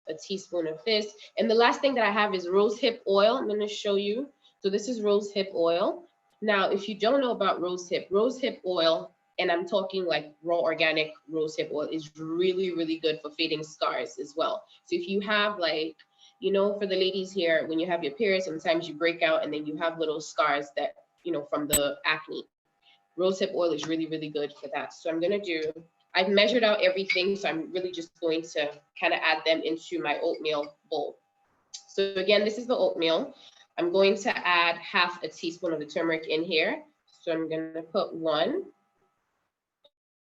a teaspoon of this. And the last thing that I have is rose hip oil. I'm going to show you. So this is rose hip oil. Now, if you don't know about rose hip oil, and I'm talking like raw organic rose hip oil, is really, really good for fading scars as well. So if you have like, you know, for the ladies here, when you have your period, sometimes you break out and then you have little scars that, you know, from the acne. Rose hip oil is really, really good for that. So I'm gonna do, I've measured out everything, so I'm really just going to kind of add them into my oatmeal bowl. So again, this is the oatmeal. I'm going to add half a teaspoon of the turmeric in here. So I'm gonna put 1,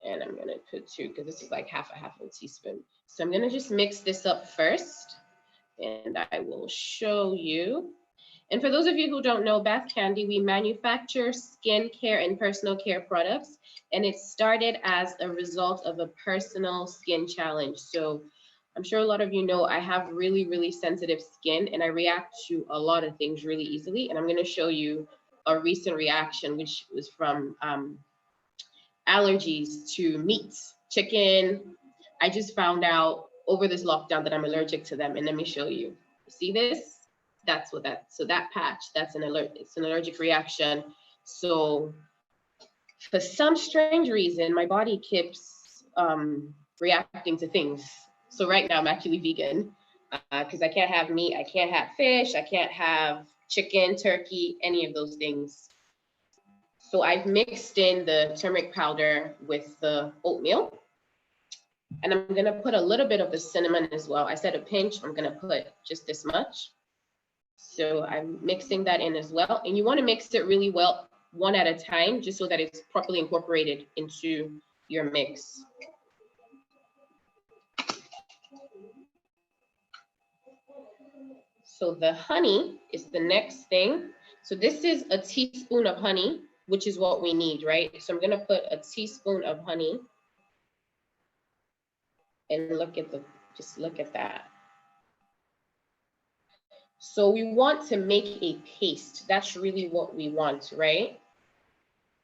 and I'm gonna put 2, because this is like half a teaspoon. So I'm gonna just mix this up first, and I will show you. And for those of you who don't know, Bath Candy, we manufacture skincare and personal care products, and it started as a result of a personal skin challenge. So I'm sure a lot of you know I have really, really sensitive skin, and I react to a lot of things really easily. And I'm going to show you a recent reaction, which was from allergies to meats, chicken. I just found out over this lockdown that I'm allergic to them, and let me show you. See this? That's what so that patch, that's it's an allergic reaction. So for some strange reason, my body keeps reacting to things. So right now I'm actually vegan because I can't have meat, I can't have fish, I can't have chicken, turkey, any of those things. So I've mixed in the turmeric powder with the oatmeal. And I'm gonna put a little bit of the cinnamon as well. I said a pinch, I'm gonna put just this much. So I'm mixing that in as well. And you want to mix it really well, one at a time, just so that it's properly incorporated into your mix. So the honey is the next thing. So this is a teaspoon of honey, which is what we need, right? So I'm going to put a teaspoon of honey. And just look at that. So we want to make a paste. That's really what we want, right?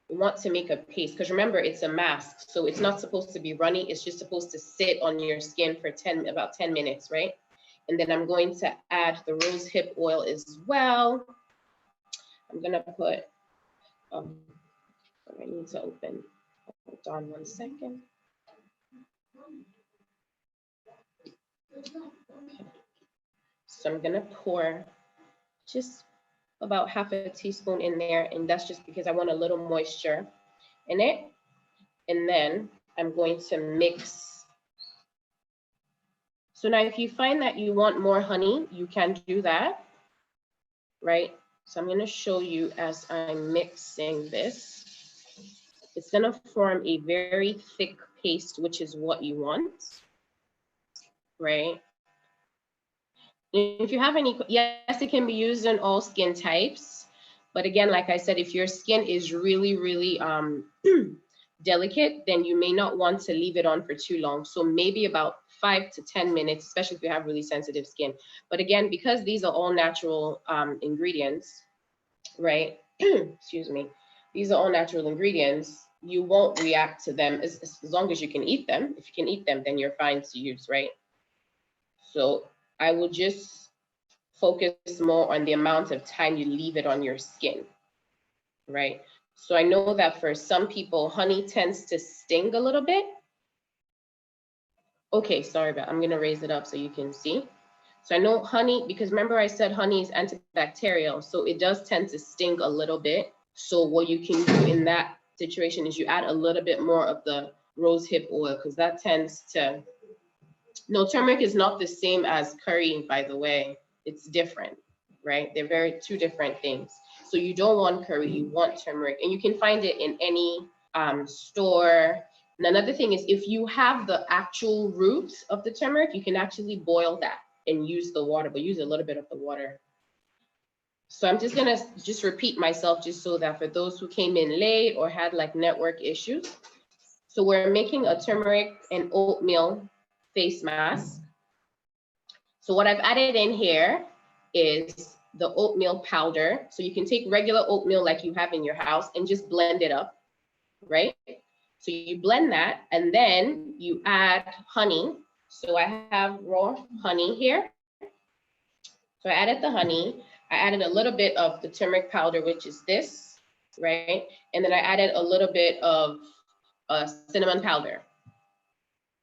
We want to make a paste because remember, it's a mask. So it's not supposed to be runny. It's just supposed to sit on your skin for about 10 minutes, right? And then I'm going to add the rose hip oil as well. I'm going to put, I need to open, hold on 1 second. Okay. So I'm going to pour just about half a teaspoon in there, and that's just because I want a little moisture in it. And then I'm going to mix. So now if you find that you want more honey, you can do that, right? So I'm going to show you as I'm mixing this. It's going to form a very thick paste, which is what you want, right? If you have any, yes, it can be used in all skin types. But again, like I said, if your skin is really, really delicate, then you may not want to leave it on for too long. So maybe about 5 to 10 minutes, especially if you have really sensitive skin. But again, because these are all natural ingredients, right? Excuse me. These are all natural ingredients. You won't react to them as long as you can eat them. If you can eat them, then you're fine to use, right? So I will just focus more on the amount of time you leave it on your skin, right? So I know that for some people, honey tends to sting a little bit. Okay, sorry, but I'm gonna raise it up so you can see. So I know honey, because remember I said honey is antibacterial, so it does tend to sting a little bit. So what you can do in that situation is you add a little bit more of the rose hip oil, because that tends to, no, turmeric is not the same as curry, by the way. It's different, right? They're two different things. So you don't want curry, you want turmeric, and you can find it in any store. And another thing is if you have the actual roots of the turmeric, you can actually boil that and use the water, but use a little bit of the water. So I'm just gonna repeat myself just so that for those who came in late or had like network issues. So we're making a turmeric and oatmeal face mask. So what I've added in here is the oatmeal powder. So you can take regular oatmeal like you have in your house and just blend it up, right? So you blend that and then you add honey. So I have raw honey here. So I added the honey. I added a little bit of the turmeric powder, which is this, right? And then I added a little bit of cinnamon powder.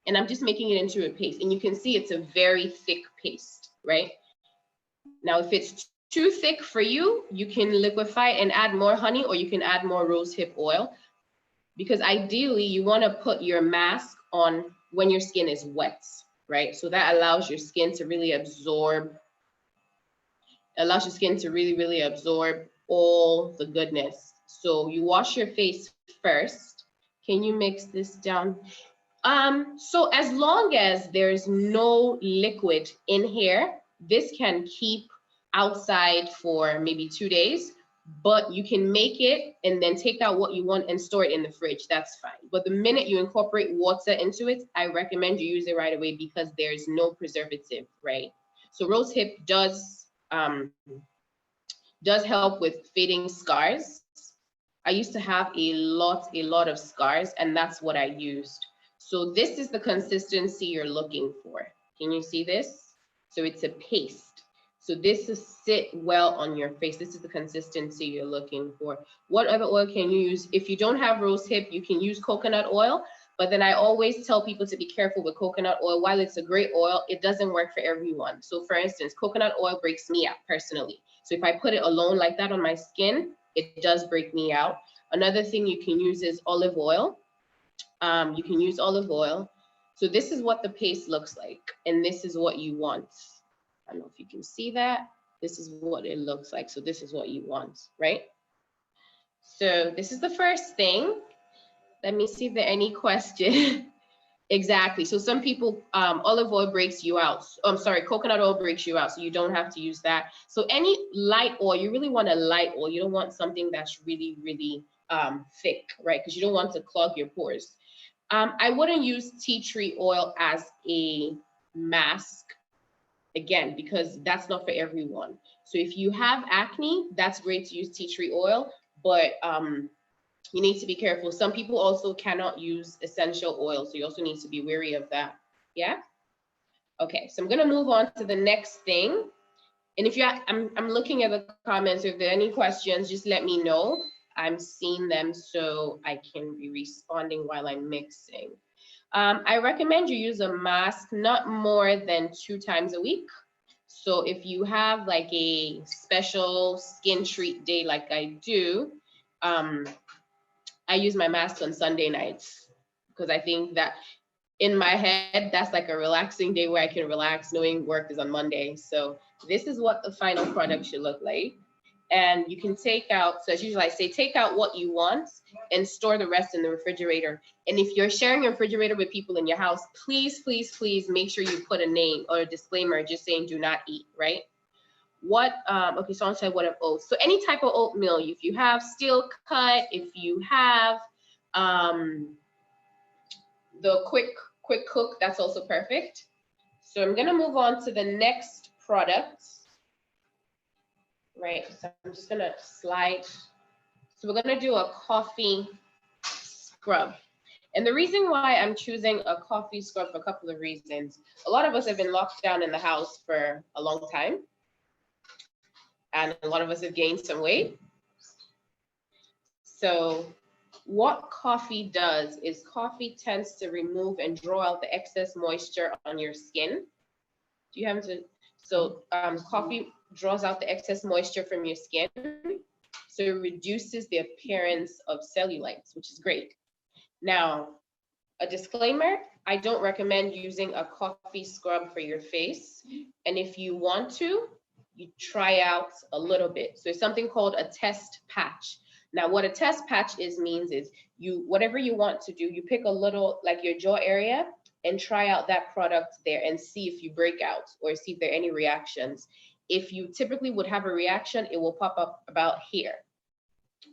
And I'm just making it into a paste. And you can see it's a very thick paste, right? Now, if it's too thick for you, you can liquefy and add more honey, or you can add more rosehip oil, because ideally you want to put your mask on when your skin is wet, right? So that allows your skin to really absorb, really absorb all the goodness. So you wash your face first. Can you mix this down? So as long as there's no liquid in here, this can keep outside for maybe 2 days, but you can make it and then take out what you want and store it in the fridge. That's fine. But the minute you incorporate water into it, I recommend you use it right away because there's no preservative, right? So rosehip does help with fading scars. I used to have a lot of scars, and that's what I used. So this is the consistency you're looking for. Can you see this? So it's a paste. So this is sit well on your face. This is the consistency you're looking for. What other oil can you use? If you don't have rosehip, you can use coconut oil. But then I always tell people to be careful with coconut oil. While it's a great oil, it doesn't work for everyone. So for instance, coconut oil breaks me out personally. So if I put it alone like that on my skin, it does break me out. Another thing you can use is olive oil. You can use olive oil. So this is what the paste looks like, and this is what you want. I don't know if you can see that. This is what it looks like. So this is what you want, right? So this is the first thing. Let me see if there are any questions. Exactly. So some people, olive oil breaks you out. I'm sorry, coconut oil breaks you out. So you don't have to use that. So any light oil, you really want a light oil. You don't want something that's really, really thick, right? Because you don't want to clog your pores. I wouldn't use tea tree oil as a mask, again, because that's not for everyone. So if you have acne, that's great to use tea tree oil, but you need to be careful. Some people also cannot use essential oil, so you also need to be wary of that. Yeah? Okay, so I'm gonna move on to the next thing. And if I'm looking at the comments, if there are any questions, just let me know. I'm seeing them so I can be responding while I'm mixing. I recommend you use a mask not more than 2 times a week. So if you have like a special skin treat day like I do, I use my mask on Sunday nights because I think that in my head, that's like a relaxing day where I can relax knowing work is on Monday. So this is what the final product should look like. And you can take out, so as usually I say, take out what you want and store the rest in the refrigerator. And if you're sharing your refrigerator with people in your house, please, please, please make sure you put a name or a disclaimer just saying do not eat, right? Okay, so I'll say what of oats. So any type of oatmeal, if you have steel cut, if you have the quick cook, that's also perfect. So I'm gonna move on to the next product, right? So I'm just gonna slide. So we're gonna do a coffee scrub. And the reason why I'm choosing a coffee scrub for a couple of reasons. A lot of us have been locked down in the house for a long time. And a lot of us have gained some weight. So what coffee does is coffee tends to remove and draw out the excess moisture on your skin. Do you have to? So coffee draws out the excess moisture from your skin. So it reduces the appearance of cellulites, which is great. Now, a disclaimer, I don't recommend using a coffee scrub for your face. And if you want to, you try out a little bit. So it's something called a test patch. Now, what a test patch means is whatever you want to do, you pick a little, like your jaw area, and try out that product there and see if you break out or see if there are any reactions. If you typically would have a reaction, it will pop up about here.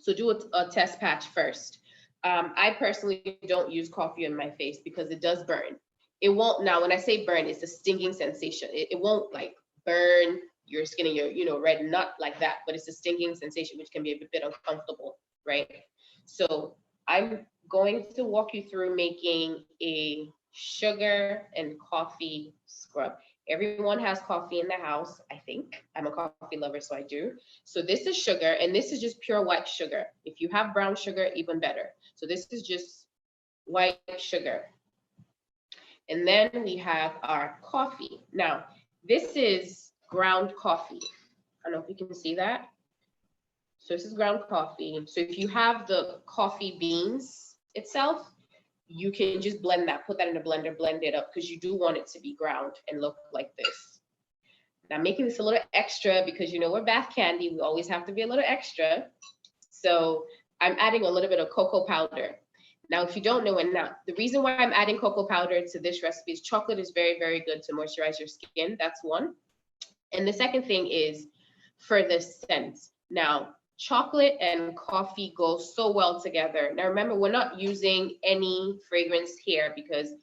So do a test patch first. I personally don't use coffee on my face because it does burn. It won't, now when I say burn, it's a stinging sensation. It won't like burn your skin and your red, not like that, but it's a stinging sensation, which can be a bit uncomfortable, right? So I'm going to walk you through making a sugar and coffee scrub. Everyone has coffee in the house, I think. I'm a coffee lover, so I do. So this is sugar, and this is just pure white sugar. If you have brown sugar, even better. So this is just white sugar. And then we have our coffee. Now, this is ground coffee. I don't know if you can see that. So this is ground coffee. So if you have the coffee beans itself, you can just blend that, put that in a blender, blend it up, because you do want it to be ground and look like this. Now, I'm making this a little extra because, you know, we're Bath Candy. We always have to be a little extra. So I'm adding a little bit of cocoa powder. Now, if you don't know, and now the reason why I'm adding cocoa powder to this recipe is chocolate is very, very good to moisturize your skin. That's one. And the second thing is for the scent. Now, chocolate and coffee go so well together. Now, remember, we're not using any fragrance here because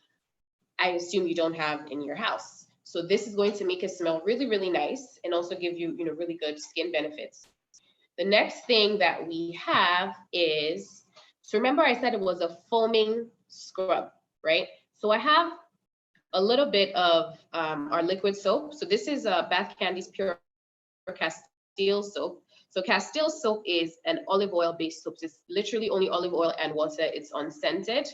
I assume you don't have in your house. So this is going to make it smell really, really nice and also give you, you know, really good skin benefits. The next thing that we have is, so remember I said it was a foaming scrub, right? So I have a little bit of our liquid soap. So this is Bath Candy's Pure Castile soap. So Castile soap is an olive oil based soap. It's literally only olive oil and water. It's unscented.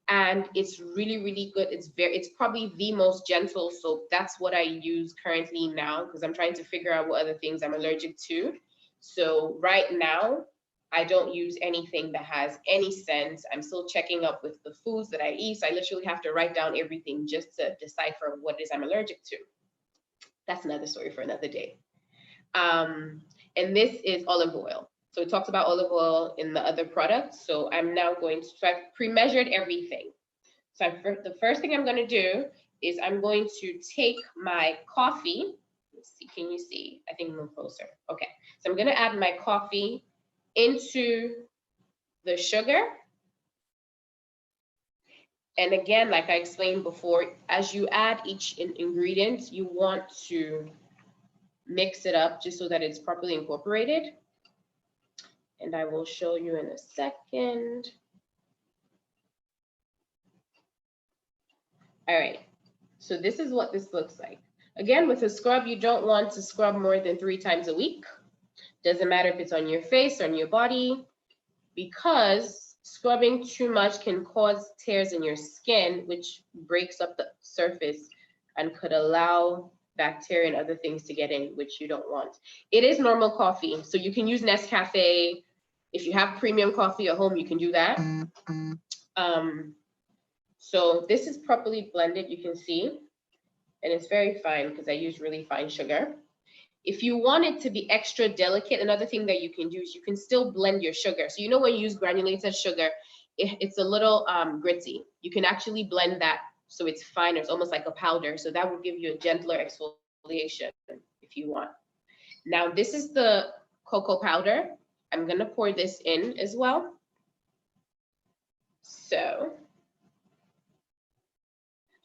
And it's really, really good. It's probably the most gentle soap. That's what I use currently now because I'm trying to figure out what other things I'm allergic to. So right now, I don't use anything that has any scent. I'm still checking up with the foods that I eat. So I literally have to write down everything just to decipher what it is I'm allergic to. That's another story for another day. And this is olive oil. So it talks about olive oil in the other products. So I'm now going to, so I've pre-measured everything. So the first thing I'm going to do is I'm going to take my coffee. Let's see, can you see? I think move closer. Okay, so I'm going to add my coffee into the sugar. And again, like I explained before, as you add each ingredient, you want to mix it up just so that it's properly incorporated. And I will show you in a second. All right, so this is what this looks like. Again, with a scrub, you don't want to scrub more than 3 times a week. Doesn't matter if it's on your face or on your body, because scrubbing too much can cause tears in your skin, which breaks up the surface and could allow bacteria and other things to get in, which you don't want. It is normal coffee, so you can use Nescafe. If you have premium coffee at home, you can do that. So this is properly blended, you can see, and it's very fine because I use really fine sugar. If you want it to be extra delicate, another thing that you can do is you can still blend your sugar. So you know when you use granulated sugar, it's a little gritty. You can actually blend that so it's finer. It's almost like a powder. So that will give you a gentler exfoliation if you want. Now this is the cocoa powder. I'm gonna pour this in as well. So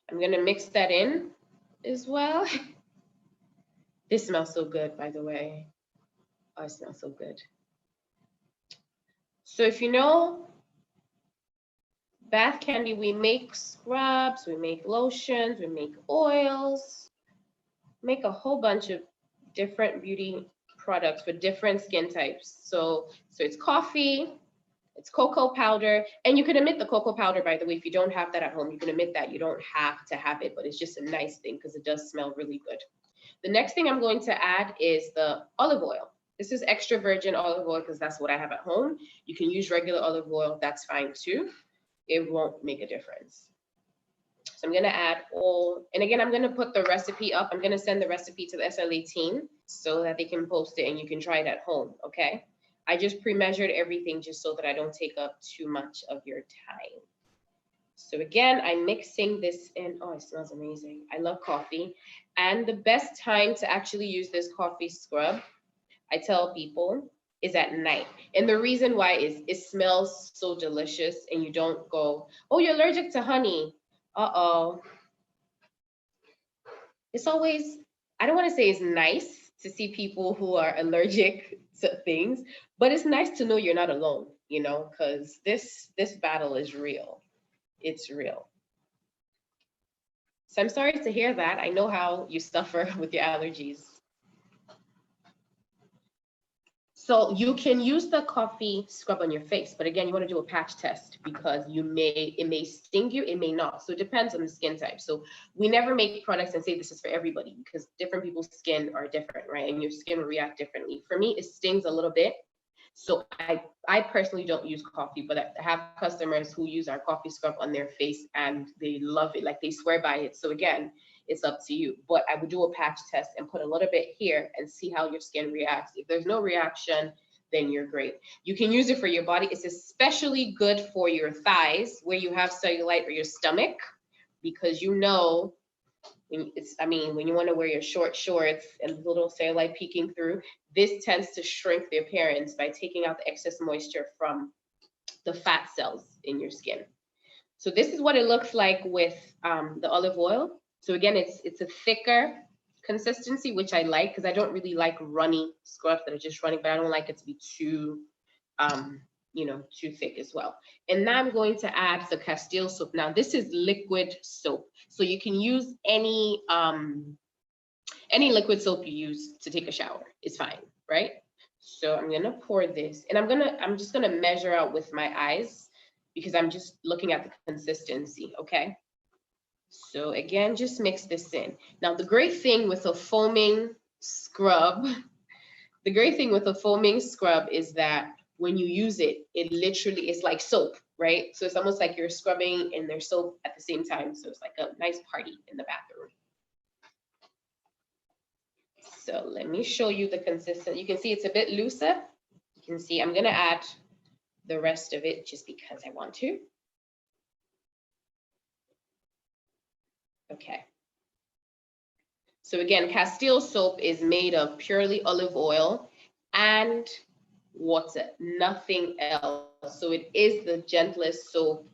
I'm gonna mix that in as well. This smells so good, by the way. Oh, it smells so good. So if you know Bath Candy, we make scrubs, we make lotions, we make oils, make a whole bunch of different beauty products for different skin types. So it's coffee, it's cocoa powder, and you can omit the cocoa powder, by the way. If you don't have that at home, you can omit that. You don't have to have it, but it's just a nice thing because it does smell really good. The next thing I'm going to add is the olive oil. This is extra virgin olive oil because that's what I have at home. You can use regular olive oil, that's fine too. It won't make a difference. So I'm gonna add all, and again, I'm gonna put the recipe up. I'm gonna send the recipe to the SLA team so that they can post it and you can try it at home, okay? I just pre-measured everything just so that I don't take up too much of your time. So again, I'm mixing this in. Oh, it smells amazing. I love coffee. And the best time to actually use this coffee scrub, I tell people, is at night. And the reason why is it smells so delicious and you don't go, oh, you're allergic to honey. Uh-oh. It's always, I don't want to say it's nice to see people who are allergic to things, but it's nice to know you're not alone, you know, because this battle is real. It's real. So I'm sorry to hear that. I know how you suffer with your allergies. So you can use the coffee scrub on your face, but again, you want to do a patch test because it may sting you, it may not. So it depends on the skin type. So we never make products and say this is for everybody because different people's skin are different, right? And your skin will react differently. For me, it stings a little bit. So I personally don't use coffee, but I have customers who use our coffee scrub on their face and they love it, like they swear by it. So again, it's up to you. But I would do a patch test and put a little bit here and see how your skin reacts. If there's no reaction, then you're great. You can use it for your body. It's especially good for your thighs where you have cellulite or your stomach, because you know, when you want to wear your short shorts and little cellulite peeking through, this tends to shrink the appearance by taking out the excess moisture from the fat cells in your skin. So this is what it looks like with the olive oil. So again, it's a thicker consistency, which I like because I don't really like runny scrubs that are just running, but I don't like it to be too, too thick as well. And now I'm going to add the Castile soap. Now this is liquid soap, so you can use any liquid soap you use to take a shower. It's fine, right? So I'm gonna pour this, and I'm just gonna measure out with my eyes because I'm just looking at the consistency, okay? So again, just mix this in. Now the great thing with a foaming scrub, is that when you use it, it literally is like soap, right? So it's almost like you're scrubbing and there's soap at the same time. So it's like a nice party in the bathroom. So let me show you the consistency. You can see it's a bit looser. You can see I'm gonna add the rest of it just because I want to. Okay. So again, Castile soap is made of purely olive oil and water, nothing else. So it is the gentlest soap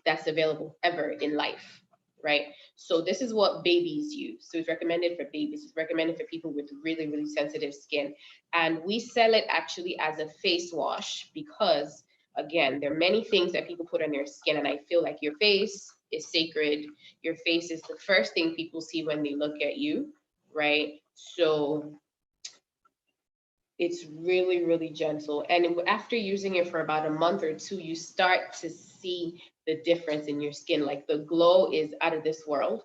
that's available ever in life, right? So this is what babies use. So it's recommended for babies. It's recommended for people with really, really sensitive skin. And we sell it actually as a face wash because, again, there are many things that people put on their skin. And I feel like your face is sacred. Your face is the first thing people see when they look at you, right? So it's really, really gentle. And after using it for about a month or two, you start to see the difference in your skin. Like the glow is out of this world,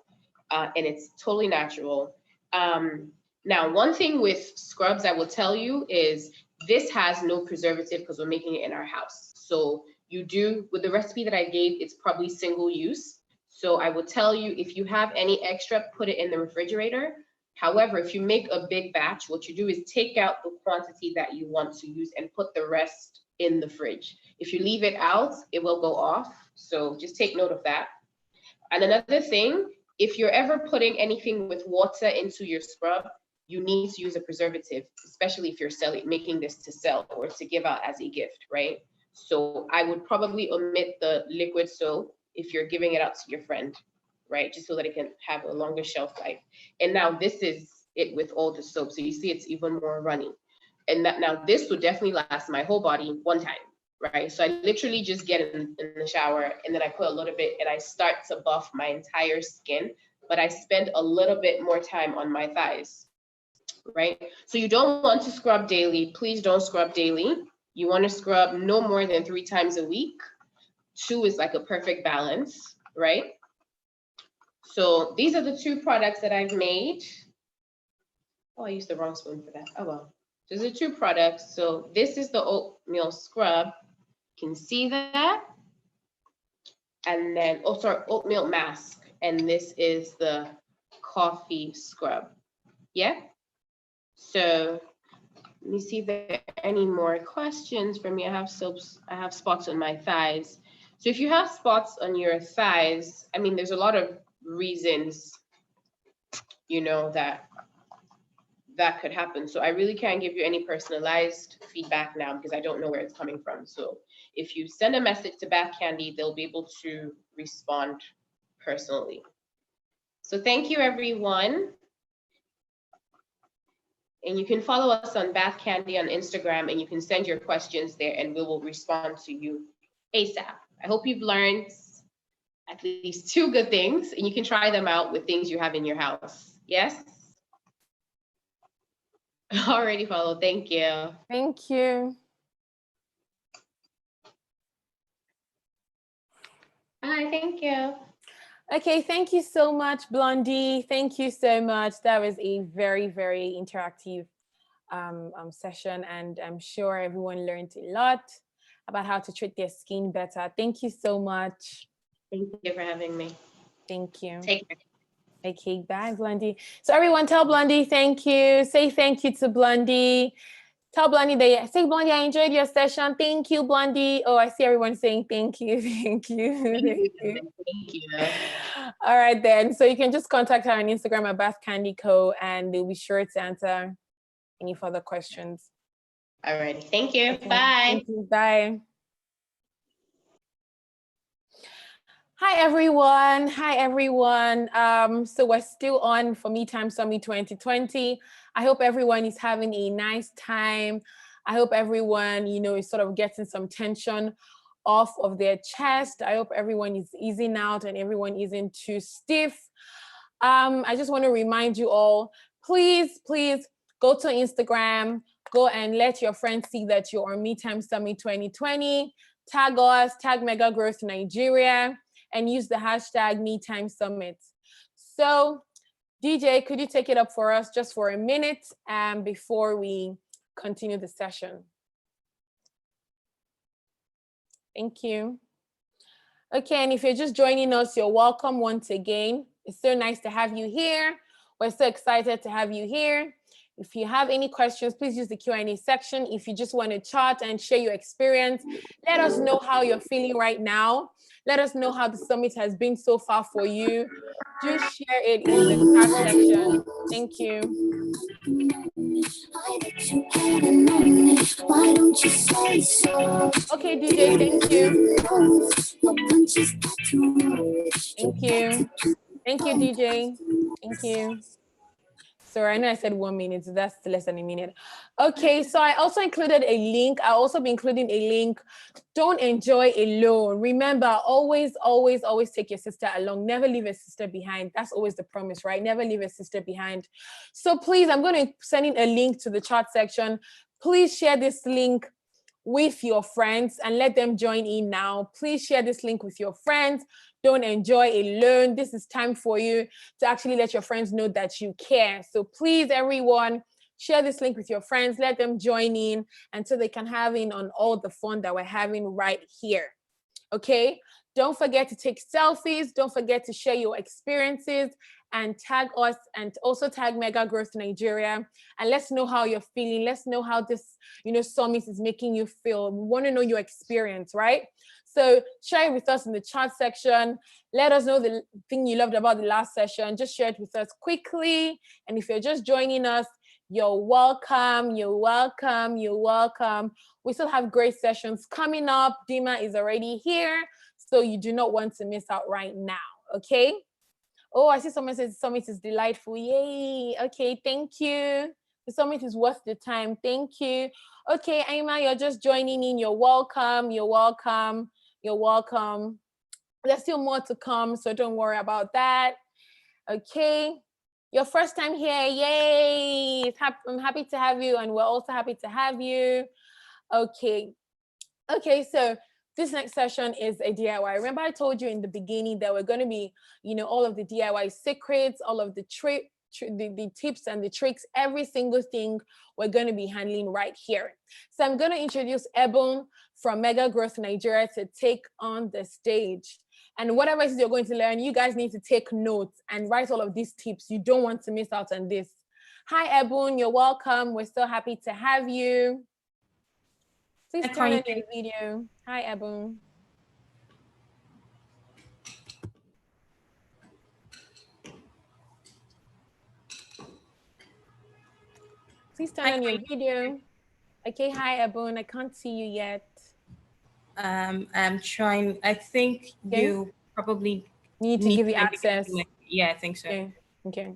and it's totally natural. Now, one thing with scrubs I will tell you is this has no preservative because we're making it in our house. So you do, with the recipe that I gave, it's probably single use. So I will tell you, if you have any extra, put it in the refrigerator. However, if you make a big batch, what you do is take out the quantity that you want to use and put the rest in the fridge. If you leave it out, it will go off. So just take note of that. And another thing, if you're ever putting anything with water into your scrub, you need to use a preservative, especially if you're making this to sell or to give out as a gift, right? So I would probably omit the liquid soap if you're giving it out to your friend, right? Just so that it can have a longer shelf life. And now this is it with all the soap. So you see it's even more runny. And now this would definitely last my whole body one time, right? So I literally just get in the shower and then I put a little bit and I start to buff my entire skin, but I spend a little bit more time on my thighs, right? So you don't want to scrub daily. Please don't scrub daily. You want to scrub no more than 3 times a week. 2 is like a perfect balance, right? So these are the 2 products that I've made. Oh, I used the wrong spoon for that. Oh, well. These are 2 products. So this is the oatmeal scrub. You can see that. And then, oh, sorry, oatmeal mask. And this is the coffee scrub. Yeah? So let me see if there are any more questions for me. I have spots on my thighs. So if you have spots on your thighs, I mean, there's a lot of reasons, that could happen. So I really can't give you any personalized feedback now because I don't know where it's coming from. So if you send a message to Bath Candy, they'll be able to respond personally. So thank you, everyone. And you can follow us on Bath Candy on Instagram, and you can send your questions there and we will respond to you ASAP. I hope you've learned, at least 2 good things, and you can try them out with things you have in your house. Yes? Already followed. Thank you. Thank you. Hi, thank you. Okay, thank you so much, Blondie. Thank you so much. That was a very, very interactive session, and I'm sure everyone learned a lot about how to treat their skin better. Thank you so much. Thank you for having me. Thank you. Take care. Okay, bye, Blondie. So everyone tell Blondie thank you. Say thank you to Blondie. Tell Blondie that, say, Blondie, I enjoyed your session. Thank you, Blondie. Oh, I see everyone saying thank you, thank you, thank you. Thank you. All right, then. So you can just contact her on Instagram at Bath Candy Co, and they'll be sure to answer any further questions. All right. Thank you. Okay. Bye. Thank you. Bye. Hi, everyone. Hi, everyone. So we're still on for Me Time Summit 2020. I hope everyone is having a nice time. I hope everyone, is sort of getting some tension off of their chest. I hope everyone is easing out and everyone isn't too stiff. I just want to remind you all, please go to Instagram, go and let your friends see that you're on Me Time Summit 2020. Tag us, tag Mega Growth Nigeria, and use the hashtag Me Time Summit. So, DJ, could you take it up for us just for a minute before we continue the session? Thank you. Okay, and if you're just joining us, you're welcome once again. It's so nice to have you here. We're so excited to have you here. If you have any questions, please use the Q&A section. If you just want to chat and share your experience, let us know how you're feeling right now. Let us know how the summit has been so far for you. Just share it in the chat section. Thank you. Okay, DJ, thank you. Thank you. Thank you, DJ. Thank you. Sorry, I know I said 1 minute, so that's less than a minute. Okay, so I also included a link. I'll also be including a link. Don't enjoy alone. Remember, always take your sister along. Never leave a sister behind. That's always the promise, right? Never leave a sister behind. So please, I'm going to send in a link to the chat section. Please share this link with your friends and let them join in now. Please share this link with your friends. Don't enjoy alone. This is time for you to actually let your friends know that you care. So please, everyone, share this link with your friends. Let them join in and so they can have in on all the fun that we're having right here. Okay? Don't forget to take selfies. Don't forget to share your experiences and tag us, and also tag Mega Growth Nigeria, and let's know how you're feeling. Let's know how this, summit is making you feel. We want to know your experience, right? So share it with us in the chat section. Let us know the thing you loved about the last session. Just share it with us quickly. And if you're just joining us, you're welcome. You're welcome. You're welcome. We still have great sessions coming up. Dima is already here, so you do not want to miss out right now. Okay. Oh, I see someone says the summit is delightful. Yay. Okay, thank you. The summit is worth the time. Thank you. Okay, Aima, you're just joining in. You're welcome. You're welcome. You're welcome. There's still more to come, so don't worry about that. Okay. Your first time here. Yay. I'm happy to have you, and we're also happy to have you. Okay. Okay, so this next session is a DIY. Remember I told you in the beginning that we're going to be, all of the DIY secrets, all of the tips and the tricks, every single thing we're going to be handling right here. So I'm going to introduce Ebon from Mega Growth Nigeria to take on the stage. And whatever it is you're going to learn, you guys need to take notes and write all of these tips. You don't want to miss out on this. Hi, Ebon, you're welcome. We're so happy to have you. Please turn on your video. Hi, Ebon. Please turn on your video. Okay, hi, Ebon. I can't see you yet. I'm trying. I think you probably need to give you access. Yeah, I think so. Okay. Okay.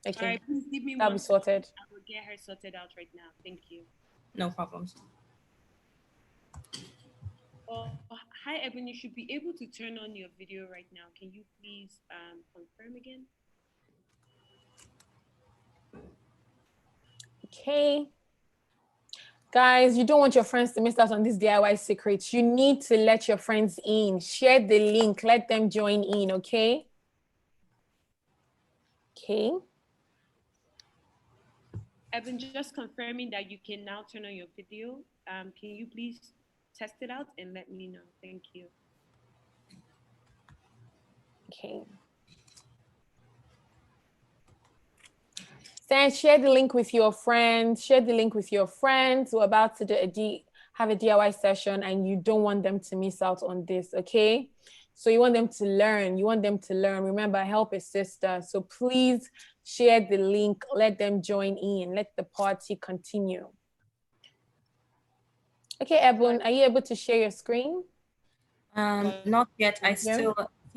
All right, please give me That'll be sorted. I will get her sorted out right now. Thank you. No problems. Oh, Hi, Eben. You should be able to turn on your video right now. Can you please confirm again? Okay. Guys, you don't want your friends to miss out on these DIY secrets. You need to let your friends in. Share the link. Let them join in, okay? Okay. Eben, just confirming that you can now turn on your video. Can you please test it out and let me know? Thank you. Okay. Share the link with your friends. Share the link with your friends who are about to have a DIY session and you don't want them to miss out on this, okay? So you want them to learn. You want them to learn. Remember, help a sister. So please share the link. Let them join in. Let the party continue. Okay, Ebun, are you able to share your screen? Not yet. I still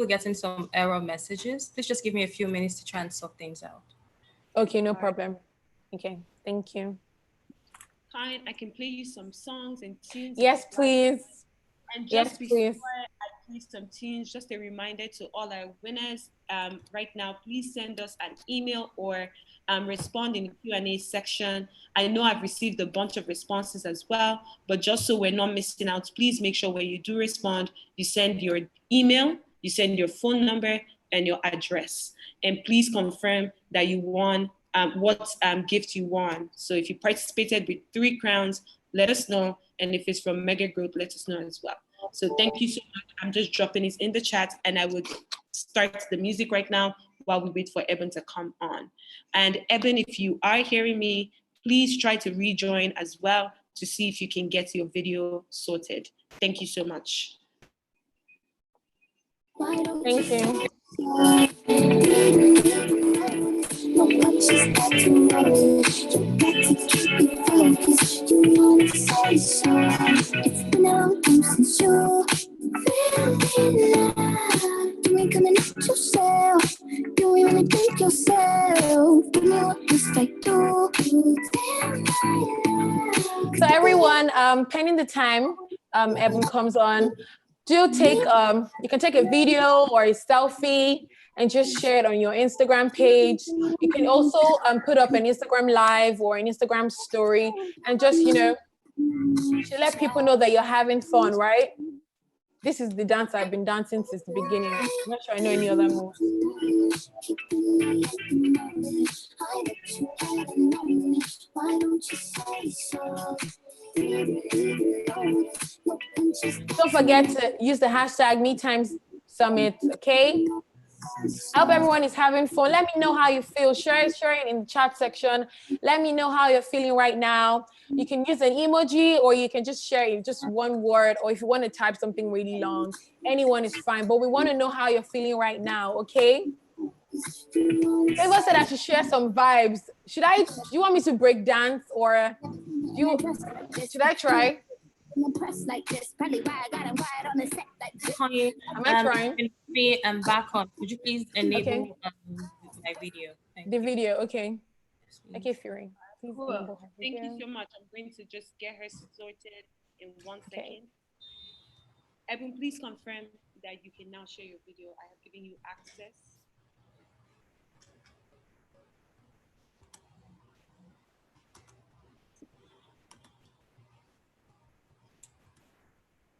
getting some error messages. Please just give me a few minutes to try and sort things out. Okay, no problem. Okay, thank you. Fine, I can play you some songs and tunes. Yes, please. And just before please. I play some tunes, just a reminder to all our winners right now, please send us an email or respond in the Q&A section. I know I've received a bunch of responses as well, but just so we're not missing out, please make sure when you do respond, you send your email, you send your phone number and your address. And please confirm that you won what gift you won. So if you participated with 3 crowns, let us know. And if it's from Mega Group, let us know as well. So thank you so much. I'm just dropping it in the chat and I would start the music right now while we wait for Eben to come on. And Eben, if you are hearing me, please try to rejoin as well to see if you can get your video sorted. Thank you so much. Thank you. So everyone, pending the time, Eben comes on. Do take, you can take a video or a selfie and just share it on your Instagram page. You can also put up an Instagram live or an Instagram story and just, to let people know that you're having fun, right? This is the dance I've been dancing since the beginning. I'm not sure I know any other moves. Don't forget to use the hashtag MeTimesSummit, okay? I hope everyone is having fun. Let me know how you feel. Share it in the chat section. Let me know how you're feeling right now. You can use an emoji or you can just share it, just one word, or if you want to type something really long, anyone is fine. But we want to know how you're feeling right now, okay? Favor said I should share some vibes. Do you want me to break dance or should I try? Honey, am I trying? I'm back on. Would you please enable my video? The video, okay. Okay, Fury. Cool. Thank you so much. I'm going to just get her sorted in 1 second. Eben, please confirm that you can now share your video. I have given you access.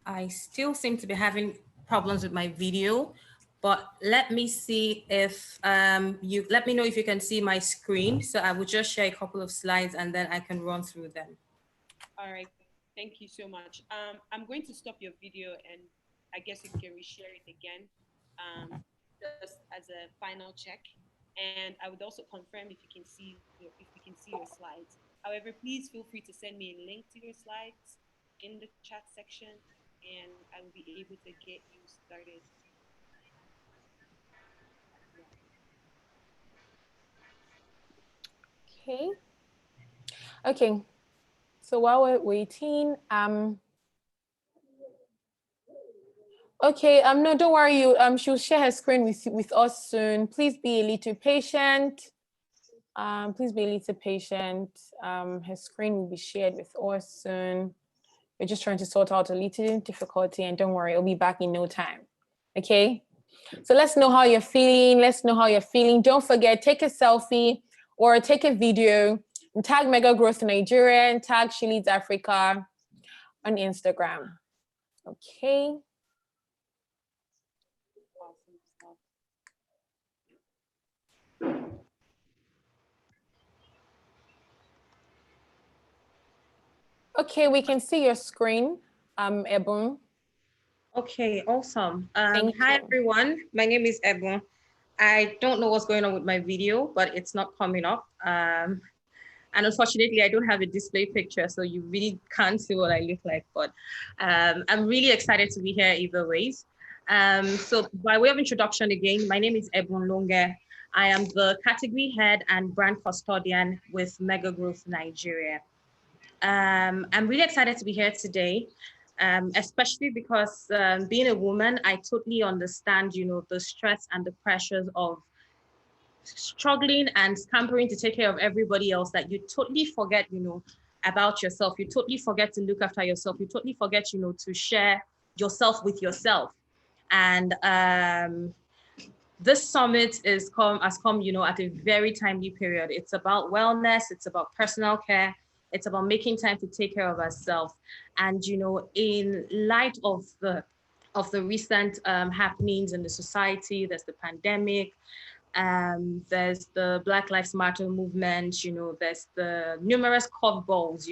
I still seem to be having problems with my video, but let me see if you let me know if you can see my screen. So I will just share a couple of slides and then I can run through them. All right, thank you so much. I'm going to stop your video and I guess you can reshare it again just as a final check. And I would also confirm if you can see your slides. However, please feel free to send me a link to your slides in the chat section and I will be able to get you started. Okay. So while we're waiting, okay, no, don't worry. She'll share her screen with us soon. Please be a little patient. Please be a little patient. Her screen will be shared with us soon. We're just trying to sort out a little difficulty, and don't worry, it'll be back in no time. Okay? So let's know how you're feeling. Let's know how you're feeling. Don't forget, take a selfie or take a video and tag Mega Growth Nigeria and tag She Leads Africa on Instagram. Okay. Okay, we can see your screen, Ebon. Okay, awesome. Thank Hi, you. everyone. My name is Ebon. I don't know what's going on with my video, but it's not coming up. And unfortunately, I don't have a display picture, so you really can't see what I look like. But I'm really excited to be here either ways. So by way of introduction again, my name is Ebon Longe. I am the category head and brand custodian with Mega Growth Nigeria. I'm really excited to be here today, especially because being a woman, I totally understand, the stress and the pressures of struggling and scampering to take care of everybody else, that you totally forget, about yourself. You totally forget to look after yourself. You totally forget, to share yourself with yourself. And this summit has come, at a very timely period. It's about wellness. It's about personal care. It's about making time to take care of ourselves. And, in light of the recent happenings in the society, there's the pandemic, there's the Black Lives Matter movement, there's the numerous curveballs,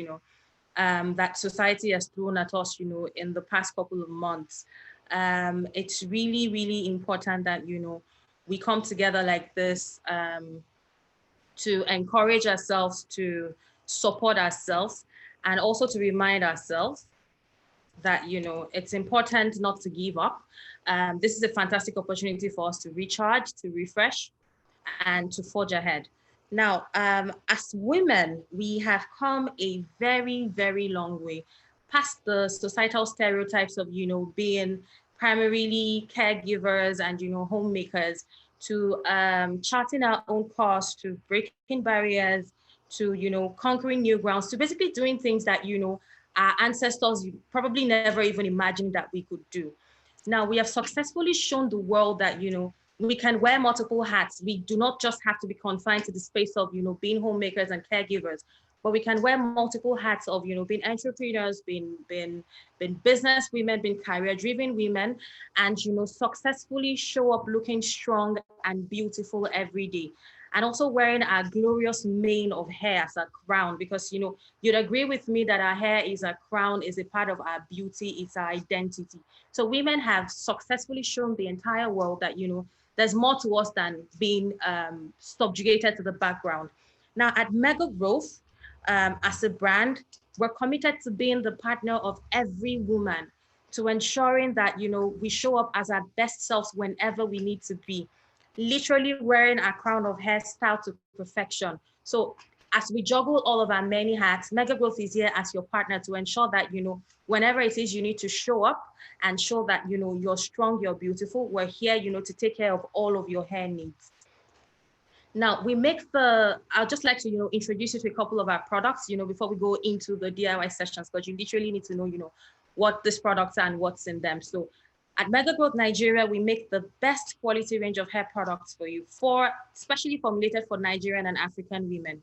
that society has thrown at us, in the past couple of months. It's really, really important that, we come together like this to encourage ourselves, to support ourselves, and also to remind ourselves that, it's important not to give up. This is a fantastic opportunity for us to recharge, to refresh, and to forge ahead. Now, as women, we have come a very, very long way past the societal stereotypes of, being primarily caregivers and, homemakers, to charting our own course, to breaking barriers, to, conquering new grounds, to basically doing things that, our ancestors probably never even imagined that we could do. Now, we have successfully shown the world that, we can wear multiple hats. We do not just have to be confined to the space of, being homemakers and caregivers, but we can wear multiple hats of, being entrepreneurs, being business women, being career-driven women, and, successfully show up looking strong and beautiful every day. And also wearing our glorious mane of hair as a crown, because, you'd agree with me that our hair is a crown, is a part of our beauty, it's our identity. So women have successfully shown the entire world that, there's more to us than being subjugated to the background. Now at Mega Growth, as a brand, we're committed to being the partner of every woman, to ensuring that, we show up as our best selves whenever we need to be, literally wearing our crown of hairstyle to perfection. So as we juggle all of our many hats, Mega Growth is here as your partner to ensure that, whenever it is you need to show up and show that, you're strong, you're beautiful, we're here, to take care of all of your hair needs. Now, I'd just like to, introduce you to a couple of our products, before we go into the DIY sessions, because you literally need to know, what these products are and what's in them. So at Mega Growth Nigeria, we make the best quality range of hair products for you, especially formulated for Nigerian and African women.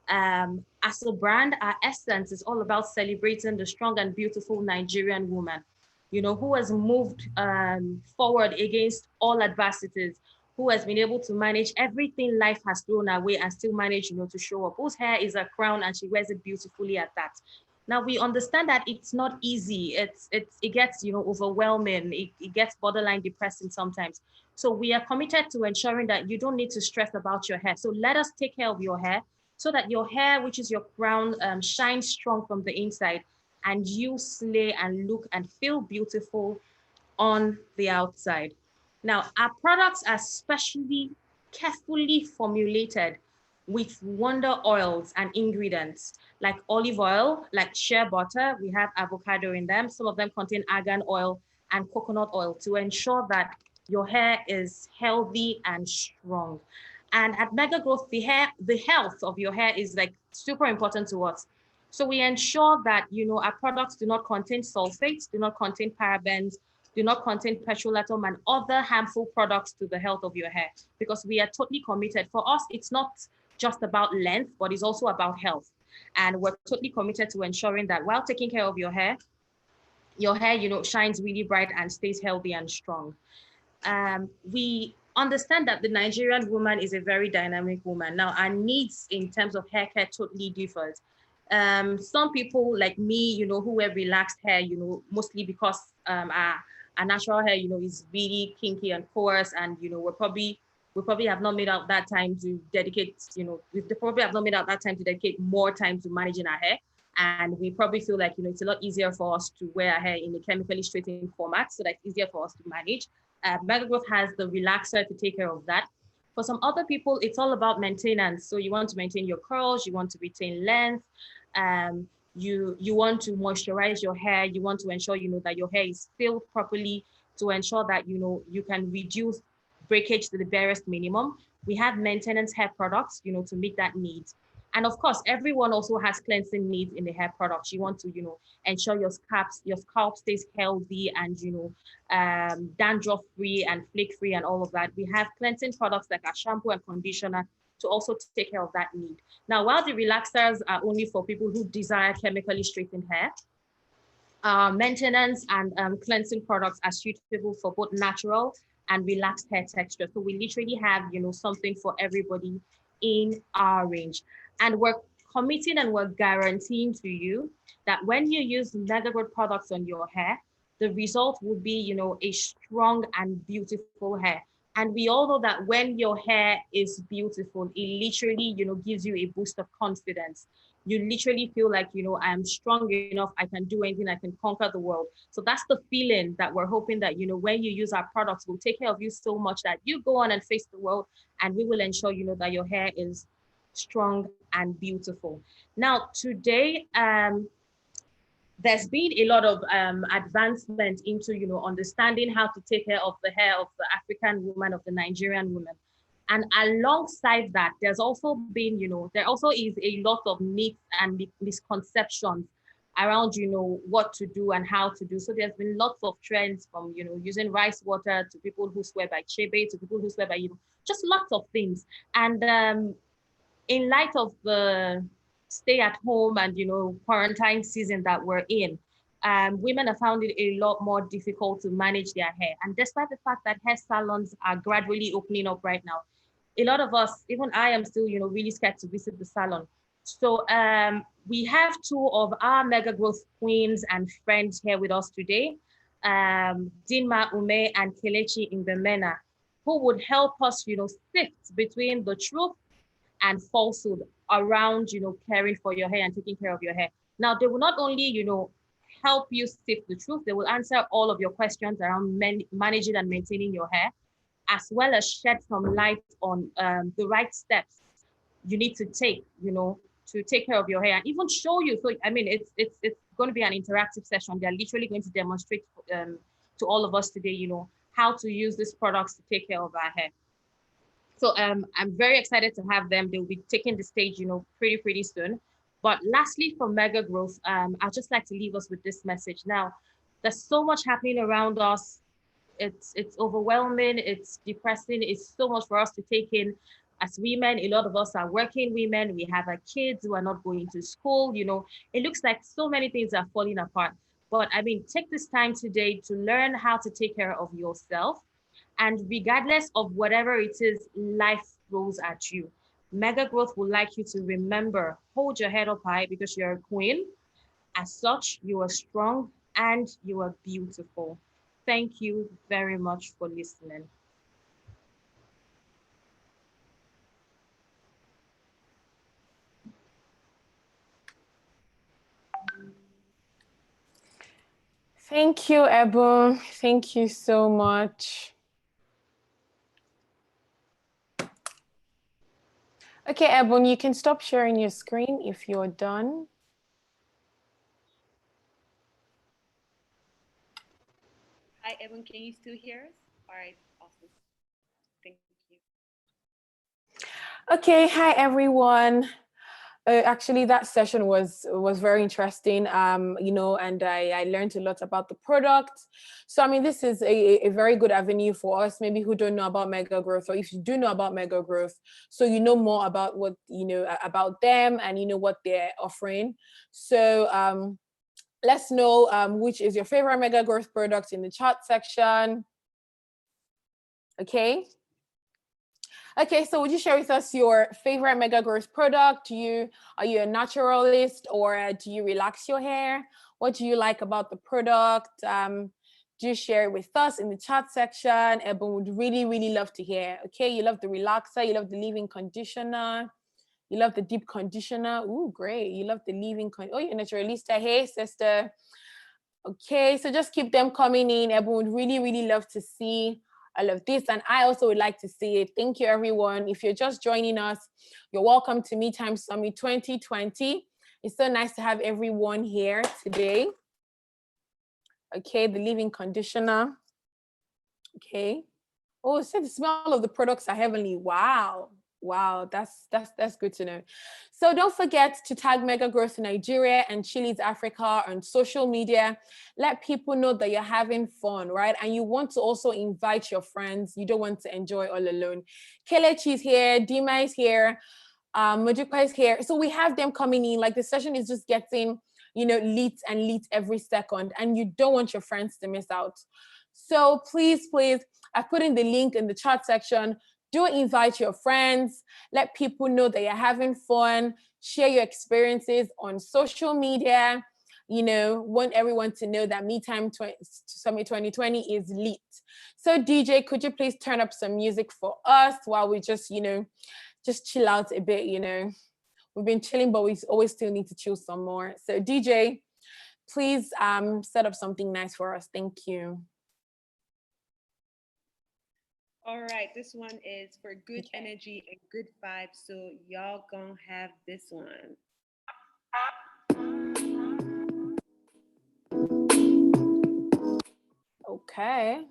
As a brand, our essence is all about celebrating the strong and beautiful Nigerian woman, who has moved forward against all adversities, who has been able to manage everything life has thrown her way and still manage, to show up, whose hair is a crown and she wears it beautifully at that. Now, we understand that it's not easy. It gets, overwhelming. It gets borderline depressing sometimes. So we are committed to ensuring that you don't need to stress about your hair. So let us take care of your hair so that your hair, which is your crown, shines strong from the inside, and you slay and look and feel beautiful on the outside. Now, our products are specially carefully formulated with wonder oils and ingredients like olive oil, like shea butter. We have avocado in them. Some of them contain argan oil and coconut oil to ensure that your hair is healthy and strong. And at Mega Growth, the health of your hair is like super important to us. So we ensure that, our products do not contain sulfates, do not contain parabens, do not contain petrolatum and other harmful products to the health of your hair, because we are totally committed. For us, it's not just about length, but it's also about health. And we're totally committed to ensuring that while taking care of your hair, shines really bright and stays healthy and strong. We understand that the Nigerian woman is a very dynamic woman. Now, our needs in terms of hair care totally differs. Some people like me, who wear relaxed hair, mostly because our natural hair, is really kinky and coarse, and we probably have not made out that time to dedicate, we probably have not made out that time to dedicate more time to managing our hair. And we probably feel like, it's a lot easier for us to wear our hair in a chemically straightening format, so that's easier for us to manage. Megagrowth has the relaxer to take care of that. For some other people, it's all about maintenance. So you want to maintain your curls, you want to retain length, you want to moisturize your hair, you want to ensure, that your hair is filled properly, to ensure that, you can reduce breakage to the barest minimum. We have maintenance hair products, to meet that need. And of course, everyone also has cleansing needs in the hair products. You want to, ensure your scalp stays healthy and, dandruff free and flake free and all of that. We have cleansing products like our shampoo and conditioner to also take care of that need. Now, while the relaxers are only for people who desire chemically straightened hair, maintenance and cleansing products are suitable for both natural and relaxed hair texture. So we literally have, something for everybody in our range. And we're committing and we're guaranteeing to you that when you use Megagrowth products on your hair, the result will be, a strong and beautiful hair. And we all know that when your hair is beautiful, it literally, gives you a boost of confidence. You literally feel like, I'm strong enough, I can do anything, I can conquer the world. So that's the feeling that we're hoping that, when you use our products, we'll take care of you so much that you go on and face the world, and we will ensure, that your hair is strong and beautiful. Now, today, there's been a lot of advancement into, understanding how to take care of the hair of the African woman, of the Nigerian woman. And alongside that, there's also been, there also is a lot of myths and misconceptions around, what to do and how to do. So there's been lots of trends from, using rice water to people who swear by chebe, to people who swear by, just lots of things. And in light of the stay at home and, quarantine season that we're in, women have found it a lot more difficult to manage their hair. And despite the fact that hair salons are gradually opening up right now, a lot of us, even I am still, really scared to visit the salon. So we have two of our Megagrowth queens and friends here with us today, Dinma Ume and Kelechi Imbemena, who would help us, sift between the truth and falsehood around, caring for your hair and taking care of your hair. Now, they will not only, help you sift the truth, they will answer all of your questions around managing and maintaining your hair, as well as shed some light on the right steps you need to take, to take care of your hair, and even show you. So, I mean, it's going to be an interactive session. They're literally going to demonstrate to all of us today, how to use these products to take care of our hair. So I'm very excited to have them. They'll be taking the stage, pretty soon. But lastly, from Megagrowth, I'd just like to leave us with this message. Now, there's so much happening around us. It's overwhelming, it's depressing, it's so much for us to take in. As women, a lot of us are working women, we have our kids who are not going to school, it looks like so many things are falling apart. But I mean, take this time today to learn how to take care of yourself. And regardless of whatever it is life throws at you, Megagrowth would like you to remember, hold your head up high because you're a queen. As such, you are strong and you are beautiful. Thank you very much for listening. Thank you, Ebon. Thank you so much. Okay, Ebon, you can stop sharing your screen if you're done. Hi, Ebon, can you still hear us? All right, awesome. Thank you. Okay, hi, everyone. Actually, that session was very interesting, you know, and I learned a lot about the product. So, I mean, this is a very good avenue for us, maybe who don't know about Mega Growth, or if you do know about Mega Growth, so you know more about what, you know, about them and you know what they're offering. So let's know which is your favorite Mega Growth product in the chat section. Okay. Okay, so would you share with us your favorite Mega Growth product? Are you a naturalist, or do you relax your hair? What do you like about the product? Do share it with us in the chat section. Ebon would really, really love to hear. Okay, you love the relaxer, you love the leave-in conditioner, you love the deep conditioner. Ooh, great. You love the leave-in oh, you're a naturalista. Hey, sister. Okay, so just keep them coming in. Ebon would really, really love to see all of this, and I also would like to see it. Thank you, everyone. If you're just joining us, you're welcome to Me Time Summit 2020. It's so nice to have everyone here today. Okay, the leave-in conditioner. Okay. Oh, so the smell of the products are heavenly. Wow. Wow, that's good to know. So don't forget to tag Mega Growth Nigeria and Chili's Africa on social media. Let people know that you're having fun, right? And you want to also invite your friends. You don't want to enjoy all alone. Kelechi is here, Dima is here, Mojupa is here. So we have them coming in. Like, the session is just getting, you know, lit and lit every second, and you don't want your friends to miss out. So please, I put in the link in the chat section. Do invite your friends, let people know that you're having fun, share your experiences on social media. You know, want everyone to know that Me Time Summit 2020 is lit. So DJ, could you please turn up some music for us while we just, you know, just chill out a bit, you know. We've been chilling, but we always still need to chill some more. So DJ, please set up something nice for us. Thank you. All right, this one is for good energy and good vibes. So y'all gonna have this one. Okay.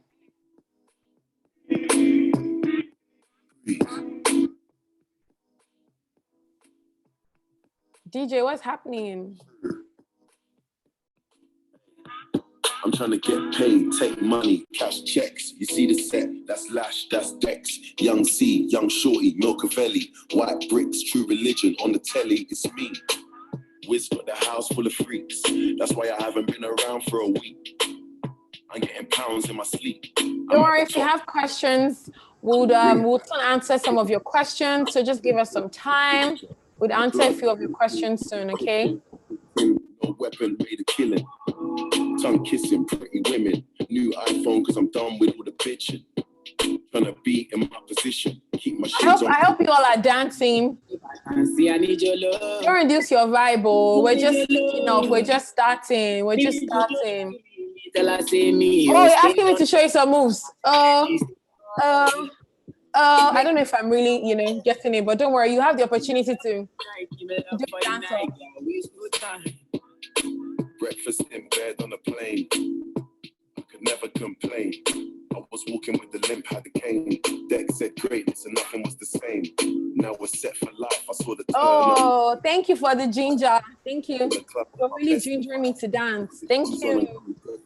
DJ, what's happening? I'm trying to get paid, take money, cash checks. You see the set, that's Lash, that's Dex. Young C, Young Shorty, Milcavelli. White bricks, True Religion, on the telly, it's me. Wiz got the house full of freaks. That's why I haven't been around for a week. I'm getting pounds in my sleep. Don't worry, if you have questions, we'll answer some of your questions. So just give us some time. We'll answer a few of your questions soon, okay? No weapon, way to killing. Tongue kissing, pretty women. New iPhone, because I'm done with all the bitching. Trying to be in my position. Keep my shades on. I hope you all are dancing. I need your love. Don't reduce your vibe, oh. We're just, you know, we're just starting. We're just starting. Oh, you're asking me to show you some moves. I don't know if I'm really, you know, getting it, but don't worry, you have the opportunity to do dance. Breakfast in bed on a plane. I could never complain. I was walking with the limp, had the cane. Deck said greatness and nothing was the same. Now we're set for life. I saw the turn. Oh, thank you for the ginger. Thank you. You're really gingering me to dance. Thank you.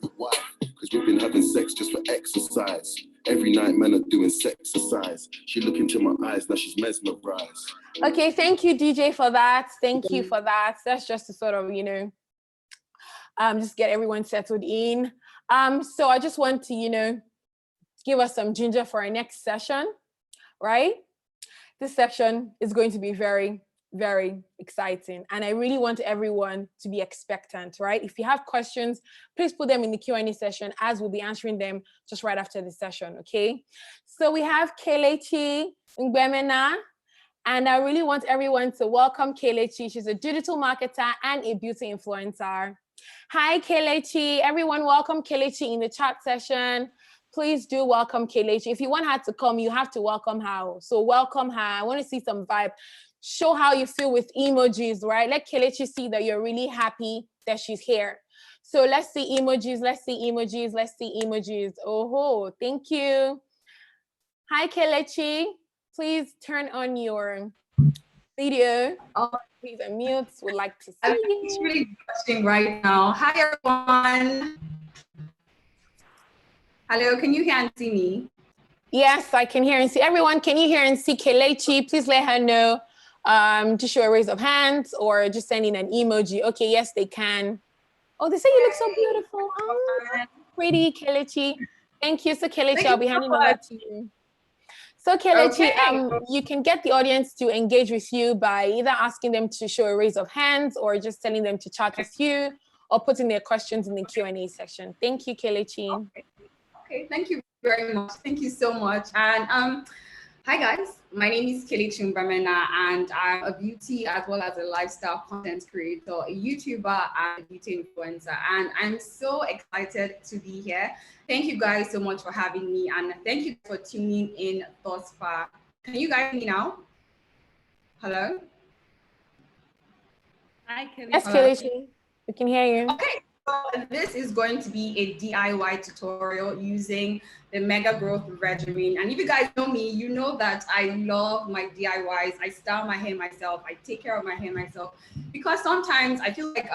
Because we've been having sex just for exercise. Every night, men are doing sexercise. She looked into my eyes, now she's mesmerized. Okay, thank you, DJ, for that. Thank you for that. That's just to sort of, you know, just get everyone settled in. So I just want to, you know, give us some ginger for our next session, right? This section is going to be very, very exciting. And I really want everyone to be expectant, right? If you have questions, please put them in the Q&A session, as we'll be answering them just right after the session, okay? So we have Kelechi Ngbemena, and I really want everyone to welcome Kelechi. She's a digital marketer and a beauty influencer. Hi, Kelechi. Everyone, welcome Kelechi in the chat session. Please do welcome Kelechi. If you want her to come, you have to welcome her. So welcome her. I want to see some vibe. Show how you feel with emojis, right? Let Kelechi see that you're really happy that she's here. So let's see emojis. Let's see emojis. Let's see emojis. Oh, thank you. Hi, Kelechi. Please turn on your video. Oh, Please unmute. Would like to see I'm you. really watching right now. Hi, everyone. Hello, can you hear and see me? Yes, I can hear and see. Everyone, can you hear and see Kelechi? Please let her know. Just show a raise of hands or just send in an emoji. Okay, yes, they can. Oh, they say you look so beautiful. Oh, pretty, Kelechi. Thank you. So, Kelechi, I'll be handing over to you. So, Kelechi, you can get the audience to engage with you by either asking them to show a raise of hands or just telling them to chat with you or putting their questions in the Q&A section. Thank you, Kelechi. Okay, thank you very much. Thank you so much. And hi guys, my name is Kelechi Mbamena and I'm a beauty as well as a lifestyle content creator, a YouTuber and a beauty influencer. And I'm so excited to be here. Thank you guys so much for having me and thank you for tuning in thus far. Can you guys hear me now? Hello? Hi, Kelechi. Yes, Kelechi, we can hear you. Okay. So this is going to be a DIY tutorial using the Mega Growth Regimen. And if you guys know me, you know that I love my DIYs. I style my hair myself. I take care of my hair myself because sometimes I feel like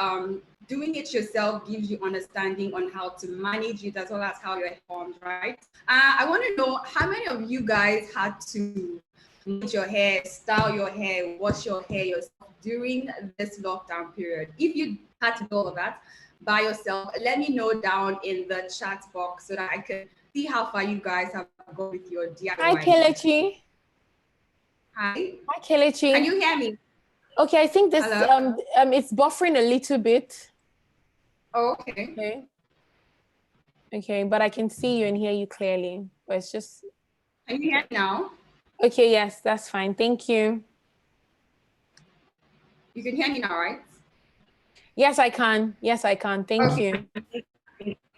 doing it yourself gives you understanding on how to manage it as well as how your hair forms, right? I want to know how many of you guys had to manage your hair, style your hair, wash your hair yourself during this lockdown period. If you had to do all of that by yourself, let me know down in the chat box so that I can see how far you guys have gone with your DIY. Hi, Kelechi. Hi. Hi, Kelechi. Can you hear me? Okay, I think this it's buffering a little bit. Oh, okay. Okay, but I can see you and hear you clearly. But it's just. Can you hear me now? Okay, yes, that's fine. Thank you. You can hear me now, right? Yes, I can. Yes, I can. Thank you.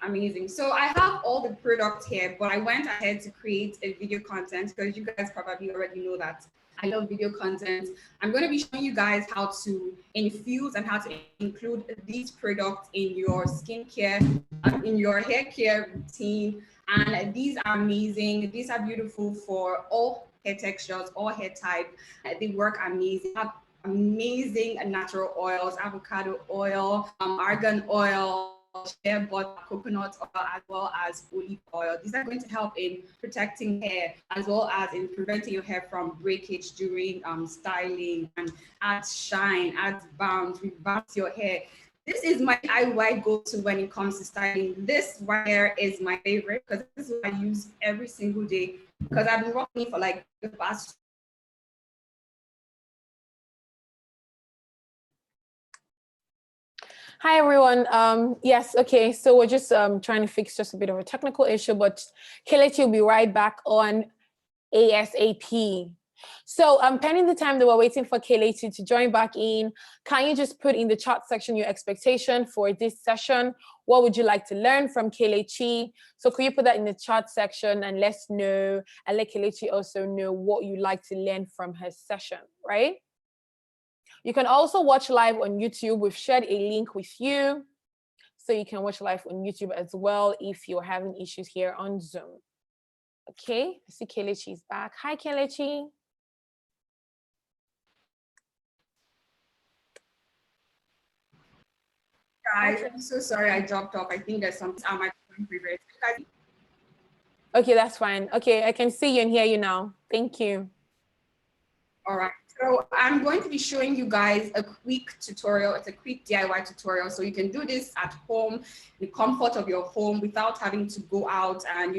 Amazing. So I have all the products here, but I went ahead to create a video content because you guys probably already know that I love video content. I'm going to be showing you guys how to infuse and how to include these products in your skincare, in your hair care routine. And these are amazing. These are beautiful for all hair textures, all hair type. They work amazing. Amazing natural oils, avocado oil, argan oil, shea butter, coconut oil, as well as olive oil. These are going to help in protecting hair as well as in preventing your hair from breakage during styling, and adds shine, adds bounce, rebounds your hair. This is my DIY go-to when it comes to styling. This right here is my favorite because this is what I use every single day because I've been rocking it for like the past. Hi, everyone. Yes, okay, so we're just trying to fix just a bit of a technical issue, but Kelechi will be right back on ASAP. So pending the time that we're waiting for Kelechi to join back in, can you just put in the chat section your expectation for this session? What would you like to learn from Kelechi? So could you put that in the chat section and let us know, and let Kelechi also know what you'd like to learn from her session, right? You can also watch live on YouTube. We've shared a link with you, so you can watch live on YouTube as well if you're having issues here on Zoom. Okay, I see Kelechi's back. Hi, Kelechi. Guys, I'm so sorry I dropped off. I think there's some on my favorite. Okay, that's fine. Okay, I can see you and hear you now. Thank you. All right. So I'm going to be showing you guys a quick tutorial. It's a quick DIY tutorial. So you can do this at home, in the comfort of your home without having to go out and,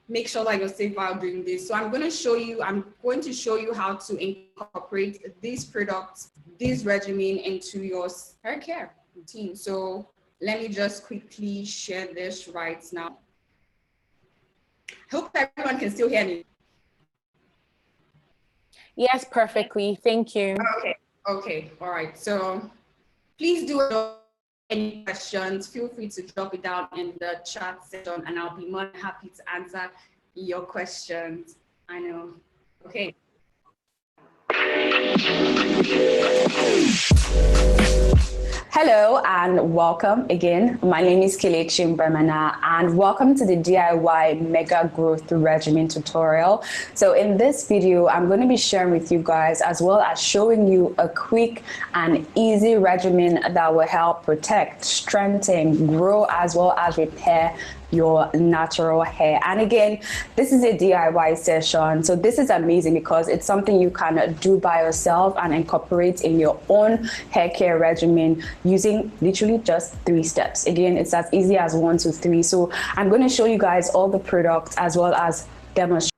make sure that you're safe while doing this. So I'm going to show you how to incorporate these products, this regimen into your hair care routine. So let me just quickly share this right now. Hope everyone can still hear me. Yes, perfectly. Thank you. Okay. All right. So please do any questions. Feel free to drop it down in the chat section and I'll be more than happy to answer your questions. I know. Okay. Hello and welcome again. My name is Kelechi Mbemana and welcome to the DIY Mega Growth Regimen tutorial. So in this video, I'm going to be sharing with you guys as well as showing you a quick and easy regimen that will help protect, strengthen, grow as well as repair your natural hair. And again, this is a DIY session, so this is amazing because it's something you can do by yourself and incorporate in your own hair care regimen using literally just 3 steps. Again, it's as easy as 1, 2, 3. So I'm going to show you guys all the products as well as demonstrate.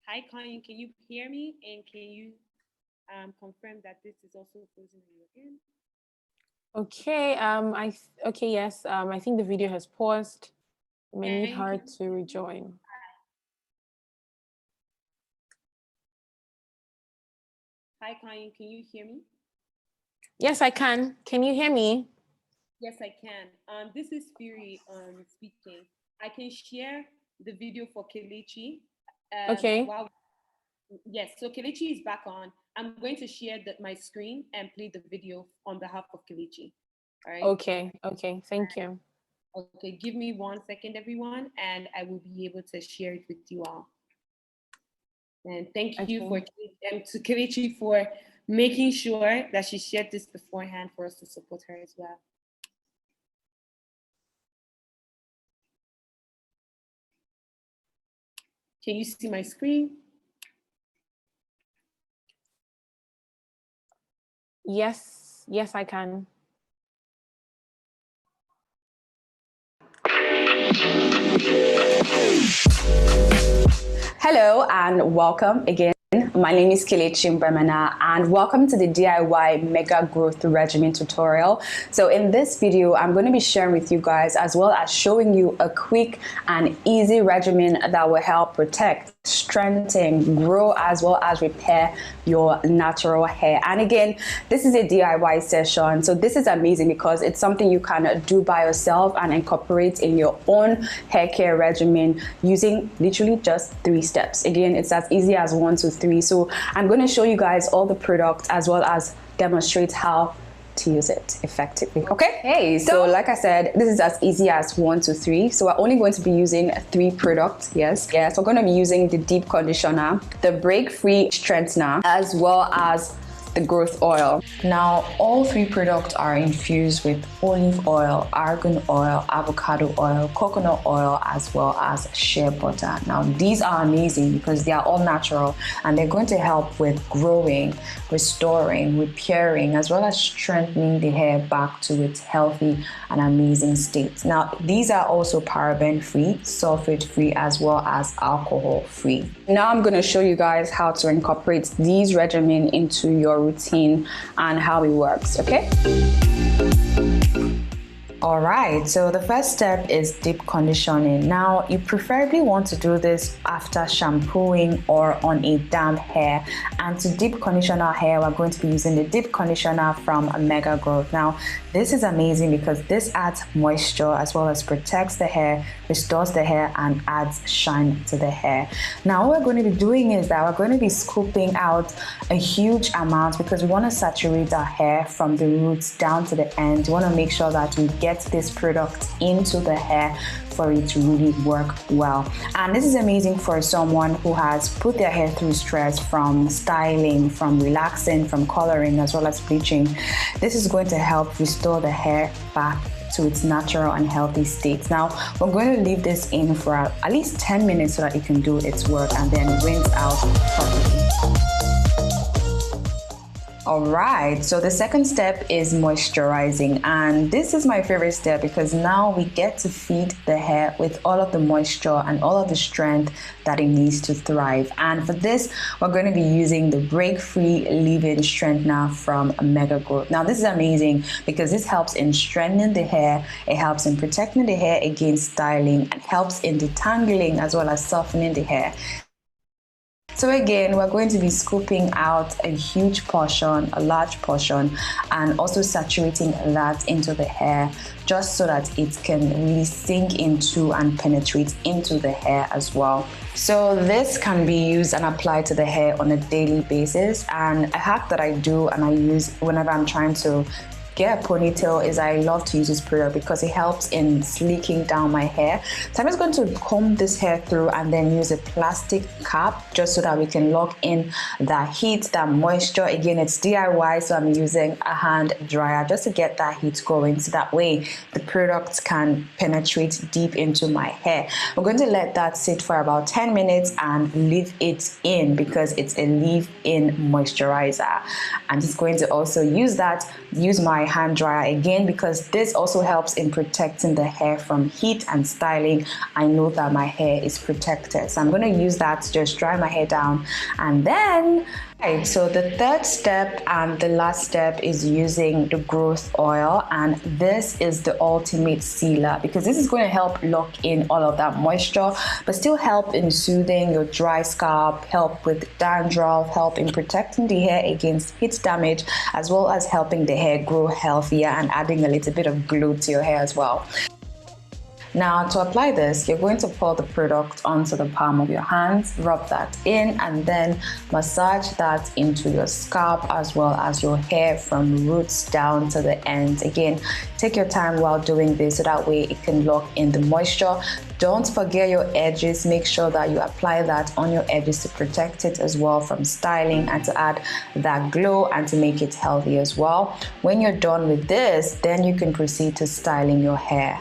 Hi, Kanye, can you hear me? And can you confirm that this is also closing on your end? Okay, yes. I think the video has paused. It may need her to rejoin. Hi, Kanye, can you hear me? Yes, I can. Can you hear me? Yes, I can. This is Fury speaking. I can share the video for Kelechi. Okay. Yes, so Kelechi is back on. I'm going to share my screen and play the video on behalf of Kelechi. All right. Okay, thank you. Okay, give me 1 second, everyone, and I will be able to share it with you all. And thank you to Kelechi for making sure that she shared this beforehand for us to support her as well. Can you see my screen? Yes, I can. Hello and welcome again. My name is Kelechi Mbemana and welcome to the DIY Mega Growth Regimen tutorial. So in this video, I'm going to be sharing with you guys as well as showing you a quick and easy regimen that will help protect, strengthen, grow as well as repair your natural hair. And again, this is a DIY session, so this is amazing because it's something you can do by yourself and incorporate in your own hair care regimen using literally just 3 steps. Again, it's as easy as 1, 2, 3. So I'm going to show you guys all the products as well as demonstrate how to use it effectively. Okay, hey, so like I said, this is as easy as 1, 2, 3. So we're only going to be using 3 products. Yes, we're going to be using the deep conditioner, the break free strengthener, as well as the growth oil. Now all 3 products are infused with olive oil, argan oil, avocado oil, coconut oil, as well as shea butter. Now these are amazing because they are all natural and they're going to help with growing, restoring, repairing, as well as strengthening the hair back to its healthy and amazing state. Now these are also paraben free, sulfate free, as well as alcohol free. Now I'm going to show you guys how to incorporate these regimen into your routine and how it works. Okay. All right, so the first step is deep conditioning. Now you preferably want to do this after shampooing or on a damp hair. And to deep condition our hair, we're going to be using the deep conditioner from Mega Growth. Now this is amazing because this adds moisture as well as protects the hair, restores the hair, and adds shine to the hair. Now what we're going to be doing is that we're going to be scooping out a huge amount because we want to saturate our hair from the roots down to the end. We want to make sure that we get this product into the hair for it to really work well. And this is amazing for someone who has put their hair through stress from styling, from relaxing, from coloring, as well as bleaching. This is going to help restore the hair back to its natural and healthy state. Now we're going to leave this in for at least 10 minutes so that it can do its work and then rinse out properly. All right, so the second step is moisturizing, and this is my favorite step because now we get to feed the hair with all of the moisture and all of the strength that it needs to thrive. And for this, we're going to be using the Break Free Leave-In Strengthener from Mega Growth. Now this is amazing because this helps in strengthening the hair, it helps in protecting the hair against styling, and helps in detangling as well as softening the hair. So again, we're going to be scooping out a huge portion, a large portion, and also saturating that into the hair just so that it can really sink into and penetrate into the hair as well. So this can be used and applied to the hair on a daily basis, and a hack that I do and I use whenever I'm trying to get a ponytail is I love to use this product because it helps in sleeking down my hair. So I'm just going to comb this hair through and then use a plastic cap just so that we can lock in that heat, that moisture. Again, it's DIY, so I'm using a hand dryer just to get that heat going, so that way the product can penetrate deep into my hair. We're going to let that sit for about 10 minutes and leave it in because it's a leave-in moisturizer. I'm just going to also use my hand dryer again because this also helps in protecting the hair from heat and styling. I know that my hair is protected, so I'm going to use that to just dry my hair down. And then so the third step and the last step is using the growth oil, and this is the ultimate sealer because this is going to help lock in all of that moisture but still help in soothing your dry scalp, help with dandruff, help in protecting the hair against heat damage, as well as helping the hair grow healthier and adding a little bit of glow to your hair as well. Now, to apply this, you're going to pour the product onto the palm of your hands, rub that in, and then massage that into your scalp as well as your hair from roots down to the ends. Again, take your time while doing this so that way it can lock in the moisture. Don't forget your edges. Make sure that you apply that on your edges to protect it as well from styling and to add that glow and to make it healthy as well. When you're done with this, then you can proceed to styling your hair.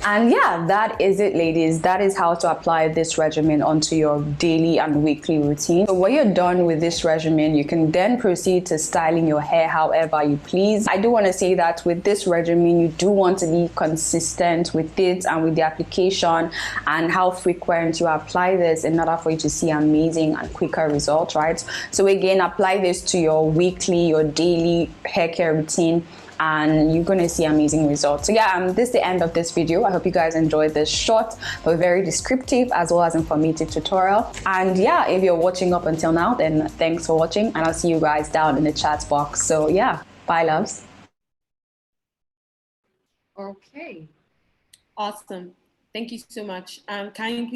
And yeah, that is it, ladies. That is how to apply this regimen onto your daily and weekly routine. So when you're done with this regimen, you can then proceed to styling your hair however you please. I do want to say that with this regimen, you do want to be consistent with it and with the application and how frequent you apply this in order for you to see amazing and quicker results, right? So again, apply this to your weekly, your daily hair care routine, and you're going to see amazing results. So yeah, this is the end of this video. I hope you guys enjoyed this short but very descriptive as well as informative tutorial. And yeah, if you're watching up until now, then thanks for watching, and I'll see you guys down in the chat box. So yeah, bye loves. Okay, awesome. Thank you so much. Kain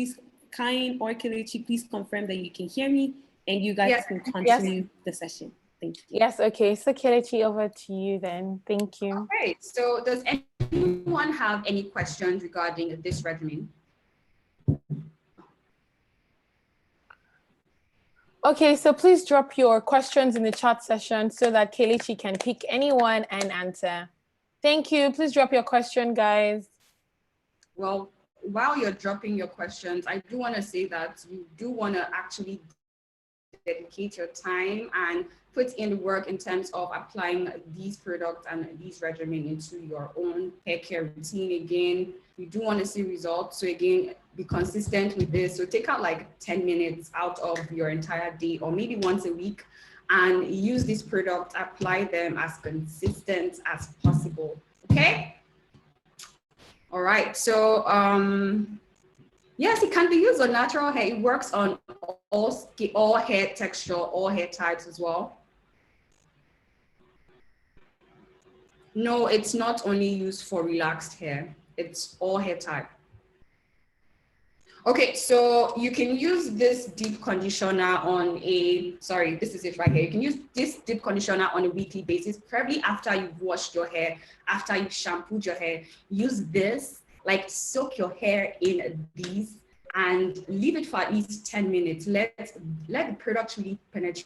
or Kelechi, please confirm that you can hear me and you guys can continue the session. Thank you. Yes, okay. So Kelechi, over to you then. Thank you. Okay, so does anyone have any questions regarding this regimen? Okay, so please drop your questions in the chat session so that Kelechi can pick anyone and answer. Thank you. Please drop your question, guys. Well, while you're dropping your questions, I do want to say that you do want to actually dedicate your time and put in work in terms of applying these products and these regimen into your own hair care routine. Again, you do want to see results. So again, be consistent with this. So take out like 10 minutes out of your entire day or maybe once a week and use this product, apply them as consistent as possible. Okay? All right. So yes, it can be used on natural hair. It works on all hair texture, all hair types as well. No, it's not only used for relaxed hair. It's all hair type. Okay, so you can use this deep conditioner on this is it right here. You can use this deep conditioner on a weekly basis, probably after you've washed your hair, after you've shampooed your hair. Use this, like soak your hair in these and leave it for at least 10 minutes. Let the product really penetrate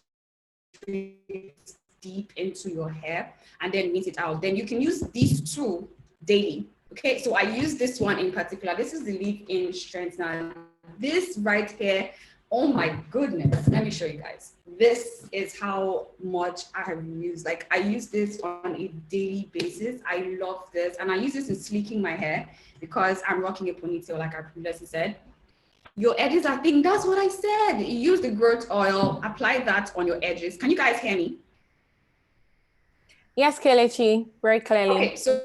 deep into your hair and then rinse it out. Then you can use these two daily. Okay, so I use this one in particular. This is the leave-in strengthener. This right here, oh my goodness, let me show you guys. This is how much I have used. Like I use this on a daily basis. I love this, and I use this in sleeking my hair because I'm rocking a ponytail, like I previously said. Your edges are thin, that's what I said. Use the growth oil, apply that on your edges. Can you guys hear me? Yes, Kelechi, very clearly. Okay, so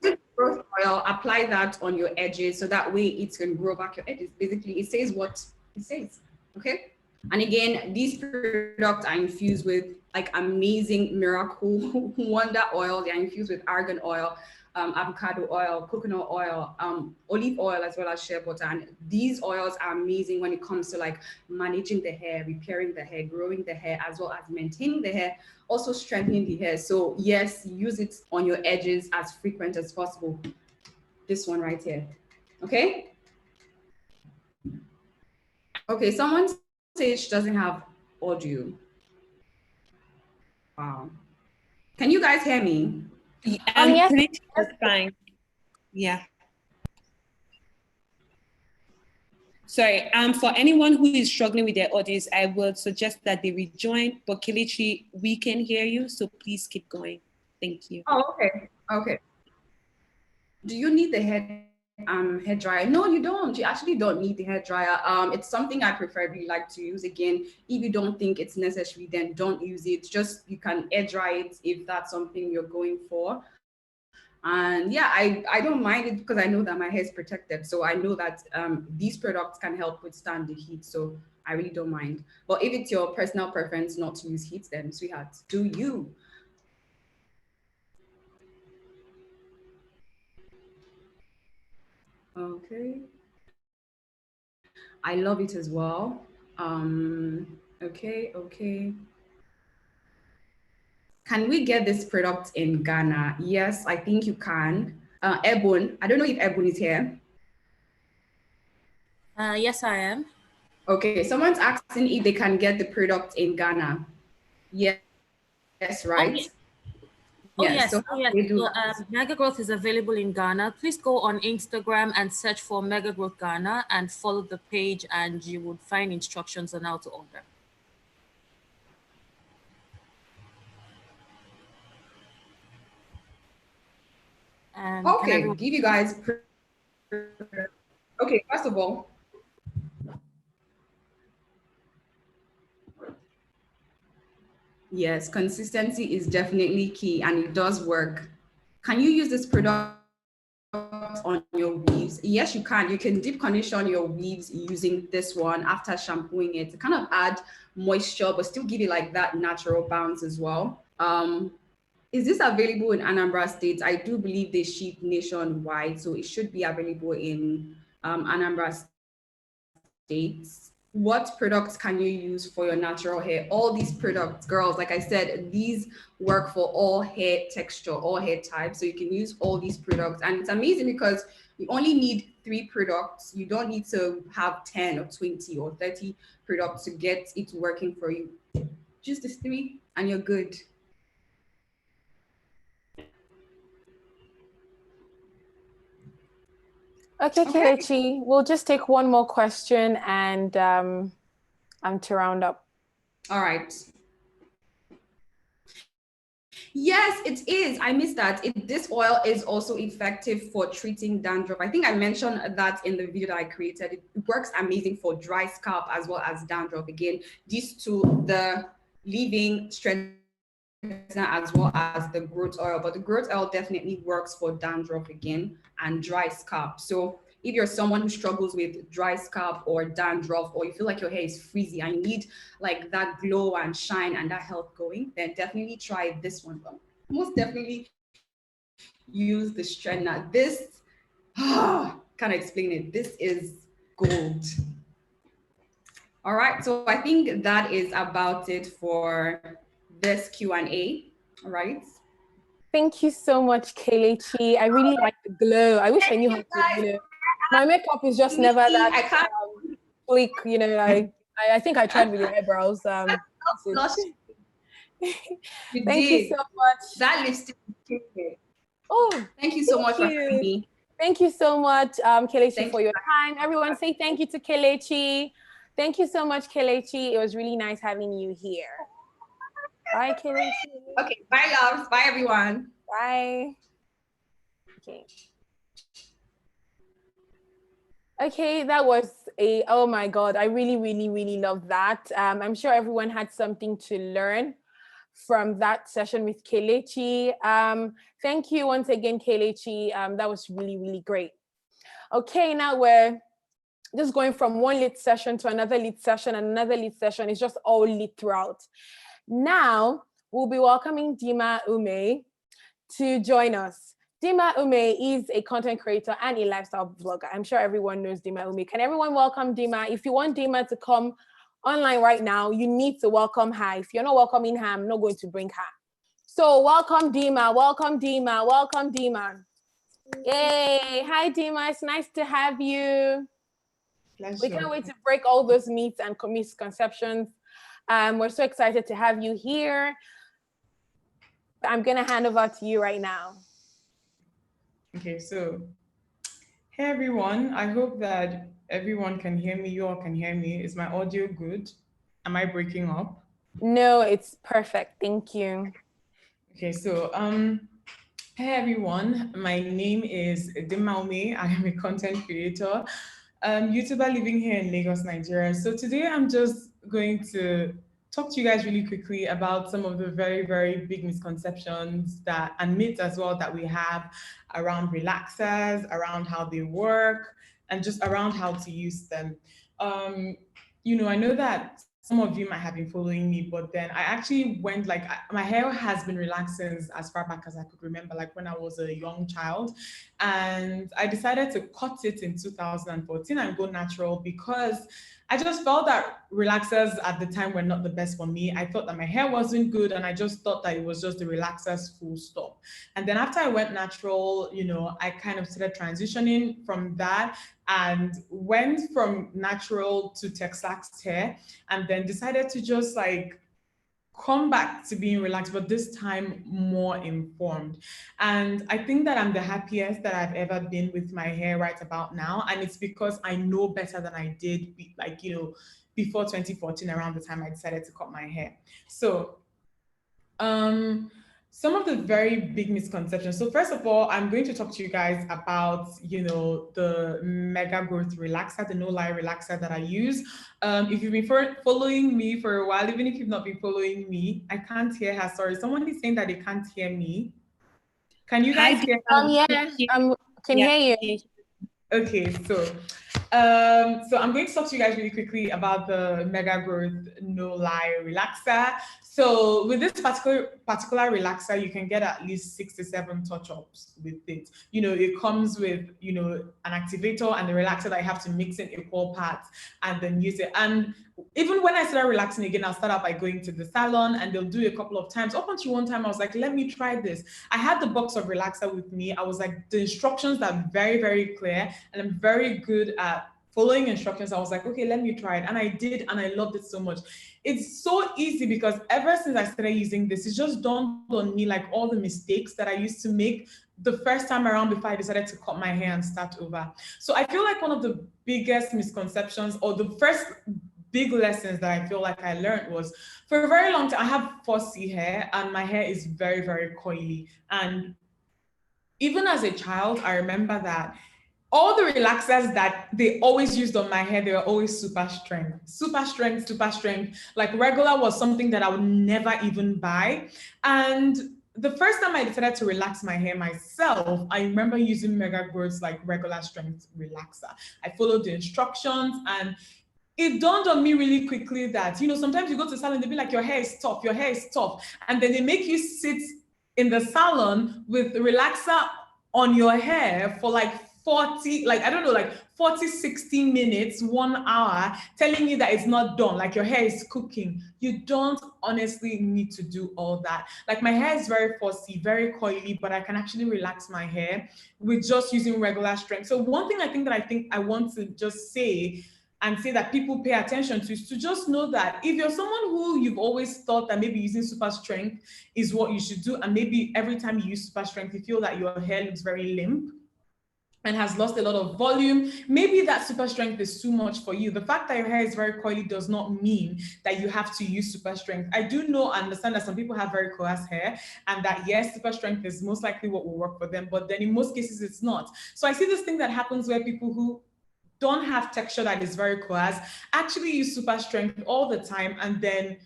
this growth oil, apply that on your edges so that way it can grow back your edges. Basically, it says what it says. Okay. And again, these products are infused with like amazing miracle wonder oil. They are infused with argan oil, avocado oil, coconut oil, olive oil, as well as shea butter. And these oils are amazing when it comes to like managing the hair, repairing the hair, growing the hair, as well as maintaining the hair, also strengthening the hair. So yes, use it on your edges as frequent as possible. This one right here. Okay. Okay, someone says she doesn't have audio. Wow. Can you guys hear me? Yes. That's fine. Yeah. Sorry, for anyone who is struggling with their audios, I would suggest that they rejoin, but Kelechi, we can hear you, so please keep going. Thank you. Oh, okay. Okay. Do you need the hair dryer? No, you don't. You actually don't need the hair dryer. It's something I preferably like to use. Again, if you don't think it's necessary, then don't use it. Just you can air dry it if that's something you're going for. And yeah, I don't mind it because I know that my hair is protected. So I know that these products can help withstand the heat. So I really don't mind. But if it's your personal preference not to use heat, then sweetheart, do you? Okay. I love it as well. Okay. Can we get this product in Ghana? Yes, I think you can. Ebon, I don't know if Ebon is here. Yes, I am. Okay, someone's asking if they can get the product in Ghana. Yes, right? Yes. So Mega Growth is available in Ghana. Please go on Instagram and search for Mega Growth Ghana and follow the page, and you would find instructions on how to order. And okay, give you guys. Okay, first of all, yes, consistency is definitely key and it does work. Can you use this product on your weaves? Yes, you can. You can deep condition your weaves using this one after shampooing it to kind of add moisture, but still give it like that natural bounce as well. Is this available in Anambra State? I do believe they ship nationwide, so it should be available in Anambra State. What products can you use for your natural hair? All these products, girls, like I said, these work for all hair texture, all hair types. So you can use all these products. And it's amazing because you only need 3 products. You don't need to have 10 or 20 or 30 products to get it working for you. Just these 3 and you're good. Okay, Kelechi, we'll just take one more question and to round up. All right. Yes, it is. I missed that. This oil is also effective for treating dandruff. I think I mentioned that in the video that I created. It works amazing for dry scalp as well as dandruff. Again, these two, the leave-in strengthener as well as the growth oil, but the growth oil definitely works for dandruff again and dry scalp. So if you're someone who struggles with dry scalp or dandruff, or you feel like your hair is frizzy and you need like that glow and shine and that health going, then definitely try this one. Most definitely use the straightener. This, can't explain it. This is gold. All right, so I think that is about it for this Q&A, all right? Thank you so much, Kelechi. I really like the glow. I wish I knew how to, my makeup is just never that sleek, I think I tried with the eyebrows. Thank you so much. That lipstick. Oh, thank you so much for having me. Thank you so much, Kelechi, for your time. Everyone say thank you to Kelechi. Thank you so much, Kelechi. It was really nice having you here. Bye, Kelechi. Okay, bye, loves. Bye, everyone. Bye. Okay. Okay, that was oh my God, I really, really, really love that. I'm sure everyone had something to learn from that session with Kelechi. Thank you once again, Kelechi. That was really, really great. Okay, now we're just going from one lead session to another lead session and another lead session. It's just all lead throughout. Now, we'll be welcoming Dima Ume to join us. Dima Ume is a content creator and a lifestyle vlogger. I'm sure everyone knows Dima Ume. Can everyone welcome Dima? If you want Dima to come online right now, you need to welcome her. If you're not welcoming her, I'm not going to bring her. So welcome Dima, welcome Dima, welcome Dima. Yay, hi Dima, it's nice to have you. Pleasure. We can't wait to break all those myths and misconceptions. We're so excited to have you here. I'm gonna hand over to you right now. Okay, so hey everyone, I hope that everyone can hear me, you all can hear me. Is my audio good? Am I breaking up? No, it's perfect, thank you. Okay, so hey everyone, my name is Dima Ume. I am a content creator, YouTuber living here in Lagos, Nigeria. So today I'm just going to talk to you guys really quickly about some of the very, very big misconceptions that and myths as well that we have around relaxers, around how they work, and just around how to use them. You know, I know that some of you might have been following me, but then I actually went my hair has been relaxing as far back as I could remember, like when I was a young child. And I decided to cut it in 2014 and go natural because I just felt that relaxers at the time were not the best for me. I thought that my hair wasn't good and I just thought that it was just the relaxers full stop. And then after I went natural, you know, I kind of started transitioning from that and went from natural to Texax hair and then decided to just like come back to being relaxed, but this time more informed. And I think that I'm the happiest that I've ever been with my hair right about now. And it's because I know better than I did, like, you know, before 2014, around the time I decided to cut my hair. So, some of the very big misconceptions. So first of all, I'm going to talk to you guys about, you know, the Mega Growth Relaxer, the no-lie relaxer that I use. If you've been following me for a while, even if you've not been following me, I can't hear her. Sorry, someone is saying that they can't hear me. Can you guys hear me? Yeah, I can hear you. Okay, so I'm going to talk to you guys really quickly about the Mega Growth No-Lie Relaxer. So with this particular relaxer, you can get at least 6 to 7 touch-ups with it. You know, it comes with, you know, an activator and the relaxer that you have to mix in equal parts and then use it. And even when I started relaxing again, I'll start out by going to the salon and they'll do it a couple of times. Up until one time, I was like, let me try this. I had the box of relaxer with me. I was like, the instructions are very, very clear and I'm very good at following instructions. I was like, okay, let me try it. And I did, and I loved it so much. It's so easy because ever since I started using this, it's just dawned on me like all the mistakes that I used to make the first time around before I decided to cut my hair and start over. So I feel like one of the biggest misconceptions or the first big lessons that I feel like I learned was for a very long time, I have 4C hair and my hair is very, very coily. And even as a child, I remember that all the relaxers that they always used on my hair, they were always super strength. Like regular was something that I would never even buy. And the first time I decided to relax my hair myself, I remember using Mega Growth's like regular strength relaxer. I followed the instructions and it dawned on me really quickly that, you know, sometimes you go to the salon, they'll be like, your hair is tough, your hair is tough. And then they make you sit in the salon with the relaxer on your hair for like 40, 60 minutes, 1 hour, telling you that it's not done, like your hair is cooking. You don't honestly need to do all that. Like my hair is very fussy, very coily, but I can actually relax my hair with just using regular strength. So one thing I want to just say and say that people pay attention to is to just know that if you're someone who you've always thought that maybe using super strength is what you should do, and maybe every time you use super strength, you feel that your hair looks very limp and has lost a lot of volume, maybe that super strength is too much for you. The fact that your hair is very coily does not mean that you have to use super strength. I do know and understand that some people have very coarse hair and that yes, super strength is most likely what will work for them, but then in most cases it's not. So I see this thing that happens where people who don't have texture that is very coarse actually use super strength all the time, and then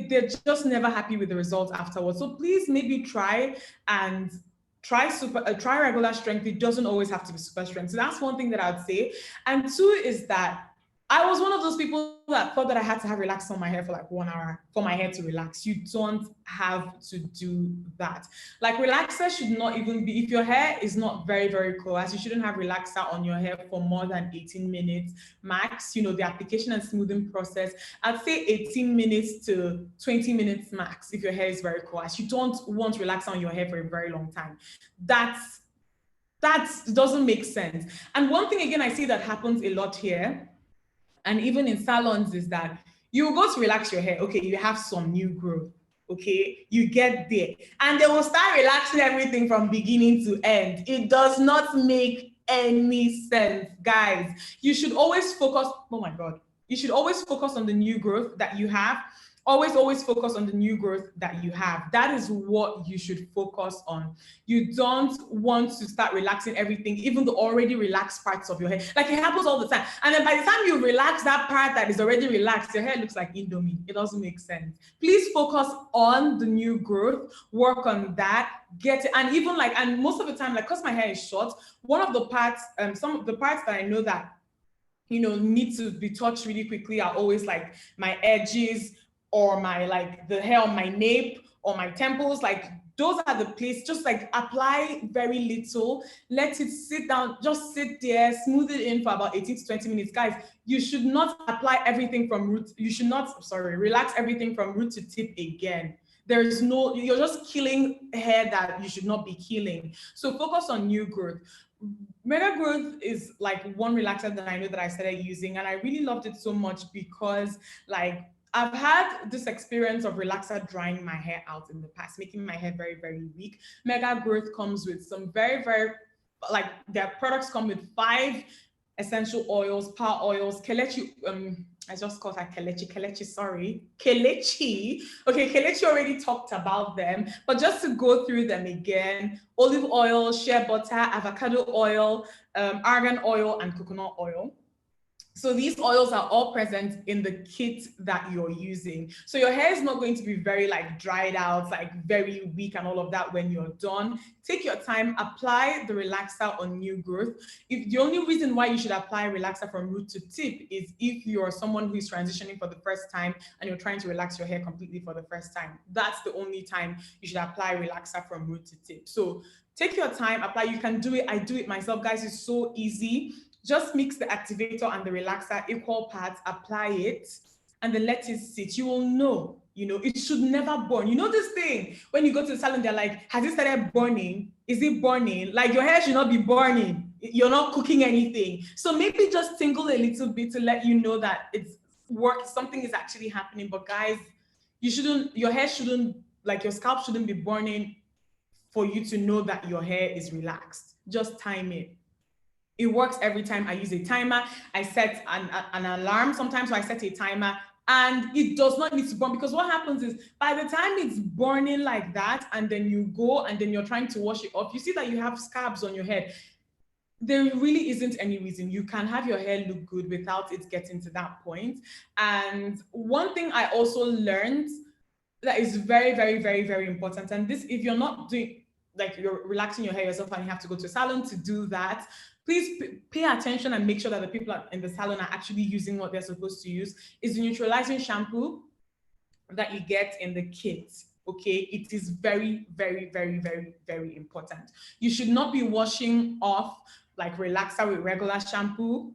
they're just never happy with the results afterwards. So please maybe try regular strength. It doesn't always have to be super strength. So that's one thing that I would say. And two is that I was one of those people that thought that I had to have relaxed on my hair for like 1 hour for my hair to relax. You don't have to do that. Like relaxer should not even be, if your hair is not very, very coarse, you shouldn't have relaxer on your hair for more than 18 minutes max. You know, the application and smoothing process, I'd say 18 minutes to 20 minutes max if your hair is very coarse. You don't want relaxer on your hair for a very long time. That doesn't make sense. And one thing again, I see that happens a lot here, and even in salons, is that you go to relax your hair. Okay, you have some new growth. Okay, you get there, and they will start relaxing everything from beginning to end. It does not make any sense, guys. You should always focus. Oh my God, you should always focus on the new growth that you have. Always focus on the new growth that you have. That is what you should focus on. You don't want to start relaxing everything, even the already relaxed parts of your hair. Like it happens all the time. And then by the time you relax that part that is already relaxed, your hair looks like Indomie. It doesn't make sense. Please focus on the new growth, work on that, get it. And even like, and most of the time, like, cause my hair is short, one of the parts, some of the parts that I know that, you know, need to be touched really quickly are always like my edges, or my, like the hair on my nape or my temples. Like those are the places. Just like apply very little, let it sit down, just sit there, smooth it in for about 18 to 20 minutes. Guys, you should not apply everything from root. You should not, relax everything from root to tip again. There is no, you're just killing hair that you should not be killing. So focus on new growth. Mega Growth is like one relaxer that I know that I started using, and I really loved it so much because like, I've had this experience of relaxer drying my hair out in the past, making my hair very, very weak. Mega Growth comes with some very, very, like their products come with 5 essential oils, power oils, Kelechi, I just called her Kelechi, sorry. Kelechi. Okay, Kelechi already talked about them, but just to go through them again: olive oil, shea butter, avocado oil, argan oil, and coconut oil. So these oils are all present in the kit that you're using. So your hair is not going to be very like dried out, like very weak and all of that when you're done. Take your time, apply the relaxer on new growth. If the only reason why you should apply relaxer from root to tip is if you're someone who is transitioning for the first time and you're trying to relax your hair completely for the first time. That's the only time you should apply relaxer from root to tip. So take your time, apply. You can do it. I do it myself, guys. It's so easy. Just mix the activator and the relaxer equal parts, apply it, and then let it sit. You will know, you know, it should never burn. You know this thing, when you go to the salon, they're like, has it started burning? Is it burning? Like your hair should not be burning. You're not cooking anything. So maybe just tingle a little bit to let you know that it's work, something is actually happening. But guys, your hair shouldn't, like your scalp shouldn't be burning for you to know that your hair is relaxed. Just time it. It works every time. I use a timer. I set an alarm sometimes, so I set a timer, and it does not need to burn, because what happens is by the time it's burning like that, and then you go and then you're trying to wash it off, you see that you have scabs on your head. There really isn't any reason. You can have your hair look good without it getting to that point. And one thing I also learned that is very, very, very, very important, and this, if you're not doing, like you're relaxing your hair yourself and you have to go to a salon to do that, please pay attention and make sure that the people in the salon are actually using what they're supposed to use, is the neutralizing shampoo that you get in the kit. Okay, it is very, very, very, very, very important. You should not be washing off like relaxer with regular shampoo.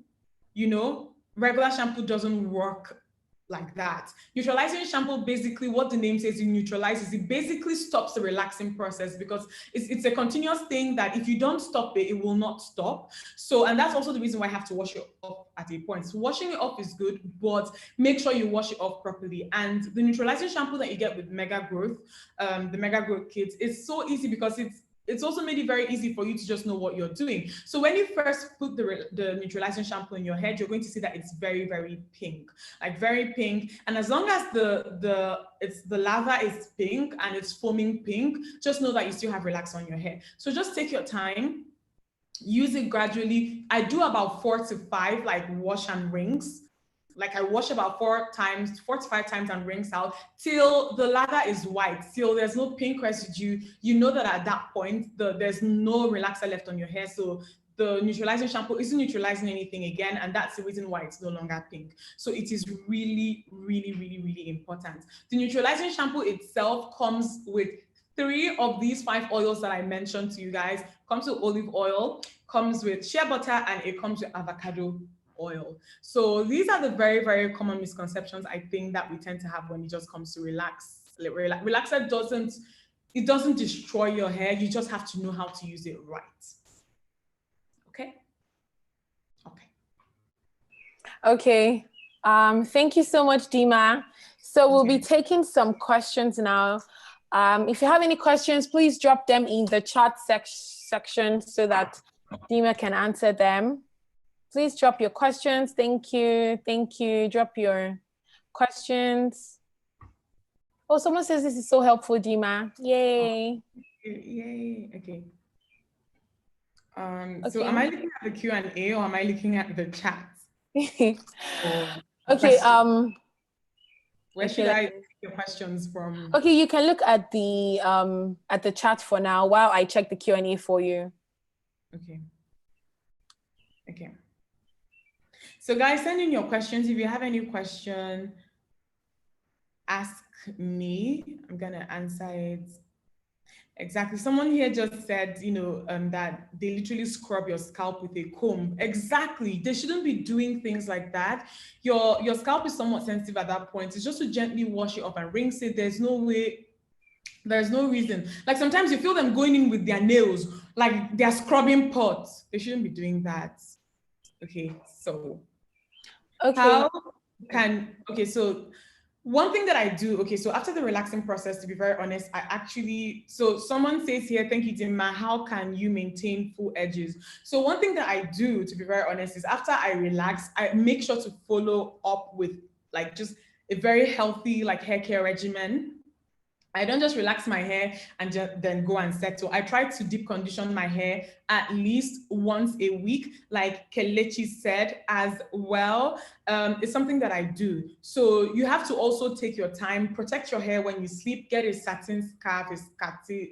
You know, regular shampoo doesn't work like that. Neutralizing shampoo, basically what the name says, it neutralizes. It basically stops the relaxing process, because it's a continuous thing that if you don't stop it, it will not stop. So, and that's also the reason why I have to wash it off at a point. So washing it off is good, but make sure you wash it off properly. And the neutralizing shampoo that you get with Mega Growth, the Mega Growth kit, is so easy because it's also made it very easy for you to just know what you're doing. So when you first put the neutralizing shampoo in your head, you're going to see that it's very, very pink, like very pink. And as long as the lather is pink and it's foaming pink, just know that you still have relax on your hair. So just take your time, use it gradually. I do about 4 to 5 like wash and rings. like I wash about 4 to 5 times and rinse out till the lather is white, till there's no pink residue. You know that at that point, there's no relaxer left on your hair. So the neutralizing shampoo isn't neutralizing anything again, and that's the reason why it's no longer pink. So it is really, really, really, really important. The neutralizing shampoo itself comes with 3 of these 5 oils that I mentioned to you guys. Comes with olive oil, comes with shea butter, and it comes with avocado oil. So these are the very, very common misconceptions I think that we tend to have when it just comes to relaxer. Doesn't destroy your hair. You just have to know how to use it right. Okay. Thank you so much, Dima. So we'll be taking some questions now. If you have any questions, please drop them in the chat section so that Dima can answer them. Please drop your questions. Thank you. Thank you. Drop your questions. Oh, someone says this is so helpful, Dima. Yay. Yay. Okay. So am I looking at the Q&A or am I looking at the chat? Okay. Where should I take the questions from? Okay, you can look at the chat for now while I check the Q&A for you. Okay. Okay. So guys, send in your questions. If you have any question, ask me. I'm gonna answer it. Exactly. Someone here just said, you know, that they literally scrub your scalp with a comb. Exactly. They shouldn't be doing things like that. Your scalp is somewhat sensitive at that point. It's just to gently wash it up and rinse it. There's no reason. Like sometimes you feel them going in with their nails, like they're scrubbing pots. They shouldn't be doing that. Okay. So so one thing that I do, so after the relaxing process, to be very honest, so someone says here, thank you, Dima, how can you maintain full edges? So one thing that I do, to be very honest, is after I relax, I make sure to follow up with like just a very healthy like hair care regimen. I don't just relax my hair and then go and settle. I try to deep condition my hair at least once a week, like Kelechi said as well. It's something that I do. So you have to also take your time, protect your hair when you sleep, get a satin scarf, a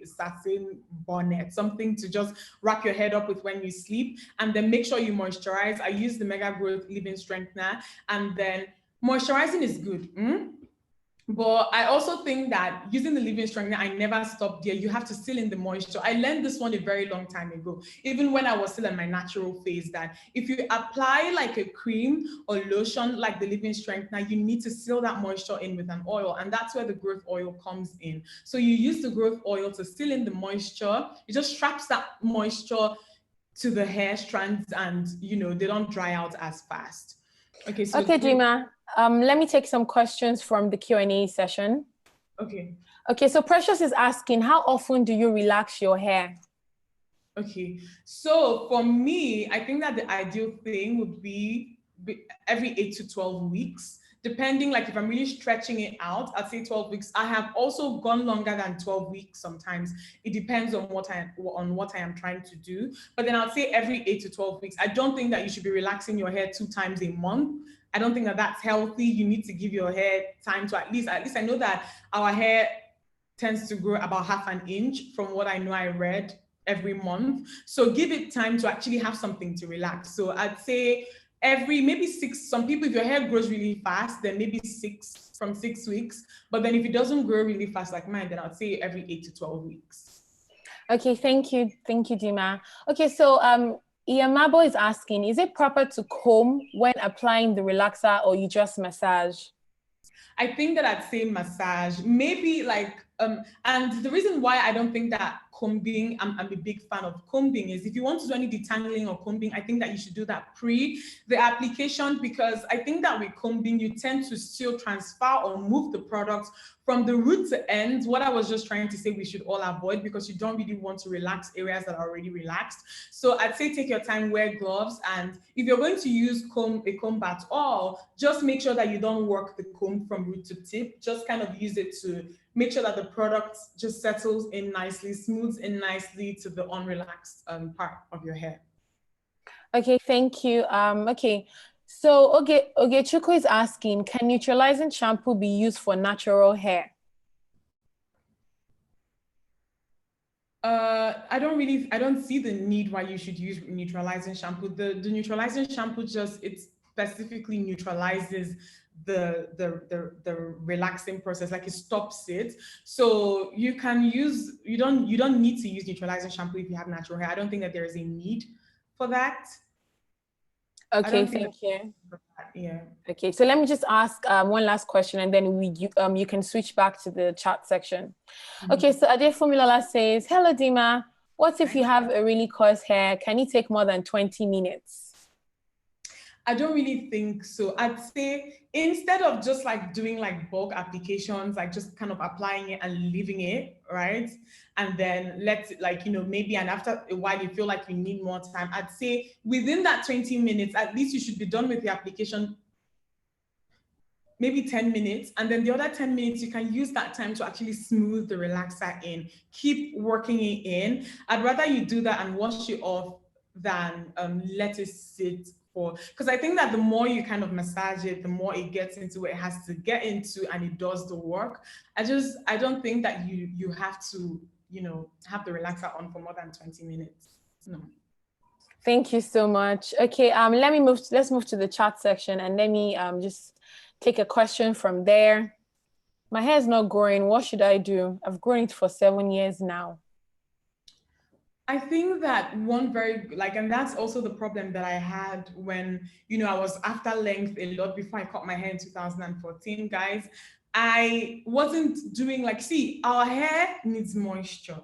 satin bonnet, something to just wrap your head up with when you sleep, and then make sure you moisturize. I use the Mega Growth Leave-In Strengthener, and then moisturizing is good. But I also think that using the leave-in strengthener, I never stopped there. You have to seal in the moisture. I learned this one a very long time ago, even when I was still in my natural phase, that if you apply like a cream or lotion like the leave-in strengthener, you need to seal that moisture in with an oil, and that's where the growth oil comes in. So you use the growth oil to seal in the moisture. It just traps that moisture to the hair strands, and you know they don't dry out as fast. Okay, so Dima, let me take some questions from the Q&A session. Okay, so Precious is asking, how often do you relax your hair? Okay, so for me, I think that the ideal thing would be every 8 to 12 weeks, depending, like if I'm really stretching it out, I'd say 12 weeks. I have also gone longer than 12 weeks sometimes. It depends on what I am trying to do. But then I'd say every 8 to 12 weeks. I don't think that you should be relaxing your hair 2 times a month. I don't think that that's healthy. You need to give your hair time to at least I know that our hair tends to grow about ½ an inch from what I know I read every month. So give it time to actually have something to relax. So I'd say every maybe 6, some people, if your hair grows really fast, then maybe 6 weeks. But then if it doesn't grow really fast like mine, then I'd say every 8 to 12 weeks. Okay, thank you, Dima. Okay, so Iyamabo is asking, is it proper to comb when applying the relaxer, or you just massage? I think that I'd say massage, maybe like, and the reason why I don't think that combing, I'm a big fan of combing, is if you want to do any detangling or combing, I think that you should do that pre the application, because I think that with combing, you tend to still transfer or move the product from the root to end. What I was just trying to say, we should all avoid, because you don't really want to relax areas that are already relaxed. So I'd say take your time, wear gloves, and if you're going to use a comb at all, just make sure that you don't work the comb from root to tip. Just kind of use it to make sure that the product just settles in nicely, smooths in nicely to the unrelaxed part of your hair. Okay, thank you. Okay, So, okay, Chuko is asking, can neutralizing shampoo be used for natural hair? I don't see the need why you should use neutralizing shampoo. The neutralizing shampoo it specifically neutralizes the relaxing process, like it stops it. So you don't need to use neutralizing shampoo if you have natural hair. I don't think that there is a need for that. Okay, thank you. Yeah. Okay, so let me just ask one last question, and then you can switch back to the chat section. Okay, so Adefumilola says, hello, Dima. What if you have a really coarse hair? Can it take more than 20 minutes? I don't really think so. I'd say instead of just like doing like bulk applications, like just kind of applying it and leaving it, right? And then let it like, maybe, and after a while you feel like you need more time, I'd say within that 20 minutes, at least you should be done with the application, maybe 10 minutes. And then the other 10 minutes, you can use that time to actually smooth the relaxer in, keep working it in. I'd rather you do that and wash it off than let it sit because I think that the more you kind of massage it, the more it gets into what it has to get into and it does the work. I don't think that you have to, have the relaxer on for more than 20 minutes. No. Thank you so much. Okay, let's move to the chat section, and let me just take a question from there. My hair is not growing. What should I do? I've grown it for 7 years now. I think that and that's also the problem that I had when, I was after length a lot before I cut my hair in 2014, guys. I wasn't doing our hair needs moisture.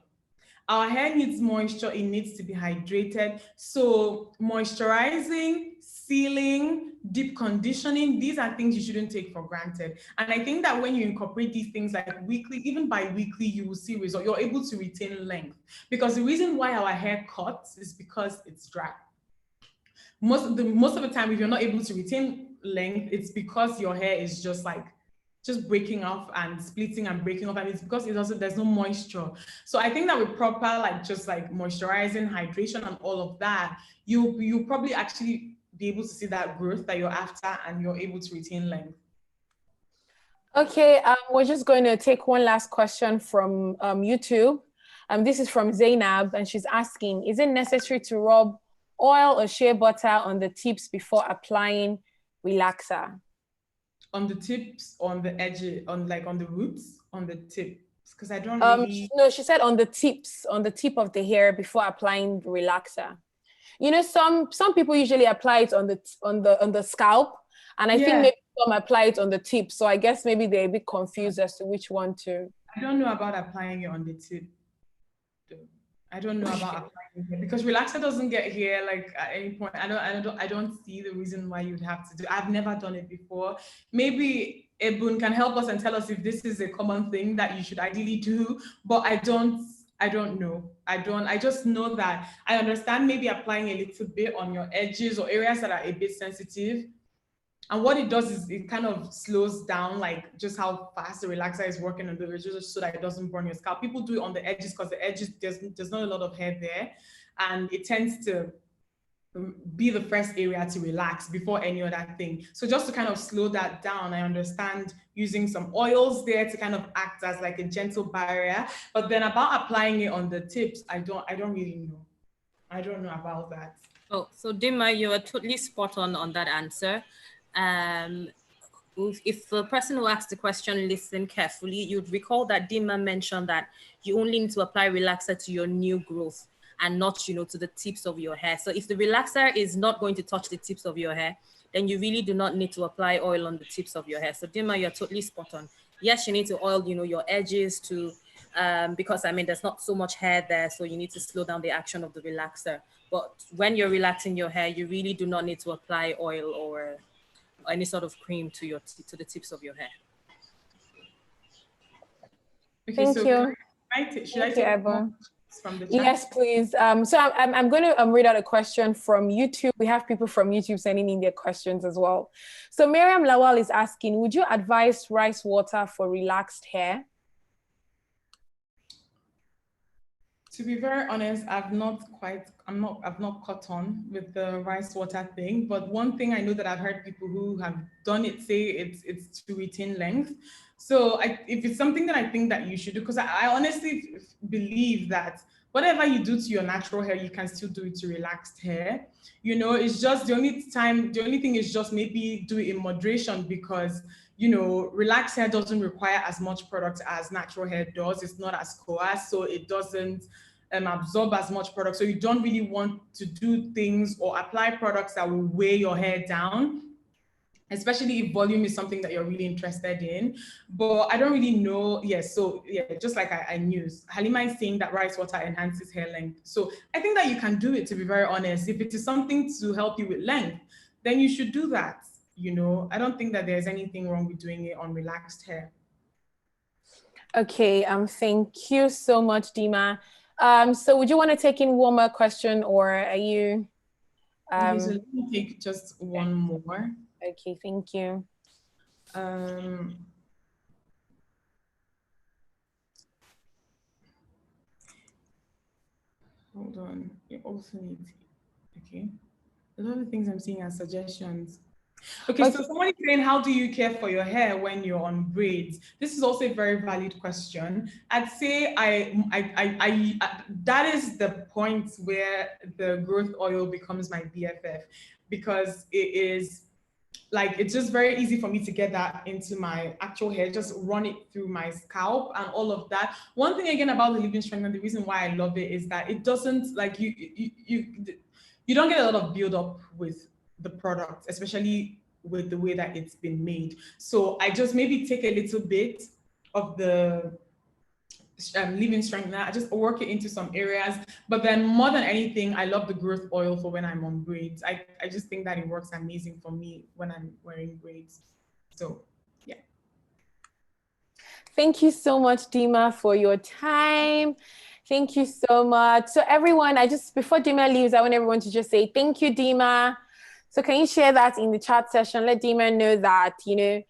Our hair needs moisture, it needs to be hydrated. So moisturizing, sealing, deep conditioning, these are things you shouldn't take for granted. And I think that when you incorporate these things like weekly, even bi-weekly, you will see results. You're able to retain length. Because the reason why our hair cuts is because it's dry. Most of the time, if you're not able to retain length, it's because your hair is just breaking off and splitting and breaking off, and it's because there's no moisture. So I think that with proper moisturizing, hydration, and all of that, you probably actually be able to see that growth that you're after, and you're able to retain length. Okay, we're just going to take one last question from YouTube. This is from Zainab, and she's asking, is it necessary to rub oil or shea butter on the tips before applying relaxer? On the tips, on the edges, on the roots, on the tips, because I don't really... No, she said on the tips, on the tip of the hair before applying the relaxer. Some people usually apply it on the scalp, and I think maybe some apply it on the tip. So I guess maybe they're a bit confused as to which one to. I don't know about applying it on the tip. I don't know about applying it because relaxer doesn't get here at any point. I don't see the reason why you'd have to do. I've never done it before. Maybe Ebun can help us and tell us if this is a common thing that you should ideally do, but I don't know. I just know that I understand maybe applying a little bit on your edges or areas that are a bit sensitive. And what it does is it kind of slows down just how fast the relaxer is working on the ridges so that it doesn't burn your scalp. People do it on the edges because the edges, there's not a lot of hair there. And it tends to be the first area to relax before any other thing. So just to kind of slow that down, I understand using some oils there to kind of act as a gentle barrier. But then about applying it on the tips, I don't really know. I don't know about that. Oh, so Dima, you are totally spot on that answer. If the person who asked the question listened carefully, you'd recall that Dima mentioned that you only need to apply relaxer to your new growth and not, to the tips of your hair. So if the relaxer is not going to touch the tips of your hair, then you really do not need to apply oil on the tips of your hair. So Dima, you're totally spot on. Yes, you need to oil, your edges to, because there's not so much hair there, so you need to slow down the action of the relaxer. But when you're relaxing your hair, you really do not need to apply oil or any sort of cream to the tips of your hair. Okay, Thank you. Should I take from the chat? Yes, please. So I'm going to read out a question from YouTube. We have people from YouTube sending in their questions as well. So Miriam Lawal is asking, would you advise rice water for relaxed hair? To be very honest, I've not caught on with the rice water thing. But one thing I know that I've heard people who have done it say it's to retain length. So if it's something that I think that you should do, because I honestly believe that whatever you do to your natural hair, you can still do it to relaxed hair. You know, it's just the only thing is just maybe do it in moderation, because you know, relaxed hair doesn't require as much product as natural hair does. It's not as coarse, so it doesn't absorb as much product. So you don't really want to do things or apply products that will weigh your hair down, especially if volume is something that you're really interested in. But I don't really know. Yes, so yeah, just like I knew, Halima is saying that rice water enhances hair length. So I think that you can do it, to be very honest. If it is something to help you with length, then you should do that. You know, I don't think that there's anything wrong with doing it on relaxed hair. Okay, thank you so much, Dima. So would you want to take in one more question, or are you? Okay, so let me take just one more. Okay, thank you. Hold on, you also need, okay. A lot of things I'm seeing as suggestions. Okay, so someone is saying, how do you care for your hair when you're on braids? This is also a very valid question. I'd say that is the point where the growth oil becomes my BFF, because it is like, it's just very easy for me to get that into my actual hair, just run it through my scalp and all of that. One thing again about the leave-in strengthener, the reason why I love it is that it doesn't, like, you don't get a lot of build-up with the product, especially with the way that it's been made. So I just maybe take a little bit of the leave-in strengthener, I just work it into some areas. But then more than anything, I love the growth oil for when I'm on braids. I just think that it works amazing for me when I'm wearing braids. So yeah. Thank you so much, Dima, for your time. Thank you so much. So everyone, before Dima leaves, I want everyone to just say thank you, Dima. So can you share that in the chat session? Let Dima know that, you know,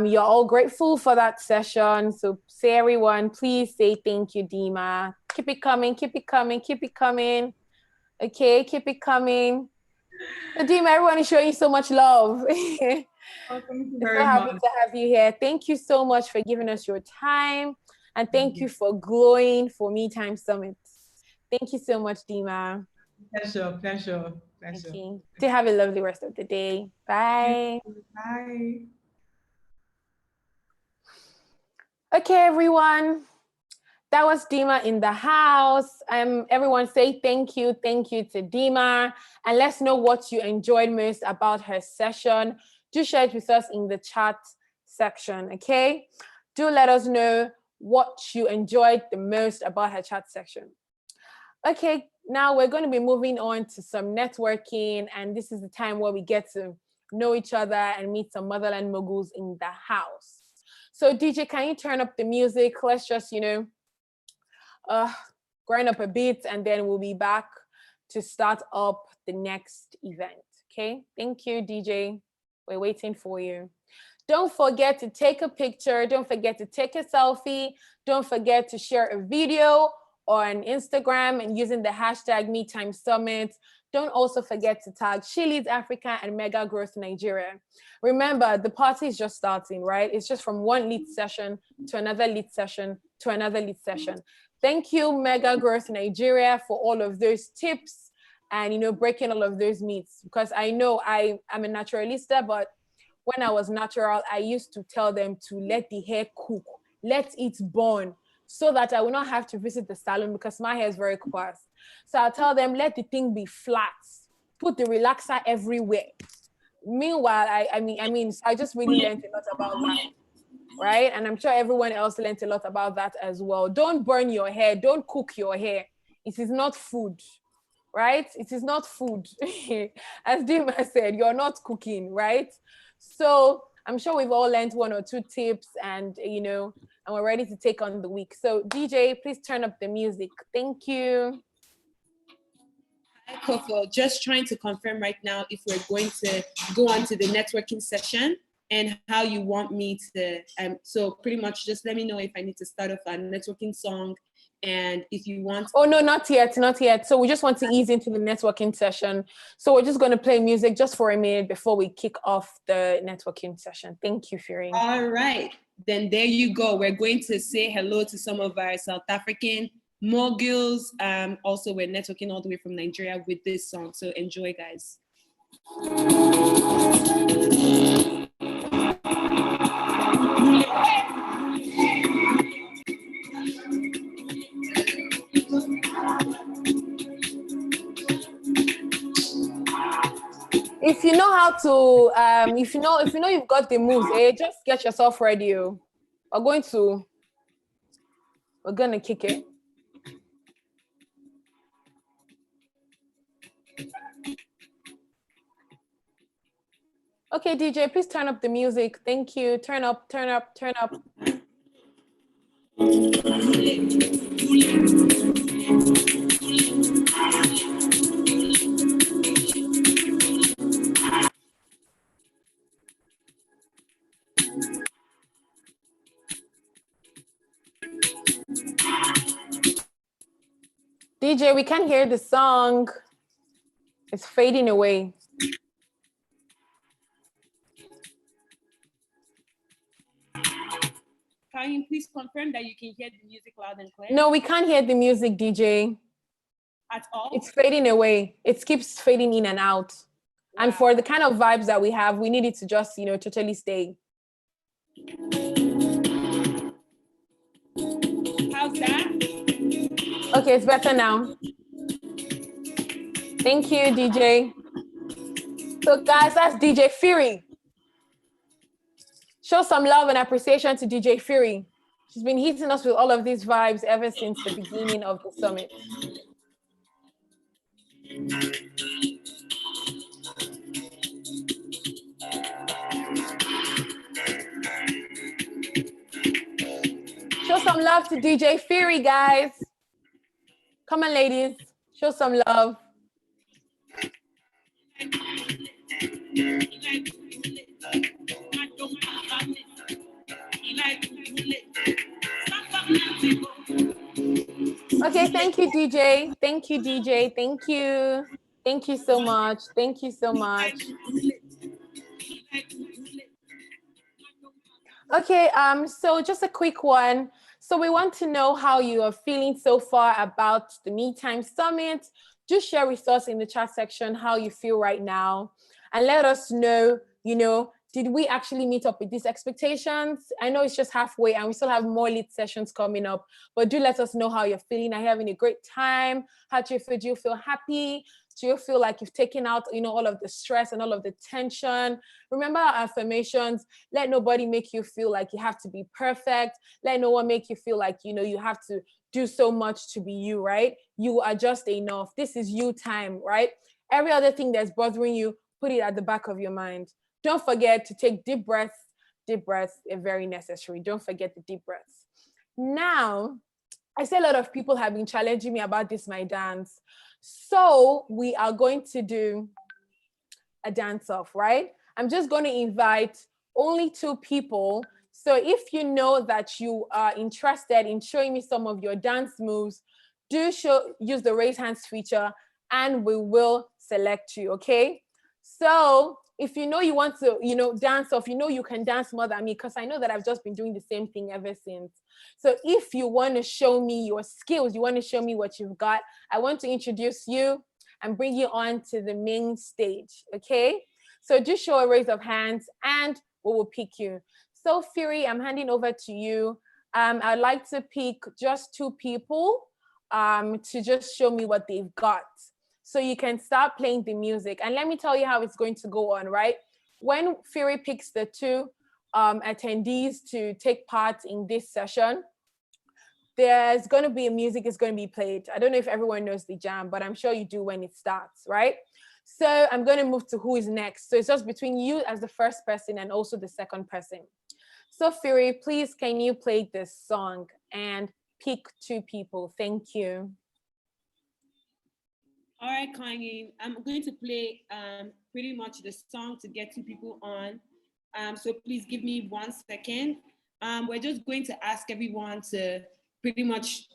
you're all grateful for that session. So say, everyone, please say thank you, Dima. Keep it coming, keep it coming, keep it coming. Okay, keep it coming. So Dima, everyone is showing you so much love. Oh, thank you very so happy much. to have you here. Thank you so much for giving us your time. And thank you for glowing for Me Time Summit. Thank you so much, Dima. Pleasure, pleasure, pleasure. Okay. To have a lovely rest of the day. Bye. Bye. Okay, everyone. That was Dima in the house. Everyone say thank you to Dima. And let's know what you enjoyed most about her session. Do share it with us in the chat section, okay? Do let us know what you enjoyed the most about her chat section. Okay, now we're going to be moving on to some networking, and this is the time where we get to know each other and meet some motherland moguls in the house. So DJ, can you turn up the music? Let's just, you know, grind up a bit, and then we'll be back to start up the next event. Okay, thank you, DJ. We're waiting for you. Don't forget to take a picture. Don't forget to take a selfie. Don't forget to share a video on Instagram and using the hashtag MeTimeSummit. Don't also forget to tag She Leads Africa and Mega Growth Nigeria. Remember, the party is just starting, right? It's just from one lead session to another lead session to another lead session. Thank you, Mega Growth Nigeria, for all of those tips and, you know, breaking all of those myths. Because I know I'm a naturalista, but when I was natural, I used to tell them to let the hair cook, let it burn, so that I will not have to visit the salon because my hair is very coarse. So I'll tell them, let the thing be flat, put the relaxer everywhere. Meanwhile, I just really learned a lot about that, right? And I'm sure everyone else learned a lot about that as well. Don't burn your hair, don't cook your hair. It is not food, right? It is not food. As Dima said, you're not cooking, right? So I'm sure we've all learned one or two tips, and, you know, and we're ready to take on the week. So DJ, please turn up the music. Thank you. Hi, Kofo. Just trying to confirm right now if we're going to go on to the networking session and how you want me to, so pretty much just let me know if I need to start off a networking song And if you want, oh no, not yet, not yet. So we just want to ease into the networking session. So we're just going to play music just for a minute before we kick off the networking session. Thank you, Fury. All right, then there you go. We're going to say hello to some of our South African moguls. Also, we're networking all the way from Nigeria with this song. So enjoy, guys. If you know how to, if you know you've got the moves, just get yourself ready. We're gonna kick it. Okay, DJ, please turn up the music. Thank you. Turn up, turn up, turn up. DJ, we can't hear the song. It's fading away. Can you please confirm that you can hear the music loud and clear? No, we can't hear the music, DJ. At all? It's fading away. It keeps fading in and out. Wow. And for the kind of vibes that we have, we need it to just, totally stay. How's that? Okay, it's better now. Thank you, DJ. So guys, that's DJ Fury. Show some love and appreciation to DJ Fury. She's been hitting us with all of these vibes ever since the beginning of the summit. Show some love to DJ Fury, guys. Come on, ladies. Show some love. Okay, thank you, DJ. Thank you, DJ. Thank you. Thank you so much. Thank you so much. Okay, so just a quick one. So we want to know how you are feeling so far about the Me Time Summit. Just share with us in the chat section how you feel right now, and let us know, did we actually meet up with these expectations? I know it's just halfway and we still have more lit sessions coming up, but do let us know how you're feeling. Are you having a great time? How do you feel? Do you feel happy? Do you feel like you've taken out, all of the stress and all of the tension? Remember our affirmations. Let nobody make you feel like you have to be perfect. Let no one make you feel like, you have to do so much to be you, right? You are just enough. This is you time, right? Every other thing that's bothering you, put it at the back of your mind. Don't forget to take deep breaths. Deep breaths are very necessary. Don't forget the deep breaths. Now, I see a lot of people have been challenging me about this, my dance. So we are going to do a dance off, right? I'm just going to invite only 2 people. So if you know that you are interested in showing me some of your dance moves, use the raise hands feature and we will select you, okay? So if you know you want to, dance off, you can dance more than me, because I know that I've just been doing the same thing ever since. So if you want to show me your skills, you want to show me what you've got, I want to introduce you and bring you on to the main stage, okay? So just show a raise of hands and we will pick you. So Fury, I'm handing over to you. I'd like to pick just 2 people to just show me what they've got. So you can start playing the music. And let me tell you how it's going to go on, right? When Fury picks the 2 attendees to take part in this session, there's going to be music is going to be played. I don't know if everyone knows the jam, but I'm sure you do when it starts, right? So I'm going to move to who is next. So it's just between you as the first person and also the second person. So Fury, please, can you play this song and pick 2 people? Thank you. All right, Kanye, I'm going to play pretty much the song to get 2 people on. So please give me 1 second. We're just going to ask everyone to pretty much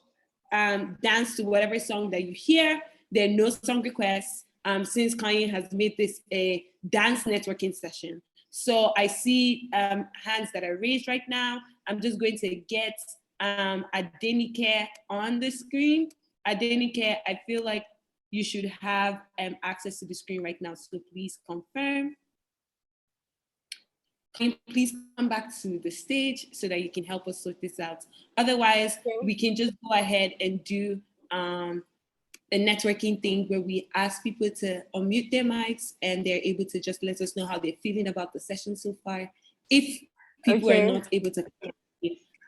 dance to whatever song that you hear. There are no song requests since Kanye has made this a dance networking session. So I see hands that are raised right now. I'm just going to get Adenike on the screen. Adenike, I feel like you should have access to the screen right now, so please confirm. Can you please come back to the stage so that you can help us sort this out? Otherwise, we can just go ahead and do a networking thing where we ask people to unmute their mics and they're able to just let us know how they're feeling about the session so far. If people are not able to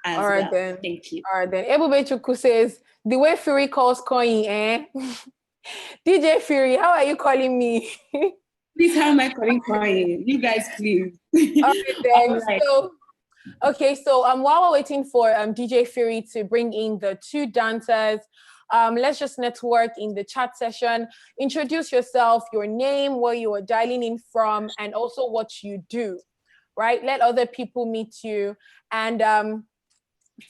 as all right, well. then. Thank you. All right, then. Ebube Chukwu says, the way Fury calls Coin, eh? DJ Fury, how are you calling me? Please, how am I calling Coin? You guys, please. All right, then. All right. So, okay, so while we're waiting for DJ Fury to bring in the two dancers, let's just network in the chat session. Introduce yourself, your name, where you are dialing in from, and also what you do, right? Let other people meet you. And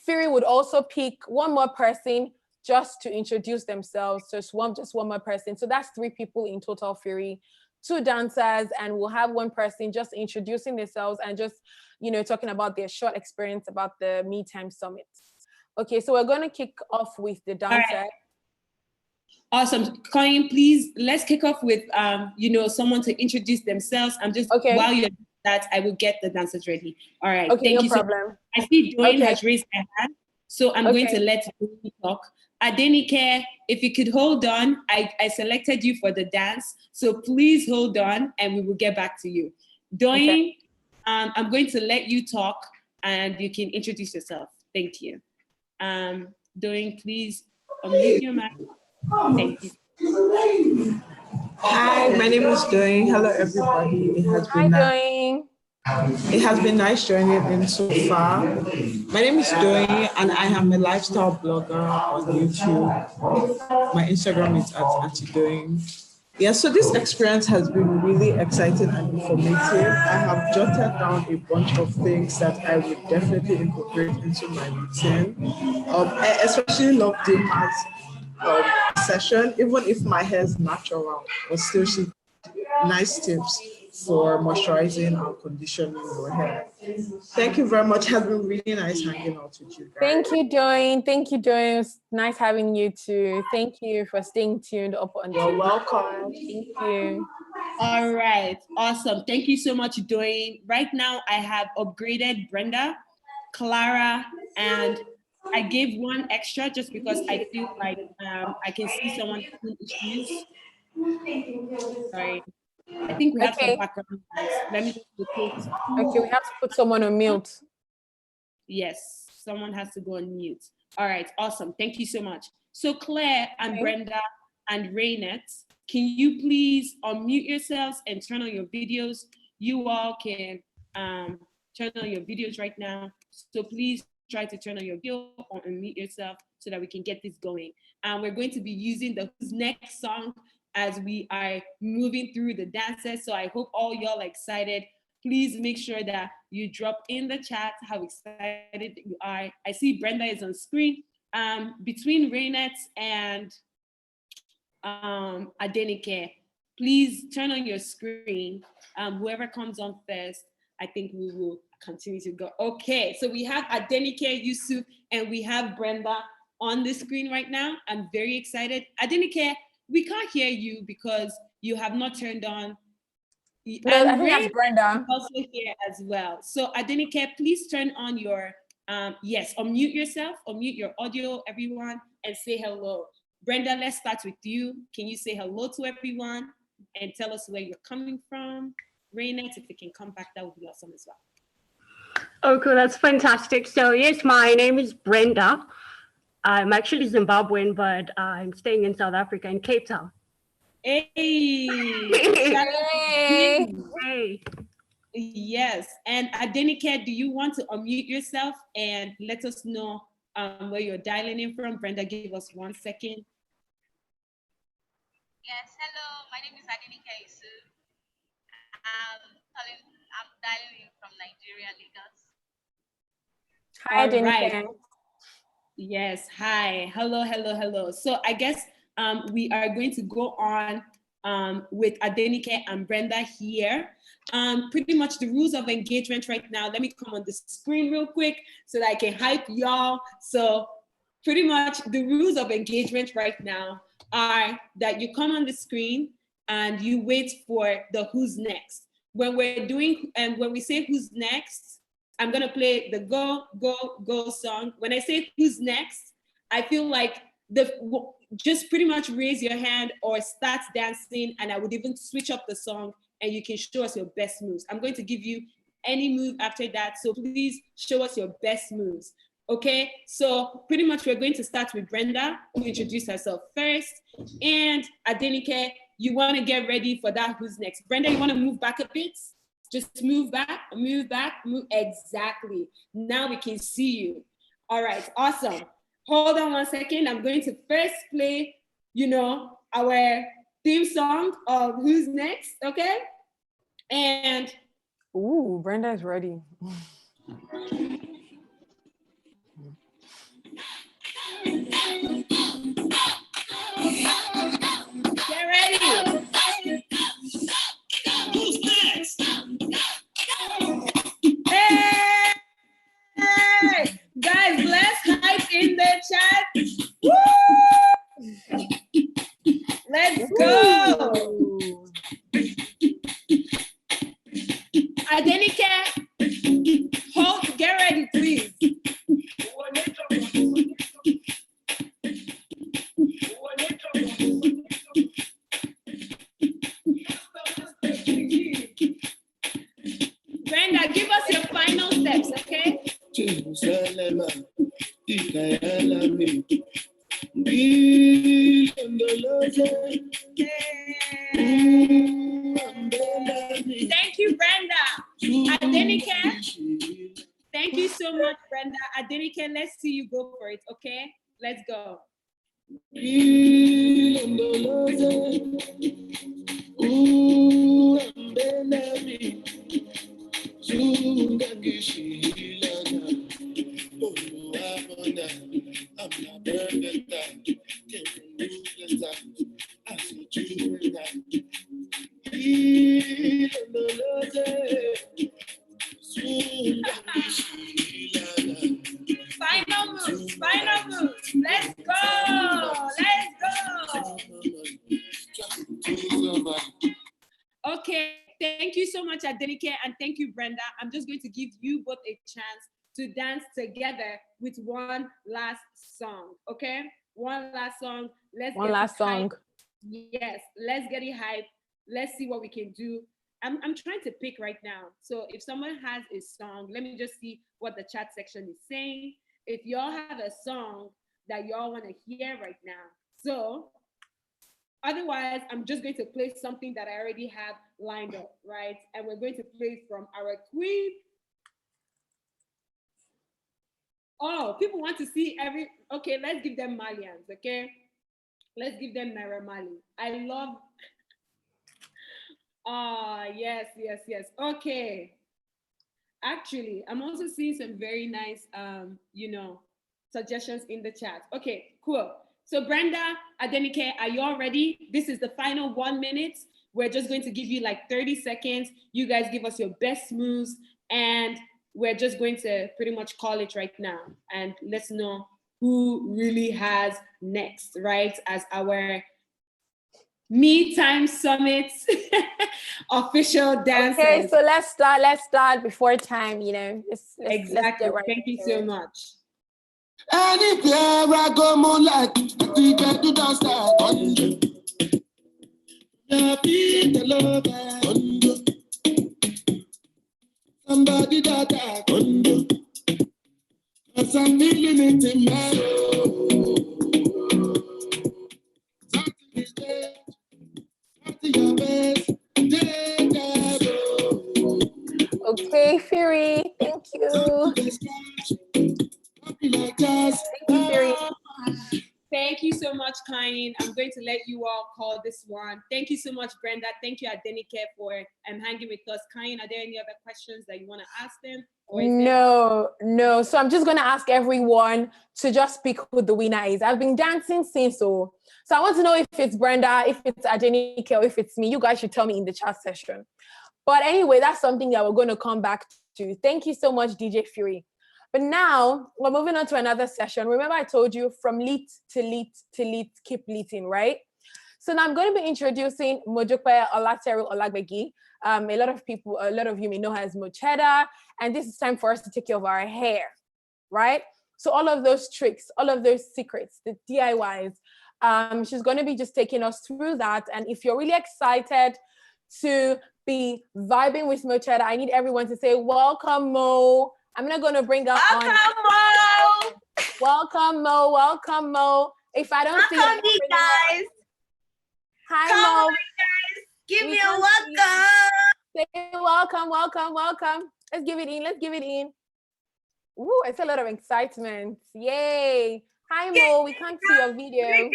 Fury would also pick one more person just to introduce themselves, just one more person. So that's 3 people in total, Fury, 2 dancers, and we'll have one person just introducing themselves and just, you know, talking about their short experience about the Me Time Summit. Okay, so we're going to kick off with the dancer. Right. Awesome. Coin, please, let's kick off with, you know, someone to introduce themselves. I'm just, while you're doing that, I will get the dancers ready. All right. Okay, Thank no you problem. so much. I see Dwayne has raised her hand, so I'm going to let Dwayne talk. Adenike, if you could hold on, I selected you for the dance, so please hold on and we will get back to you. Dwayne, I'm going to let you talk and you can introduce yourself. Thank you. Dwayne, please unmute your mic. Thank you. Hi, my name is Dwayne. Hello, everybody. It has been nice joining in so far. My name is Dwayne, and I am a lifestyle blogger on YouTube. My Instagram is @AuntyDwayne. Yeah, so this experience has been really exciting and informative. I have jotted down a bunch of things that I would definitely incorporate into my routine. I especially love Dilma's session, even if my hair is natural, but still she nice tips for moisturizing and conditioning your hair. Thank you very much. It has been really nice hanging out with you guys. Thank you, Dwayne. Thank you, Dwayne. It was nice having you too. Thank you for staying tuned up on. You're welcome. Thank you. All right, awesome. Thank you so much, Dwayne. Right now, I have upgraded Brenda, Clara, and I gave one extra just because I feel like I can see someone having issues. Sorry. I think we have some background noise. Let me just locate. Okay, we have to put someone on mute. Yes, someone has to go on mute. All right, awesome. Thank you so much. So Claire and Brenda and Raynette, can you please unmute yourselves and turn on your videos? You all can turn on your videos right now. So please try to turn on your video or unmute yourself so that we can get this going. And we're going to be using the Who's Next song as we are moving through the dances. So I hope all y'all are excited. Please make sure that you drop in the chat how excited you are. I see Brenda is on screen. Between Raynette and Adenike, please turn on your screen. Whoever comes on first, I think we will continue to go. Okay, so we have Adenike, Yusuf, and we have Brenda on the screen right now. I'm very excited. Adenike, we can't hear you because you have not turned on. No, I think that's Brenda. Also here as well. So Adenike, please turn on your, yes, unmute yourself, unmute your audio, everyone, and say hello. Brenda, let's start with you. Can you say hello to everyone and tell us where you're coming from? Raynette, if you can come back, that would be awesome as well. Okay, that's fantastic. So yes, my name is Brenda. I'm actually Zimbabwean, but I'm staying in South Africa in Cape Town. Hey. Hey. Yes, and Adenike, do you want to unmute yourself and let us know where you're dialing in from? Brenda, give us 1 second. Yes, hello, my name is Adenike Yusuf. I'm dialing in from Nigeria, Lagos. Hi, Adenike. Yes, hi, hello, hello, hello. So I guess we are going to go on with Adenike and Brenda here. Pretty much the rules of engagement right now. Let me come on the screen real quick so that I can hype y'all. So pretty much the rules of engagement right now are that you come on the screen and you wait for the who's next. When we're doing, and when we say who's next, I'm gonna play the go, go, go song. When I say who's next, I feel like just pretty much raise your hand or start dancing, and I would even switch up the song and you can show us your best moves. I'm going to give you any move after that, so please show us your best moves. Okay, so pretty much we're going to start with Brenda, who introduced herself first, and Adenike, you want to get ready for that who's next. Brenda, you want to move back a bit? Just move back, move. Exactly. Now we can see you. All right, awesome. Hold on 1 second. I'm going to first play, our theme song of Who's Next, okay? And ooh, Brenda is ready. Get ready. Who's next? Hey, guys, let's hype in the chat. Woo! Let's go. Adenike, get ready, please. Brenda, give us your final steps, okay? Thank you, Brenda. Adenike, thank you so much, Brenda. Adenike, let's see you go for it, okay? Let's go. Final moves. Let's go. Okay, thank you so much, Adenike, and thank you, Brenda. I'm just going to give you both a chance to dance together with one last song, okay? One last song. One last song. Yes, let's get it hyped. Let's see what we can do. I'm trying to pick right now. So if someone has a song, let me just see what the chat section is saying. If y'all have a song that y'all want to hear right now. So otherwise, I'm just going to play something that I already have lined up, right? And we're going to play from our queen. Oh, people want to see okay, let's give them Malians, okay? Let's give them Naira Marley. I love, yes. Okay. Actually, I'm also seeing some very nice, suggestions in the chat. Okay, cool. So Brenda, Adenike, are you all ready? This is the final 1 minute. We're just going to give you like 30 seconds. You guys give us your best moves, and we're just going to pretty much call it right now. And let's know who really has next, right? As our Me Time Summit official dancers. Okay, so let's start before time, Exactly. Let's get right. Thank you so much. Anywhere I go, moonlight, we get to dance that. Be the lover, somebody that I condo, 'cause I'm feeling it in my soul. Something is there, something your best, okay, Fury, thank you. Thank Thank you so much, Kyne. I'm going to let you all call this one. Thank you so much, Brenda. Thank you, Adenike, for hanging with us. Kyne, are there any other questions that you want to ask them? No. So I'm just going to ask everyone to just pick who the winner is. I've been dancing since, so I want to know if it's Brenda, if it's Adenike, or if it's me. You guys should tell me in the chat session. But anyway, that's something that we're going to come back to. Thank you so much, DJ Fury. But now we're moving on to another session. Remember I told you from lit to lit to lit, keep litting, right? So now I'm going to be introducing Mojope Olateru Olagbegi. A lot of you may know her as Mocheda, and this is time for us to take care of our hair, right? So all of those tricks, all of those secrets, the DIYs, she's going to be just taking us through that. And if you're really excited to be vibing with Mocheda, I need everyone to say, welcome, Mo. I'm not going to bring her on. Mo. Welcome, Mo. Welcome, Mo. If I don't see you guys. Hi, Come Mo. on, guys. Give me a welcome. Say welcome, welcome, welcome. Let's give it in. Let's give it in. Ooh, it's a lot of excitement. Yay. Hi, Mo. We can't see your video.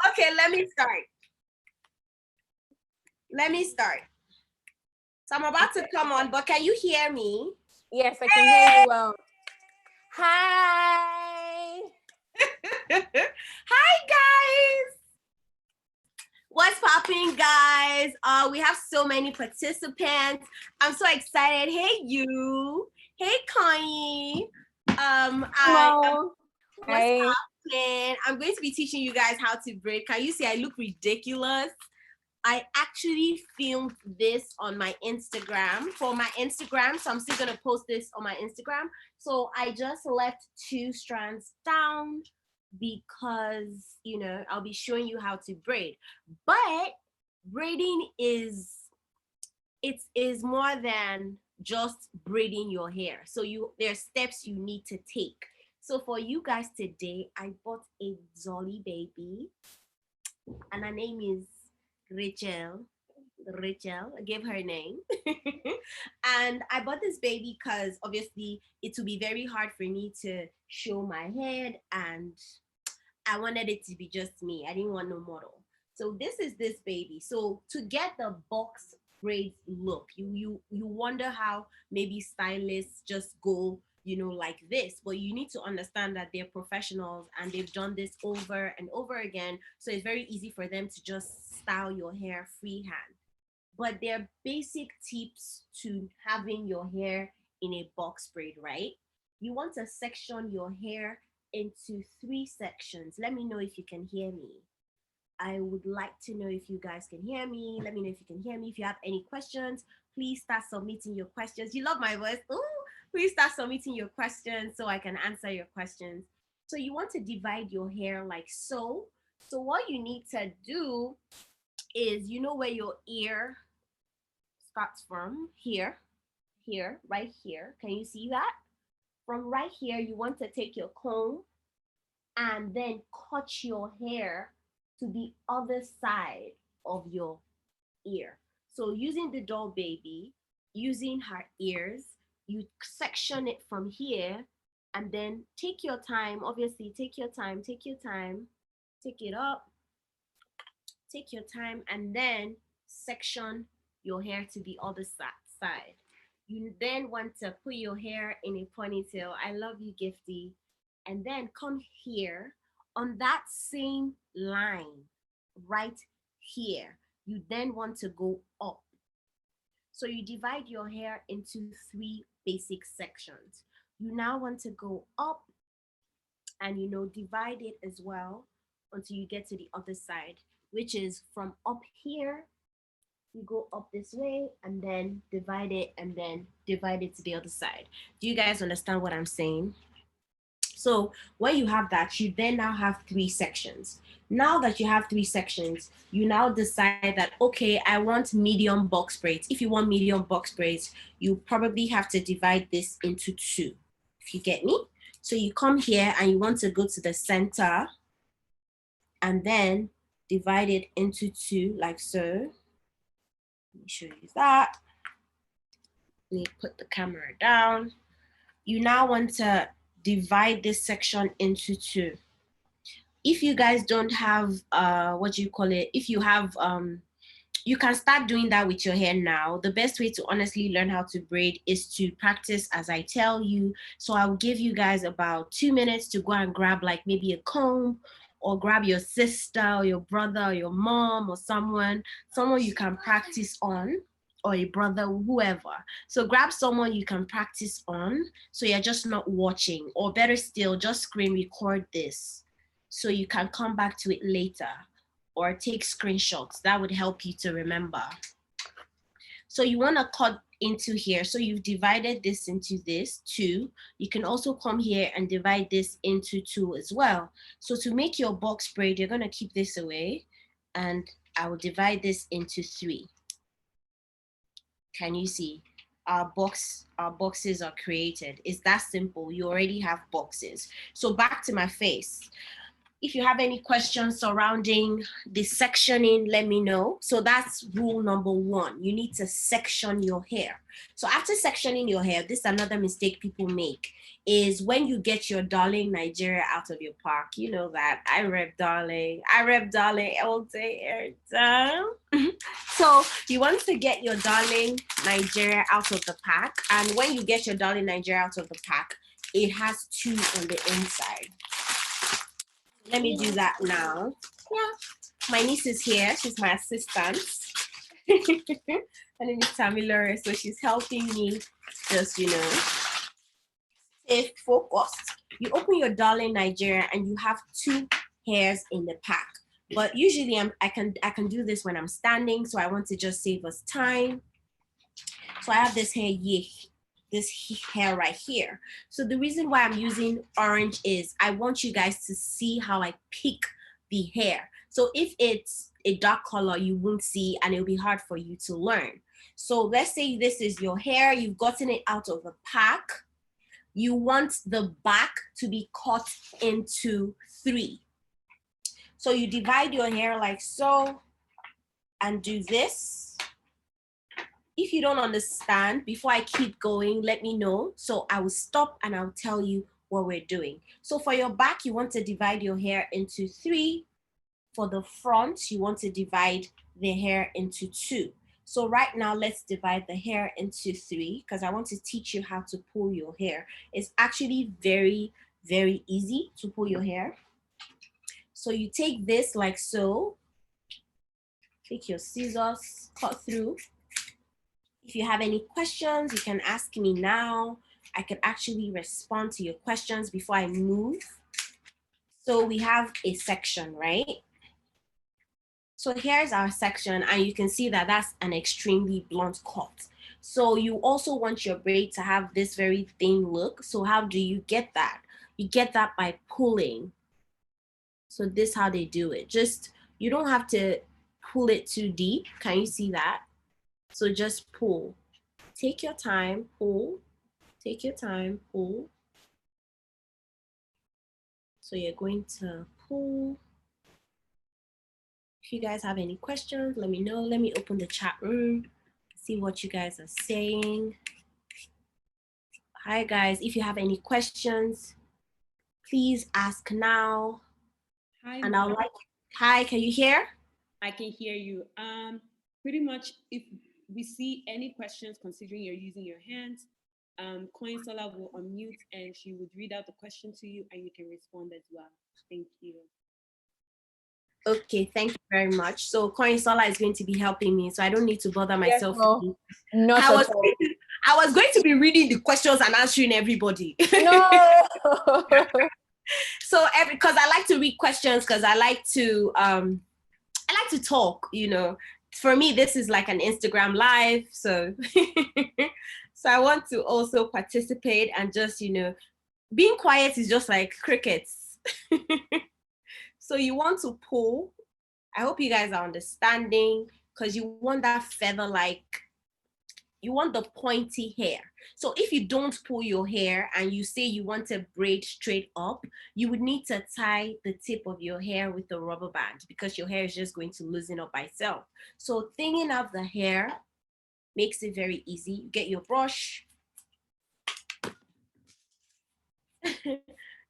Okay, let me start. So I'm about to come on, but can you hear me? Yes, I can hear you well. Hi. Hi, guys. What's popping, guys? We have so many participants. I'm so excited. Hey, you. Hey, Connie. Hello. What's happening? I'm going to be teaching you guys how to braid. Can you see I look ridiculous? I actually filmed this on my Instagram, so I'm still gonna post this on my Instagram. So I just left 2 strands down because, you know, I'll be showing you how to braid. But braiding is more than just braiding your hair. So there are steps you need to take. So for you guys today, I bought a Zolly baby, and her name is Rachel, I gave her a name. And I bought this baby because obviously it would be very hard for me to show my head, and I wanted it to be just me. I didn't want no model. So this is this baby. So to get the box braid look, you wonder how maybe stylists just go, you know, like this, but you need to understand that they're professionals and they've done this over and over again. So it's very easy for them to just style your hair freehand. But there are basic tips to having your hair in a box braid, right? You want to section your hair into 3 sections. Let me know if you can hear me. I would like to know if you guys can hear me. Let me know if you can hear me. If you have any questions, please start submitting your questions. You love my voice? Ooh. Please start submitting your questions so I can answer your questions. So you want to divide your hair like so. So what you need to do is, you know where your ear starts from? Here, right here. Can you see that? From right here, you want to take your comb and then cut your hair to the other side of your ear. So using the doll baby, using her ears, you section it from here and then take your time. Obviously, take your time, take it up, take your time, and then section your hair to the other side. You then want to put your hair in a ponytail. I love you, Gifty. And then come here on that same line right here. You then want to go up. So you divide your hair into 3 basic sections. You now want to go up and, you know, divide it as well until you get to the other side, which is from up here, you go up this way and then divide it and then divide it to the other side. Do you guys understand what I'm saying? So when you have that, you then now have 3 sections. Now that you have 3 sections, you now decide that, okay, I want medium box braids. If you want medium box braids, you probably have to divide this into 2, if you get me. So you come here and you want to go to the center and then divide it into 2 like so. Let me show you that. Let me put the camera down. You now want to divide this section into 2. if you guys don't have, what do you call it? If you have, you can start doing that with your hair now. The best way to honestly learn how to braid is to practice as I tell you. So I'll give you guys about 2 minutes to go and grab like maybe a comb, or grab your sister or your brother or your mom or someone you can practice on, or a brother, whoever. So grab someone you can practice on, so you're just not watching, or better still, just screen record this so you can come back to it later, or take screenshots. That would help you to remember. So you want to cut into here. So you've divided this into this 2. You can also come here and divide this into 2 as well. So to make your box braid, you're going to keep this away, and I will divide this into 3. Can you see? Our boxes are created. It's that simple. You already have boxes. So back to my face. If you have any questions surrounding the sectioning, let me know. So that's rule number 1. You need to section your hair. So after sectioning your hair, this is another mistake people make, is when you get your darling Nigeria out of your pack. You know that I rep darling all day, every time. So you want to get your darling Nigeria out of the pack. And when you get your darling Nigeria out of the pack, it has 2 on the inside. Let me do that now. Yeah, my niece is here. She's my assistant. Her name is Tamilore, so she's helping me just, stay focused. You open your darling Nigeria and you have 2 hairs in the pack. But usually I can do this when I'm standing, so I want to just save us time. So I have this hair here. This hair right here. So the reason why I'm using orange is I want you guys to see how I pick the hair. So if it's a dark color, you won't see, and it'll be hard for you to learn. So let's say this is your hair, you've gotten it out of the pack. You want the back to be cut into 3. So you divide your hair like so and do this. If you don't understand, before I keep going, let me know. So I will stop and I'll tell you what we're doing. So for your back, you want to divide your hair into 3. For the front, you want to divide the hair into 2. So right now, let's divide the hair into 3, because I want to teach you how to pull your hair. It's actually very, very easy to pull your hair. So you take this like so. Take your scissors, cut through. If you have any questions, you can ask me now. I can actually respond to your questions before I move. So we have a section, right? So here's our section, and you can see that that's an extremely blunt cut. So you also want your braid to have this very thin look. So how do you get that? You get that by pulling. So this is how they do it. Just, you don't have to pull it too deep. Can you see that? So just pull. Take your time, pull. Take your time, pull. So you're going to pull. If you guys have any questions, let me know. Let me open the chat room, see what you guys are saying. Hi guys, if you have any questions, please ask now. Hi. And I'll like, hi, can you hear? I can hear you. Pretty much, if we see any questions considering you're using your hands, Koinsola will unmute and she would read out the question to you and you can respond as well. Thank you. Okay, thank you very much. So Koinsola is going to be helping me, so I don't need to bother myself. Yes, no, I was going to be reading the questions and answering everybody. No. So because I like to read questions, because I like to talk, you know. For me, this is like an Instagram live, so so I want to also participate, and just, you know, being quiet is just like crickets. So you want to pull. I hope you guys are understanding, because you want that feather-like, you want the pointy hair. So if you don't pull your hair and you say you want to braid straight up, you would need to tie the tip of your hair with a rubber band, because your hair is just going to loosen up by itself. So thinning out the hair makes it very easy. You get your brush.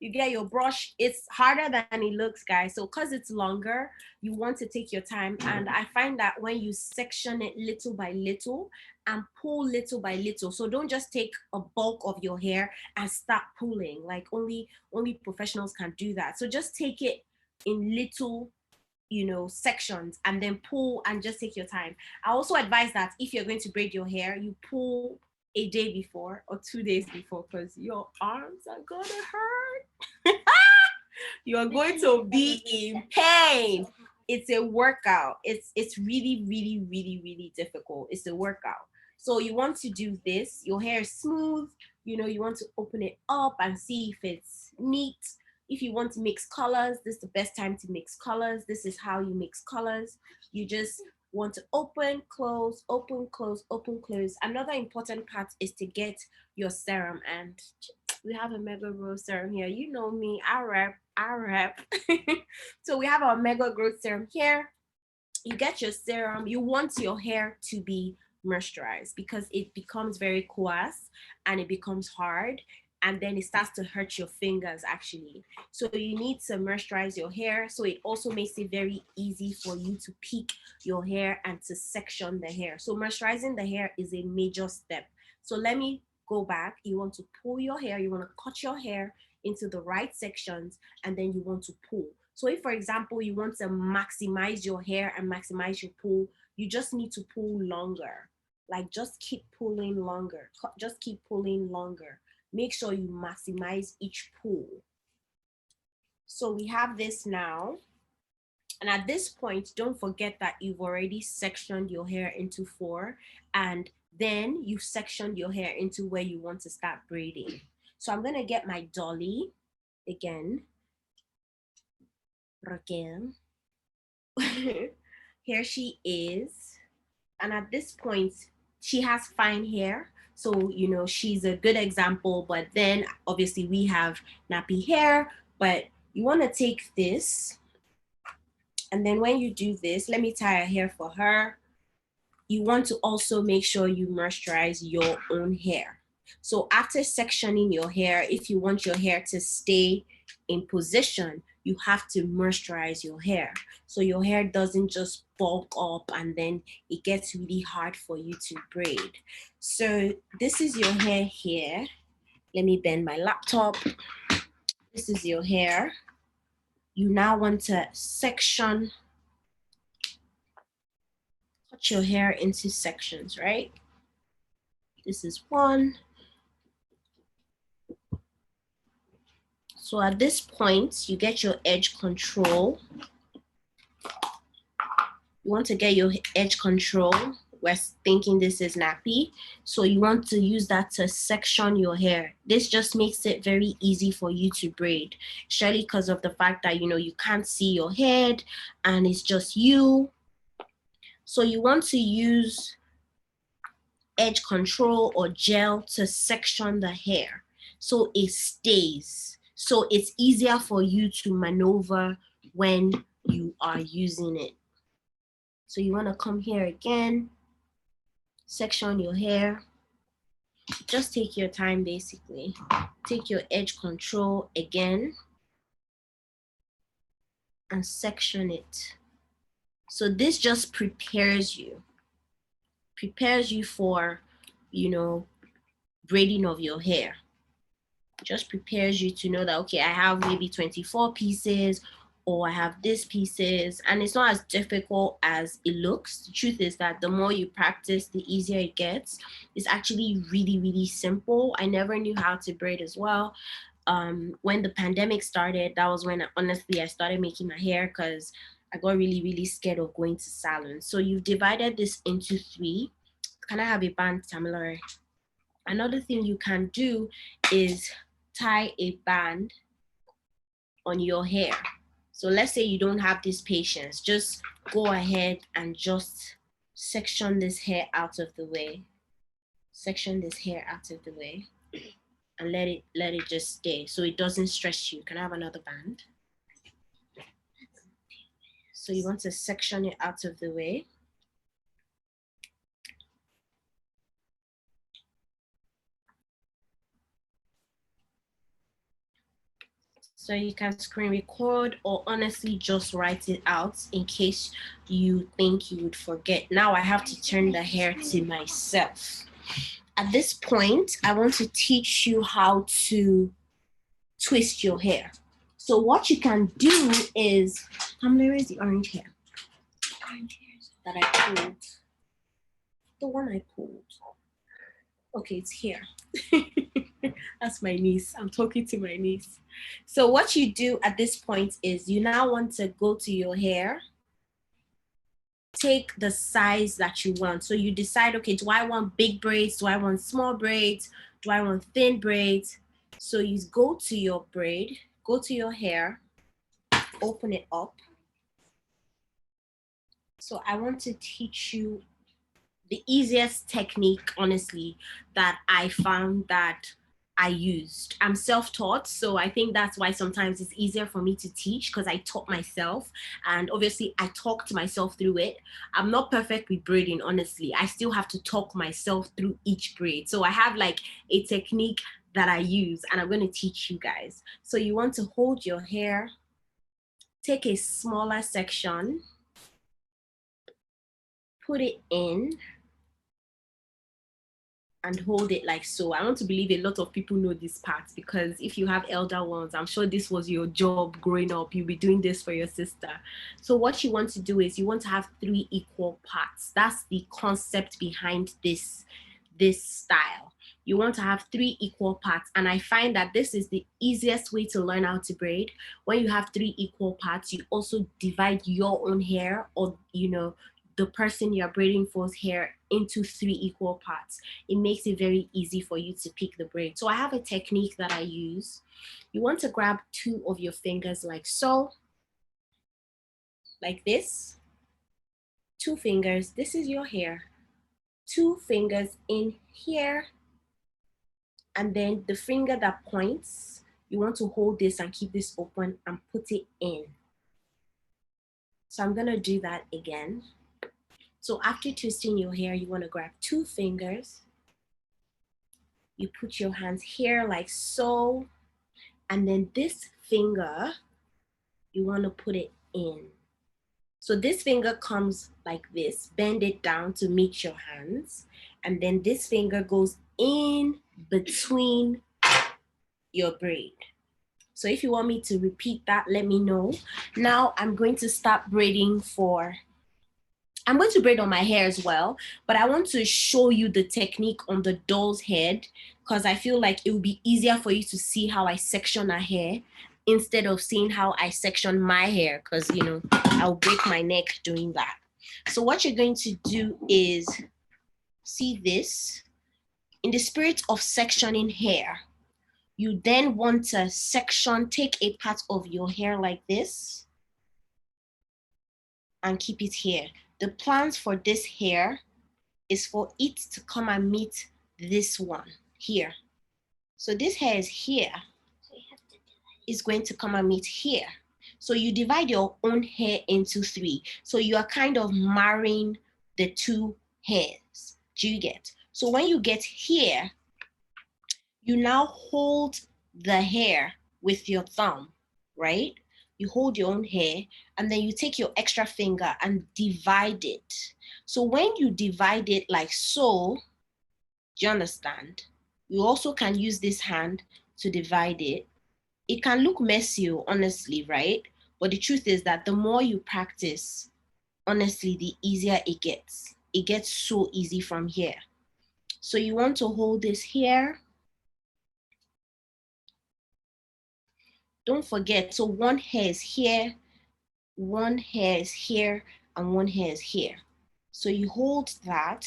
You get your brush. It's harder than it looks, guys. So because it's longer, you want to take your time. And I find that when you section it little by little and pull little by little, so don't just take a bulk of your hair and start pulling. Like only professionals can do that. So just take it in little, you know, sections and then pull and just take your time. I also advise that if you're going to braid your hair, you pull a day before or 2 days before, because your arms are gonna hurt. You're going to be in pain. It's a workout. It's really, really, really, really difficult. It's a workout. So you want to do this. Your hair is smooth. You know, you want to open it up and see if it's neat. If you want to mix colors, this is the best time to mix colors. This is how you mix colors. You just want to open, close, open, close, open, close. Another important part is to get your serum, and we have a Mega Growth serum here. You know me, I rep. So we have our Mega Growth serum here. You get your serum. You want your hair to be moisturized because it becomes very coarse and it becomes hard, and then it starts to hurt your fingers actually. So you need to moisturize your hair. So it also makes it very easy for you to pick your hair and to section the hair. So moisturizing the hair is a major step. So let me go back. You want to pull your hair, you want to cut your hair into the right sections, and then you want to pull. So if, for example, you want to maximize your hair and maximize your pull, you just need to pull longer. Like just keep pulling longer, just keep pulling longer. Make sure you maximize each pull. So we have this now. And at this point, don't forget that you've already sectioned your hair into 4, and then you sectioned your hair into where you want to start braiding. So I'm gonna get my dolly again. Raquel. Here she is. And at this point, she has fine hair. So, you know, she's a good example, but then obviously we have nappy hair, but you want to take this. And then when you do this, let me tie her hair for her. You want to also make sure you moisturize your own hair. So after sectioning your hair, if you want your hair to stay in position, you have to moisturize your hair. So your hair doesn't just bulk up and then it gets really hard for you to braid. So this is your hair here. Let me bend my laptop. This is your hair. You now want to section, cut your hair into sections, right? This is 1. So at this point, you get your edge control. You want to get your edge control. We're thinking this is nappy. So you want to use that to section your hair. This just makes it very easy for you to braid, surely because of the fact that, you know, you can't see your head and it's just you. So you want to use edge control or gel to section the hair so it stays. So it's easier for you to maneuver when you are using it. So you want to come here again, section your hair. Just take your time basically. Take your edge control again and section it. So this just prepares you for, you know, braiding of your hair. Just prepares you to know that, okay, I have maybe 24 pieces or I have these pieces, and it's not as difficult as it looks. The truth is that the more you practice, the easier it gets. It's actually really, really simple. I never knew how to braid as well. When the pandemic started, that was when honestly I started making my hair because I got really, really scared of going to salons. So you've divided this into 3. Can I have a band, Tamilore? Another thing you can do is tie a band on your hair. So let's say you don't have this patience, just go ahead and just section this hair out of the way. Section this hair out of the way and let it just stay so it doesn't stress you. Can I have another band? So you want to section it out of the way. So you can screen record or honestly just write it out in case you think you would forget. Now I have to turn the hair to myself. At this point, I want to teach you how to twist your hair. So what you can do is, where is the orange hair? Orange hairs that I pulled. The one I pulled. Okay, it's here. That's my niece. I'm talking to my niece. So what you do at this point is you now want to go to your hair, take the size that you want. So you decide, okay, do I want big braids? Do I want small braids? Do I want thin braids? So you go to your braid, go to your hair, open it up. So I want to teach you the easiest technique, honestly, that I found that I used. I'm self-taught, so I think that's why sometimes it's easier for me to teach because I taught myself, and obviously I talked myself through it. I'm not perfect with braiding, honestly. I still have to talk myself through each braid. So I have like a technique that I use, and I'm going to teach you guys. So you want to hold your hair, take a smaller section, put it in, and hold it like so. I want to believe a lot of people know this part because if you have elder ones, I'm sure this was your job growing up. You'll be doing this for your sister. So what you want to do is you want to have 3 equal parts. That's the concept behind this style. You want to have 3 equal parts. And I find that this is the easiest way to learn how to braid. When you have 3 equal parts, you also divide your own hair, or the person you're braiding for's hair, into 3 equal parts. It makes it very easy for you to pick the braid. So I have a technique that I use. You want to grab 2 of your fingers like so, like this. 2 fingers, this is your hair. 2 fingers in here. And then the finger that points, you want to hold this and keep this open and put it in. So I'm gonna do that again. So after twisting your hair, you want to grab 2 fingers. You put your hands here like so. And then this finger, you want to put it in. So this finger comes like this. Bend it down to meet your hands. And then this finger goes in between your braid. So if you want me to repeat that, let me know. Now I'm going to start braiding I'm going to braid on my hair as well, but I want to show you the technique on the doll's head because I feel like it will be easier for you to see how I section her hair instead of seeing how I section my hair because, I'll break my neck doing that. So what you're going to do is, see this? In the spirit of sectioning hair, you then want to take a part of your hair like this and keep it here. The plans for this hair is for it to come and meet this one here. So this hair is here. So you have to is going to come and meet here. So you divide your own hair into 3. So you are kind of marrying the 2 hairs. Do you get? So when you get here, you now hold the hair with your thumb, right? You hold your own hair and then you take your extra finger and divide it. So when you divide it like so, do you understand? You also can use this hand to divide it. It can look messy, honestly, right? But the truth is that the more you practice, honestly, the easier it gets. It gets so easy from here. So you want to hold this here. Don't forget, so one hair is here, one hair is here, and one hair is here. So you hold that,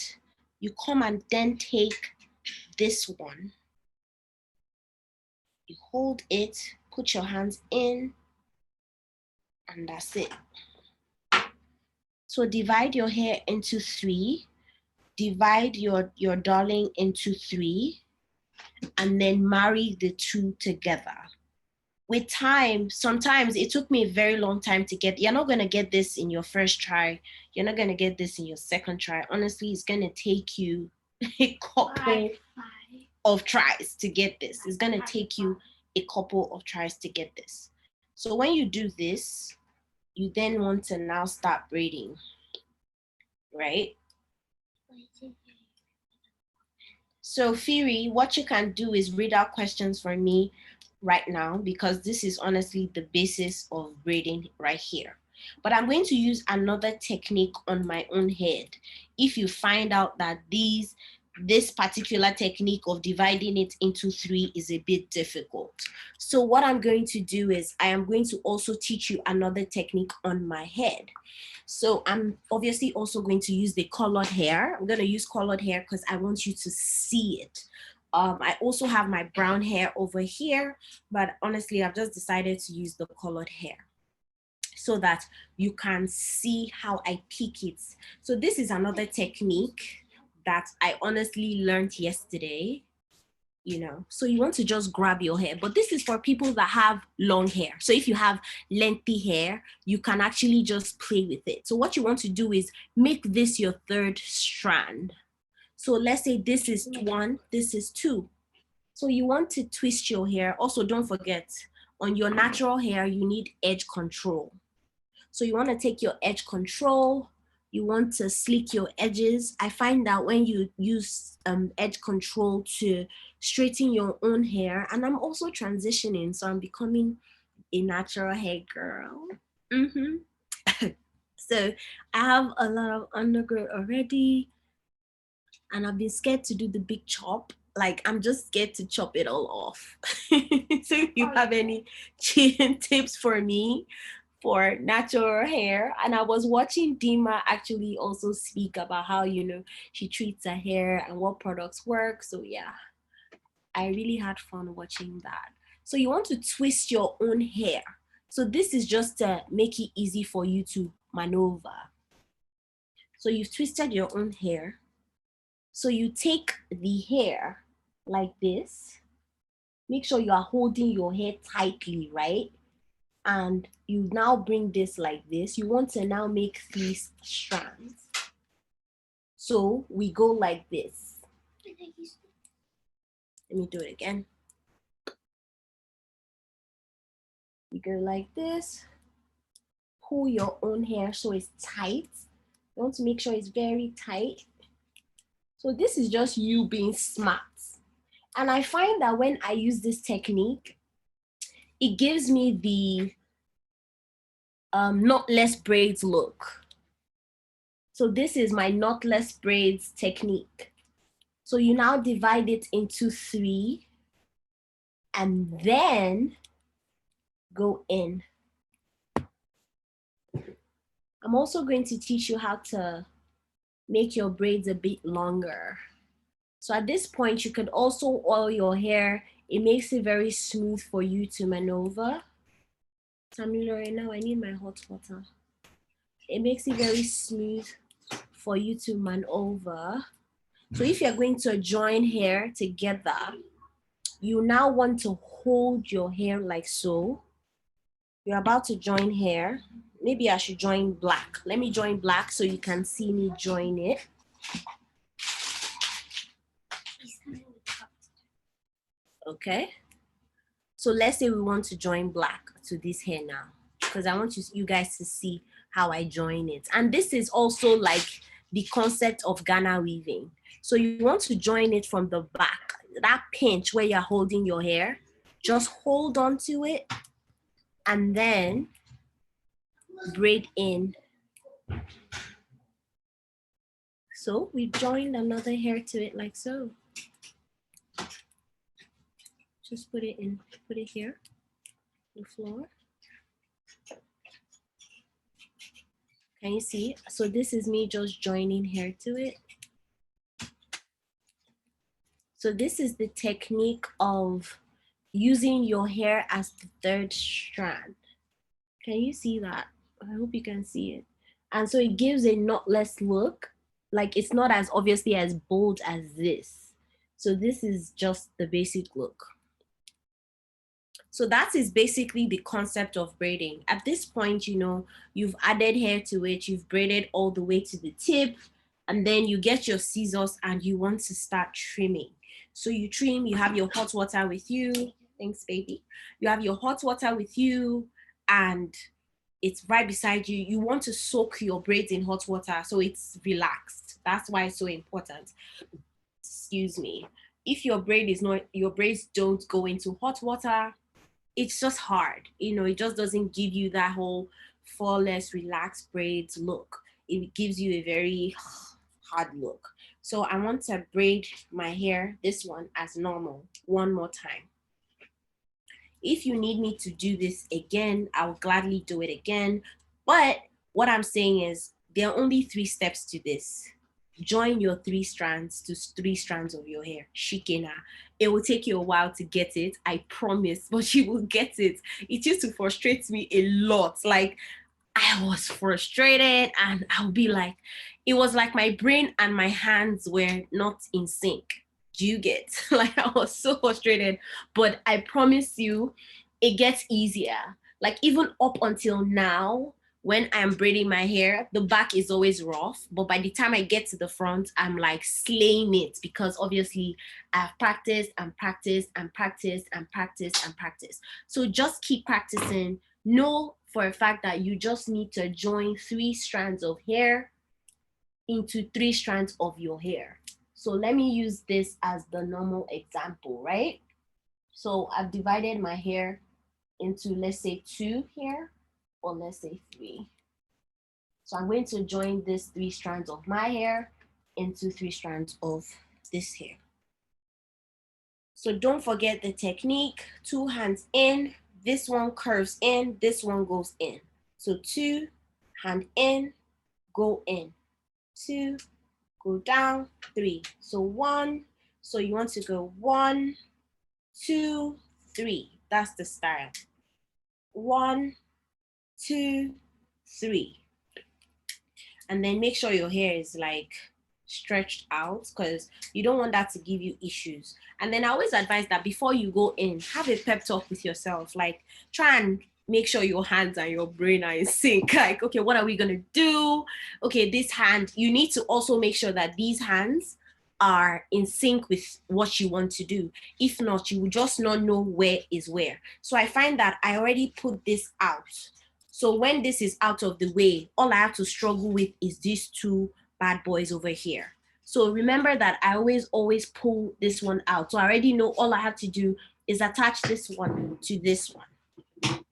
you come and then take this one. You hold it, put your hands in, and that's it. So divide your hair into 3, divide your darling into 3, and then marry the 2 together. With time, sometimes it took me a very long time to get, you're not gonna get this in your first try. You're not gonna get this in your second try. Honestly, it's gonna take you a couple of tries to get this. It's gonna take you a couple of tries to get this. So when you do this, you then want to now start braiding, right? So Firi, what you can do is read out questions for me right now, because this is honestly the basis of braiding right here. But I'm going to use another technique on my own head. If you find out that this particular technique of dividing it into 3 is a bit difficult. So what I'm going to do is I am going to also teach you another technique on my head. So I'm obviously also going to use the colored hair. I'm going to use colored hair because I want you to see it. I also have my brown hair over here, but honestly, I've just decided to use the colored hair so that you can see how I pick it. So this is another technique that I honestly learned yesterday, you know. So you want to just grab your hair, but this is for people that have long hair. So if you have lengthy hair, you can actually just play with it. So what you want to do is make this your 3rd strand. So let's say this is 1, this is 2. So you want to twist your hair. Also, don't forget, on your natural hair, you need edge control. So you want to take your edge control, you want to slick your edges. I find that when you use edge control to straighten your own hair, and I'm also transitioning, so I'm becoming a natural hair girl. So I have a lot of undergrowth already, and I've been scared to do the big chop. Like, I'm just scared to chop it all off. So if you have any tips for me for natural hair. And I was watching Dima actually also speak about how, you know, she treats her hair and what products work. So yeah, I really had fun watching that. So you want to twist your own hair. So this is just to make it easy for you to maneuver. So you've twisted your own hair. So you take the hair like this. Make sure you are holding your hair tightly, right? And you now bring this like this. You want to now make 3 strands. So we go like this. Let me do it again. You go like this. Pull your own hair so it's tight. You want to make sure it's very tight. So this is just you being smart. And I find that when I use this technique, it gives me the knotless braids look. So this is my knotless braids technique. So you now divide it into 3 and then go in. I'm also going to teach you how to make your braids a bit longer. So at this point, you could also oil your hair. It makes it very smooth for you to maneuver. Tamila, right now I need my hot water. It makes it very smooth for you to maneuver. So if you're going to join hair together, you now want to hold your hair like so. You're about to join hair. Maybe I should join black. Let me join black so you can see me join it. Okay. So let's say we want to join black to this hair now, because I want you guys to see how I join it. And this is also like the concept of Ghana weaving. So you want to join it from the back, that pinch where you're holding your hair, just hold on to it and then braid in. So we joined another hair to it like so. Just put it in, put it here, the floor. Can you see? So this is me just joining hair to it. So this is the technique of using your hair as the 3rd strand. Can you see that? I hope you can see it. And so it gives a knotless look, like it's not as obviously as bold as this. So this is just the basic look. So that is basically the concept of braiding. At this point, you know, you've added hair to it, you've braided all the way to the tip, and then you get your scissors and you want to start trimming. So you trim, you have your hot water with you, Thanks, baby. You have your hot water with you and it's right beside you. You want to soak your braids in hot water so it's relaxed. That's why it's so important. Excuse me. If your braids don't go into hot water, it's just hard. You know, it just doesn't give you that whole flawless, relaxed braids look. It gives you a very hard look. So I want to braid my hair, this one, as normal, one more time. If you need me to do this again, I'll gladly do it again. But what I'm saying is there are only 3 steps to this. Join your 3 strands to 3 strands of your hair. Shikena. It will take you a while to get it, I promise, but you will get it. It used to frustrate me a lot. Like, I was frustrated and I'll be like, it was like my brain and my hands were not in sync. Do you get? Like, I was so frustrated, but I promise you, it gets easier. Like, even up until now, when I'm braiding my hair, the back is always rough, but by the time I get to the front, I'm like slaying it because obviously I've practiced and practiced and practiced and practiced and practiced. So just keep practicing. Know for a fact that you just need to join 3 strands of hair into 3 strands of your hair. So let me use this as the normal example, right? So I've divided my hair into, let's say 2 here, or let's say 3. So I'm going to join these 3 strands of my hair into 3 strands of this hair. So don't forget the technique, 2 hands in, this one curves in, this one goes in. So 2, hand in, go in, 2, go down, 3. So 1, so you want to go 1, 2, 3. That's the style. 1, 2, 3. And then make sure your hair is like stretched out because you don't want that to give you issues. And then I always advise that before you go in, have a pep talk with yourself. Like, try and make sure your hands and your brain are in sync. Like, okay, what are we gonna do? Okay, this hand, you need to also make sure that these hands are in sync with what you want to do. If not, you will just not know where is where. So I find that I already put this out. So when this is out of the way, all I have to struggle with is these 2 bad boys over here. So remember that I always pull this one out. So I already know all I have to do is attach this one to this one.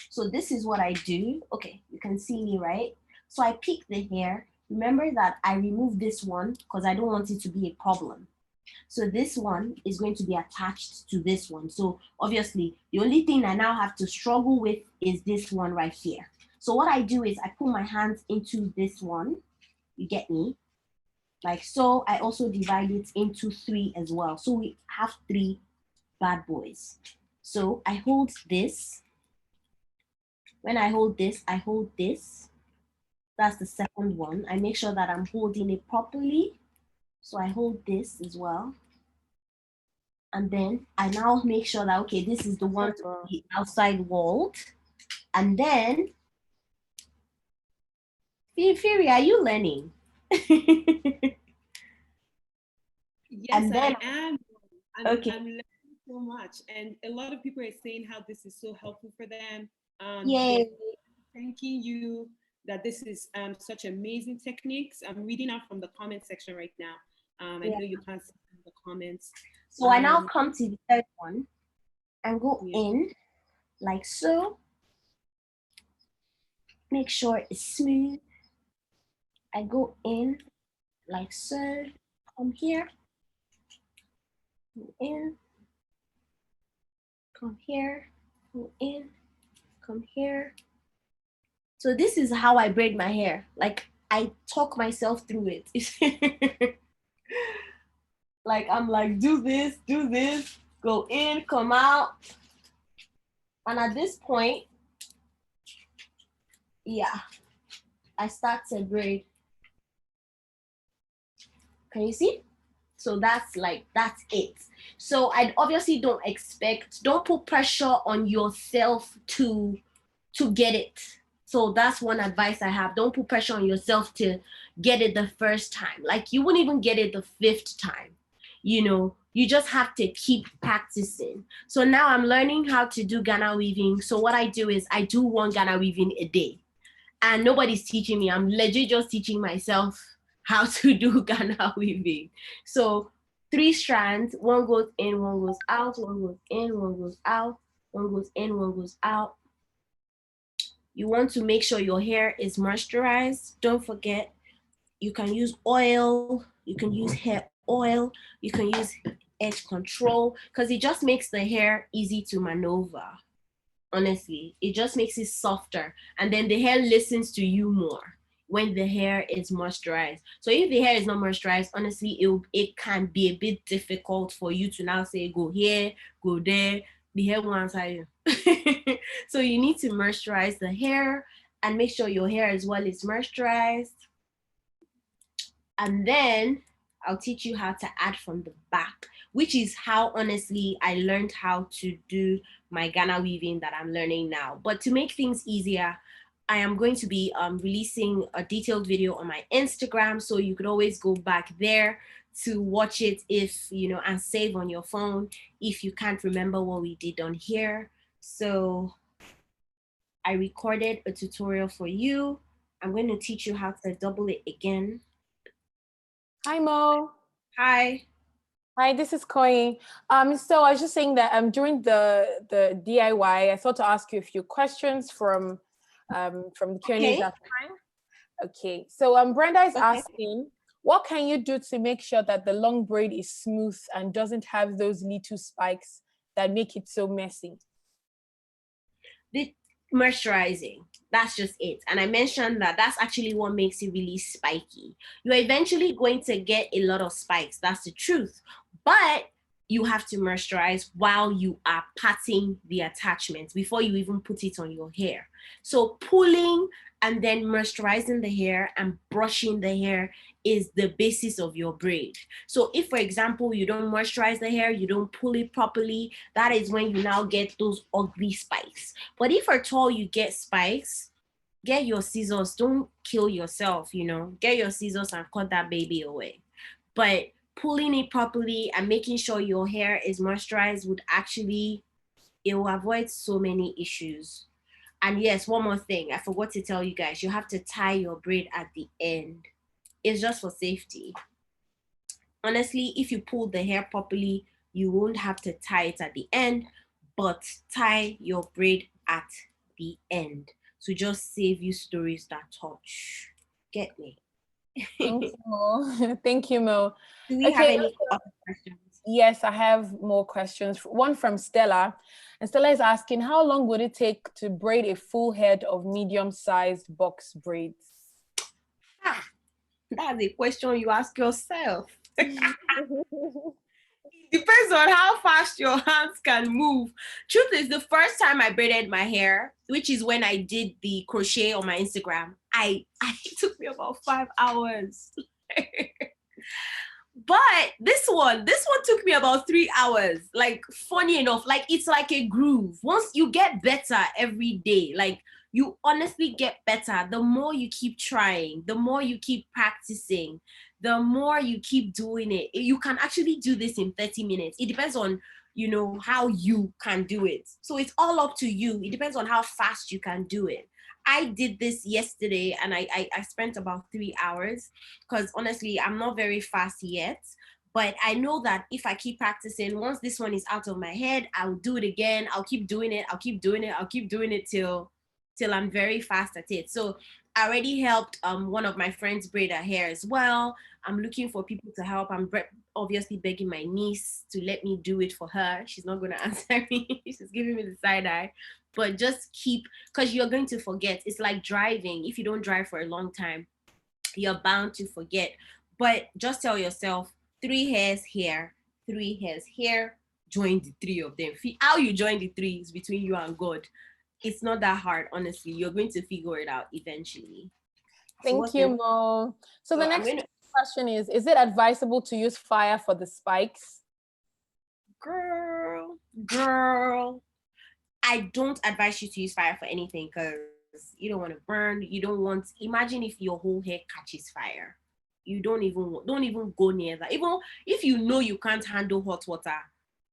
So this is what I do. Okay, you can see me, right? So I pick the hair. Remember that I remove this one because I don't want it to be a problem. So this one is going to be attached to this one. So obviously, the only thing I now have to struggle with is this one right here. So what I do is I put my hands into this one. You get me? Like so. I also divide it into 3 as well. So we have 3 bad boys. So I hold this. When I hold this, I hold this. That's the second one. I make sure that I'm holding it properly. So I hold this as well. And then I now make sure that, okay, this is the one to be outside walled. And then, Firi, are you learning? Yes, and then, I am. Okay. I'm learning so much. And a lot of people are saying how this is so helpful for them. Yay. Thanking you that this is such amazing techniques. I'm reading out from the comment section right now. I know you can't see the comments. So I now come to the third one and go in like so. Make sure it's smooth. I go in like so. Come here. Go in. Come here. Go in. Come here. So this is how I braid my hair. Like I talk myself through it. Like I'm like, do this, go in, come out. And at this point, yeah, I start to braid. Can you see? So that's it. So I obviously don't put pressure on yourself to get it. So that's one advice I have. Don't put pressure on yourself to get it the first time. Like you wouldn't even get it the 5th time. You know, You just have to keep practicing. So now I'm learning how to do Ghana weaving. So what I do is I do 1 Ghana weaving a day. And nobody's teaching me. I'm legit just teaching myself how to do Ghana weaving. So 3 strands, 1 goes in, 1 goes out, 1 goes in, 1 goes out, 1 goes in, 1 goes out. You want to make sure your hair is moisturized. Don't forget, you can use oil, you can use hair oil, you can use edge control, because it just makes the hair easy to maneuver. Honestly, it just makes it softer, and then the hair listens to you more when the hair is moisturized. So if the hair is not moisturized, honestly, it can be a bit difficult for you to now say, go here, go there. The hair won't answer you. So you need to moisturize the hair and make sure your hair as well is moisturized. And then I'll teach you how to add from the back, which is how, honestly, I learned how to do my Ghana weaving that I'm learning now. But to make things easier, I am going to be releasing a detailed video on my Instagram, so you could always go back there to watch it if, you know, and save on your phone if you can't remember what we did on here. So I recorded a tutorial for you. I'm going to teach you how to double it again. Hi, Mo. Hi. Hi, this is Koi. So I was just saying that during the DIY, I thought to ask you a few questions from the Q&A that time. Okay, so Brenda is asking, what can you do to make sure that the long braid is smooth and doesn't have those little spikes that make it so messy? The moisturizing, that's just it. And I mentioned that that's actually what makes it really spiky. You're eventually going to get a lot of spikes, that's the truth. But you have to moisturize while you are patting the attachments before you even put it on your hair. So pulling and then moisturizing the hair and brushing the hair is the basis of your braid. So if, for example, you don't moisturize the hair, you don't pull it properly, that is when you now get those ugly spikes. But if at all you get spikes, get your scissors, don't kill yourself, you know, get your scissors and cut that baby away. But pulling it properly and making sure your hair is moisturized would actually, it will avoid so many issues. And yes, one more thing, I forgot to tell you guys, you have to tie your braid at the end. It's just for safety. Honestly, if you pull the hair properly, you won't have to tie it at the end, but tie your braid at the end to just save you stories that touch. Get me? Thank you, Mo. Thank you, Mo. Do we have any other questions? Yes, I have more questions. One from Stella. And Stella is asking, how long would it take to braid a full head of medium-sized box braids? That's a question you ask yourself. Depends on how fast your hands can move. Truth is, the first time I braided my hair, which is when I did the crochet on my Instagram, it took me about 5 hours. But this one took me about 3 hours. Like, funny enough, like it's like a groove. Once you get better every day, like you honestly get better. The more you keep trying, the more you keep practicing, the more you keep doing it. You can actually do this in 30 minutes. It depends on, you know, how you can do it. So it's all up to you. It depends on how fast you can do it. I did this yesterday and I spent about 3 hours because honestly, I'm not very fast yet. But I know that if I keep practicing, once this one is out of my head, I'll do it again. I'll keep doing it. I'll keep doing it. I'll keep doing it till I'm very fast at it. So I already helped one of my friends braid her hair as well. I'm looking for people to help. I'm obviously begging my niece to let me do it for her. She's not going to answer me. She's giving me the side eye. But just keep, because you're going to forget. It's like driving. If you don't drive for a long time, you're bound to forget. But just tell yourself, 3 hairs here, 3 hairs here, join the 3 of them. How you join the 3 is between you and God. It's not that hard, honestly. You're going to figure it out eventually. Thank you, Mo. So the next question is it advisable to use fire for the spikes? Girl, I don't advise you to use fire for anything because you don't want to burn. You don't want, imagine if your whole hair catches fire. you don't even go near that. Even if you know you can't handle hot water,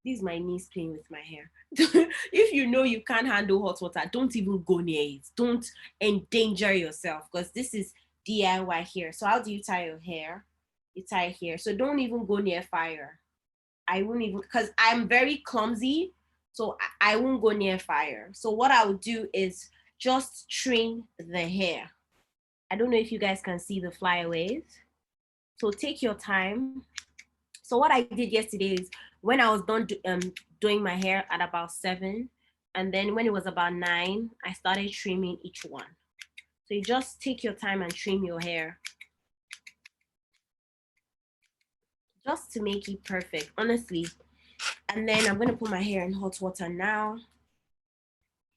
this is my niece playing with my hair. If you know you can't handle hot water, don't even go near it. Don't endanger yourself, because this is DIY here. So how do you tie your hair? You tie here. So don't even go near fire. I won't even, because I'm very clumsy, so I won't go near fire. So what I would do is just trim the hair. I don't know if you guys can see the flyaways. So take your time. So what I did yesterday is, when I was done doing my hair at about 7, and then when it was about 9, I started trimming each one. So you just take your time and trim your hair, just to make it perfect, honestly. And then I'm gonna put my hair in hot water now.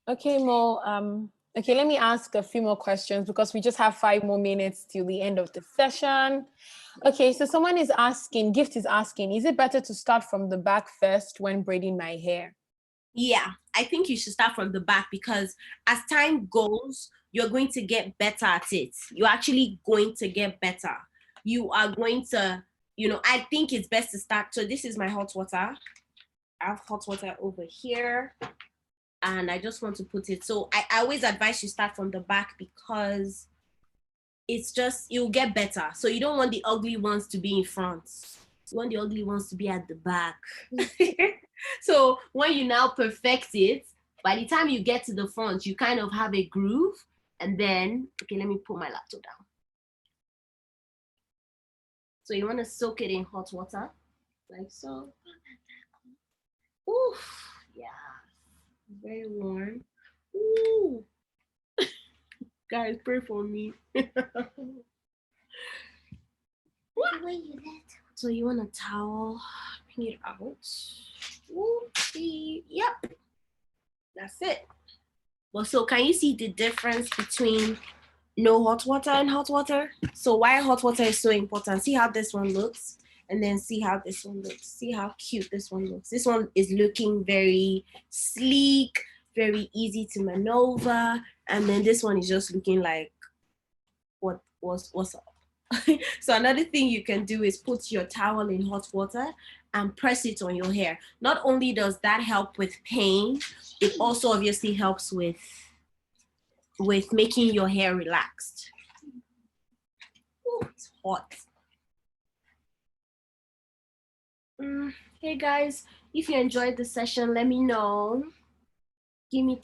Okay, Mo. Okay, let me ask a few more questions because we just have 5 more minutes till the end of the session. Okay, so someone is asking, Gift is asking, is it better to start from the back first when braiding my hair? Yeah, I think you should start from the back, because as time goes, you're going to get better at it. You're actually going to get better. You are going to, I think it's best to start. So this is my hot water. I have hot water over here, and I just want to put it. So I always advise you start from the back, because it's just, you'll get better. So you don't want the ugly ones to be in front. You want the ugly ones to be at the back. So when you now perfect it, by the time you get to the front, you kind of have a groove. And then, okay, let me put my laptop down. So you want to soak it in hot water, like so. Oof, yeah, very warm. Ooh. Guys, pray for me. So you want a towel, bring it out. Whoopsie. Yep, that's it. Well, so can you see the difference between no hot water and hot water? So why hot water is so important? See how this one looks, and then see how this one looks. See how cute this one looks. This one is looking very sleek, very easy to maneuver, and then this one is just looking like what's up. So another thing you can do is put your towel in hot water and press it on your hair. Not only does that help with pain, it also obviously helps with making your hair relaxed. Ooh, it's hot. Hey guys, if you enjoyed the session, let me know. Give me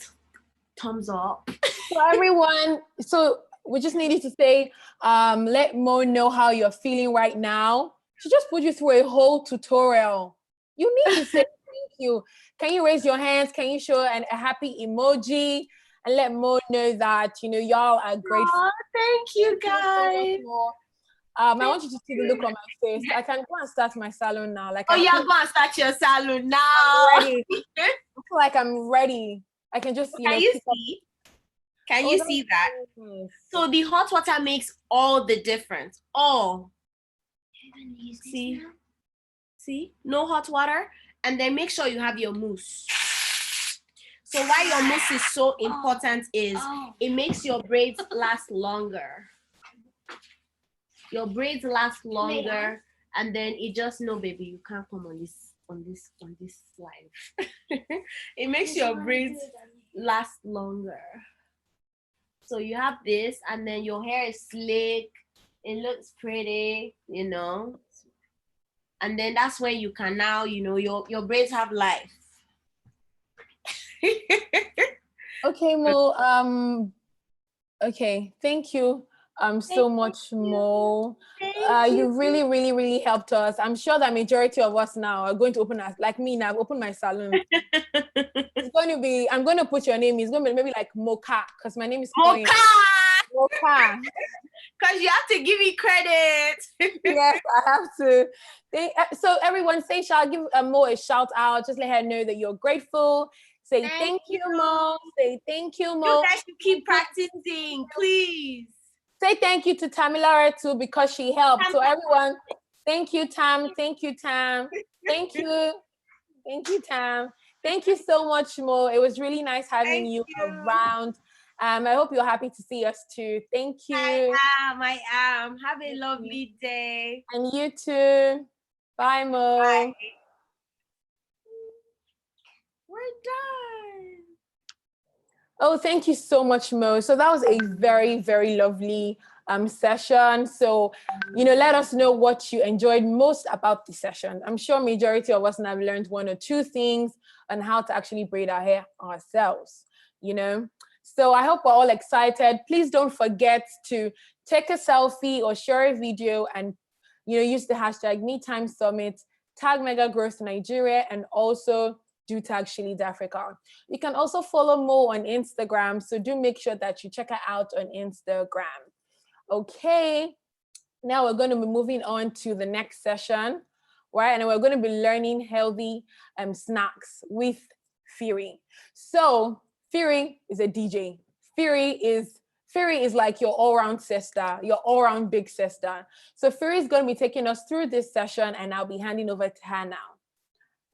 thumbs up. So everyone, so we just needed to say, let Mo know how you're feeling right now. She just put you through a whole tutorial. You need to say thank you. Can you raise your hands? Can you show a happy emoji and let Mo know that, y'all are grateful. Oh, thank you guys. I want you to see the look on my face. I can go and start my salon now. Go and start your salon now. I'm ready. I feel like I'm ready. I can just, Can you see? Can you see that? So the hot water makes all the difference. All. See? No hot water. And then make sure you have your mousse. So why your mousse is so important is it makes your braids last longer. Your braids last longer, and then it just, no baby, you can't come on this slide. It makes your braids last longer. So you have this, and then your hair is slick, it looks pretty, and then that's where you can now, your braids have life. Okay, Mo. Okay, thank you so much, Mo. You really, really, really helped us. I'm sure the majority of us now are going to open us, like me now, I've opened my salon. It's going to be, I'm going to put your name, it's going to be maybe like Mocha, because my name is Mocha. Mocha. Because you have to give me credit. Yes, I have to. So everyone, say, give Mo a shout out. Just let her know that you're grateful. Say thank you, Mo. Say thank you, Mo. You guys should keep practicing, please. Say thank you to Tamilara too, because she helped. So everyone, thank you, Tam. Thank you, Tam. Thank you. Thank you, Tam. Thank you so much, Mo. It was really nice having you around. I hope you're happy to see us too. Thank you. I am. Have a lovely day. And you too. Bye, Mo. Bye. We're done. Oh, thank you so much, Mo. So that was a very, very lovely session. So, let us know what you enjoyed most about the session. I'm sure majority of us have learned one or two things on how to actually braid our hair ourselves, So I hope we're all excited. Please don't forget to take a selfie or share a video and, use the hashtag MeTimeSummit, tag Mega Growth Nigeria, and also do tag Shilid Africa. You can also follow Mo on Instagram, so do make sure that you check her out on Instagram. Okay, now we're going to be moving on to the next session, right? And we're going to be learning healthy snacks with Fury. So Fury is a DJ. Fury is like your all-round sister, your all-round big sister. So Fury is going to be taking us through this session, and I'll be handing over to her now.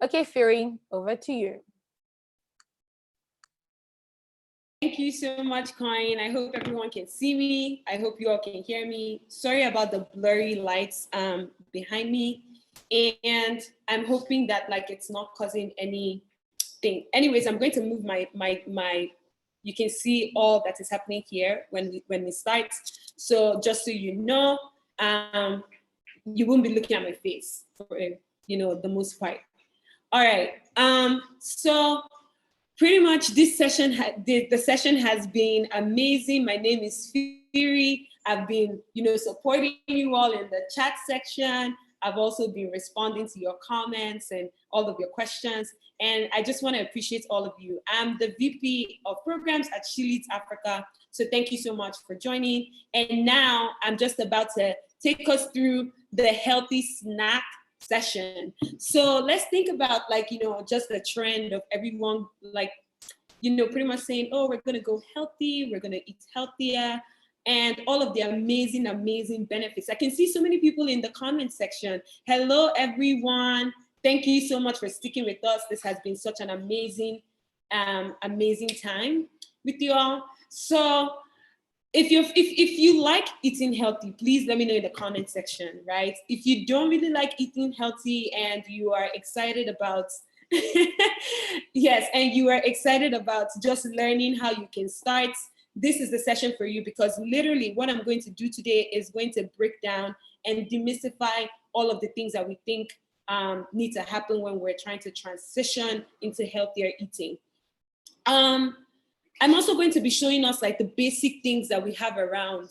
Okay, Fury, over to you. Thank you so much, Coin. I hope everyone can see me. I hope you all can hear me. Sorry about the blurry lights behind me. And I'm hoping that it's not causing anything. Anyways, I'm going to move my you can see all that is happening here when we start. So just so you know, you won't be looking at my face for the most part. All right. So pretty much this session, the session has been amazing. My name is Fury. I've been, supporting you all in the chat section. I've also been responding to your comments and all of your questions. And I just want to appreciate all of you. I'm the VP of Programs at Shilid Africa. So thank you so much for joining. And now I'm just about to take us through the healthy snack session. So let's think about just the trend of everyone pretty much saying, oh, we're going to go healthy, we're going to eat healthier, and all of the amazing, amazing benefits. I can see so many people in the comment section. Hello, everyone. Thank you so much for sticking with us. This has been such an amazing, amazing time with you all. So if you like eating healthy, please let me know in the comment section, right? If you don't really like eating healthy and you are excited about, yes, and you are excited about just learning how you can start, this is the session for you, because literally what I'm going to do today is going to break down and demystify all of the things that we think need to happen when we're trying to transition into healthier eating. I'm also going to be showing us the basic things that we have around,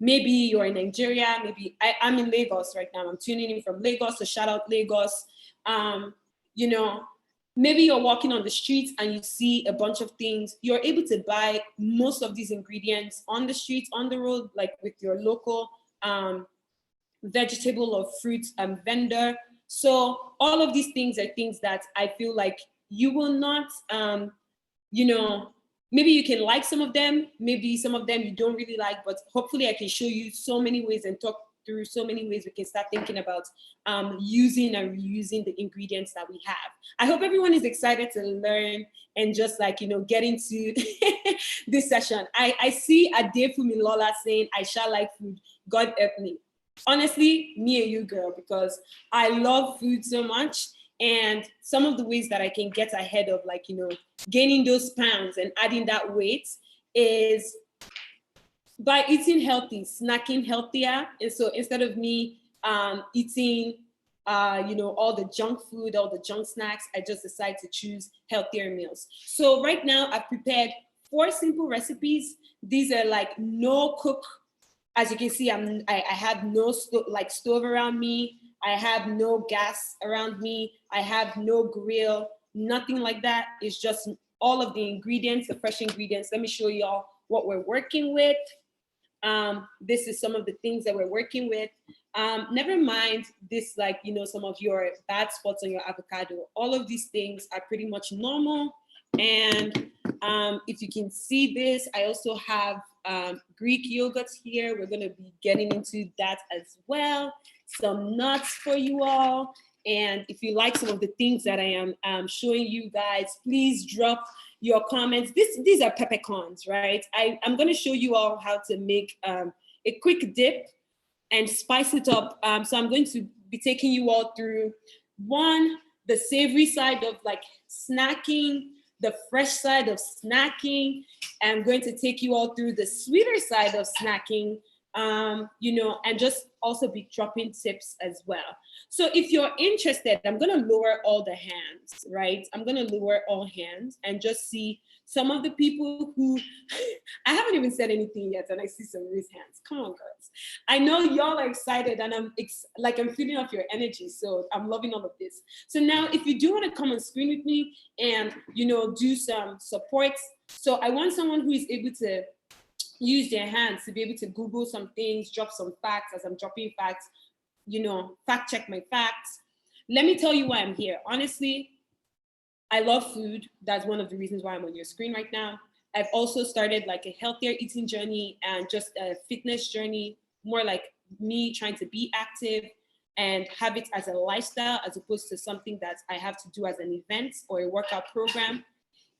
maybe you're in Nigeria, maybe I'm in Lagos right now. I'm tuning in from Lagos, so shout out Lagos. Maybe you're walking on the streets and you see a bunch of things. You're able to buy most of these ingredients on the streets, on the road, with your local vegetable or fruit vendor. So all of these things are things that I feel like you will not, maybe you can like some of them, maybe some of them you don't really like, but hopefully I can show you so many ways and talk through so many ways we can start thinking about using and reusing the ingredients that we have. I hope everyone is excited to learn and just get into this session. I see Adefumi Lola saying, I shall like food, God help me. Honestly, me and you, girl, because I love food so much. And some of the ways that I can get ahead of gaining those pounds and adding that weight is by eating healthy, snacking healthier. And so instead of me eating, all the junk food, all the junk snacks, I just decide to choose healthier meals. So right now I've prepared 4 simple recipes. These are no cook. As you can see, I have no stove around me. I have no gas around me. I have no grill, nothing like that. It's just all of the ingredients, the fresh ingredients. Let me show y'all what we're working with. This is some of the things that we're working with. Never mind this, some of your bad spots on your avocado. All of these things are pretty much normal. And if you can see this, I also have Greek yogurt here. We're going to be getting into that as well. Some nuts for you all. And if you like some of the things that I am showing you guys, please drop your comments. These are peppercorns, right? I'm going to show you all how to make a quick dip and spice it up. So I'm going to be taking you all through the savory side of like snacking, the fresh side of snacking. I'm going to take you all through the sweeter side of snacking, and just also be dropping tips as well. So if you're interested, I'm going to lower all the hands, right? I'm going to lower all hands and just see some of the people who, I haven't even said anything yet, and I see some raised hands. Come on, girls. I know y'all are excited, and I'm feeding off your energy, so I'm loving all of this. So now, if you do want to come on screen with me and, do some supports, so I want someone who is able to use their hands to be able to Google some things, drop some facts as I'm dropping facts, fact check my facts. Let me tell you why I'm here. Honestly, I love food. That's one of the reasons why I'm on your screen right now. I've also started like a healthier eating journey and just a fitness journey, more like me trying to be active and have it as a lifestyle as opposed to something that I have to do as an event or a workout program.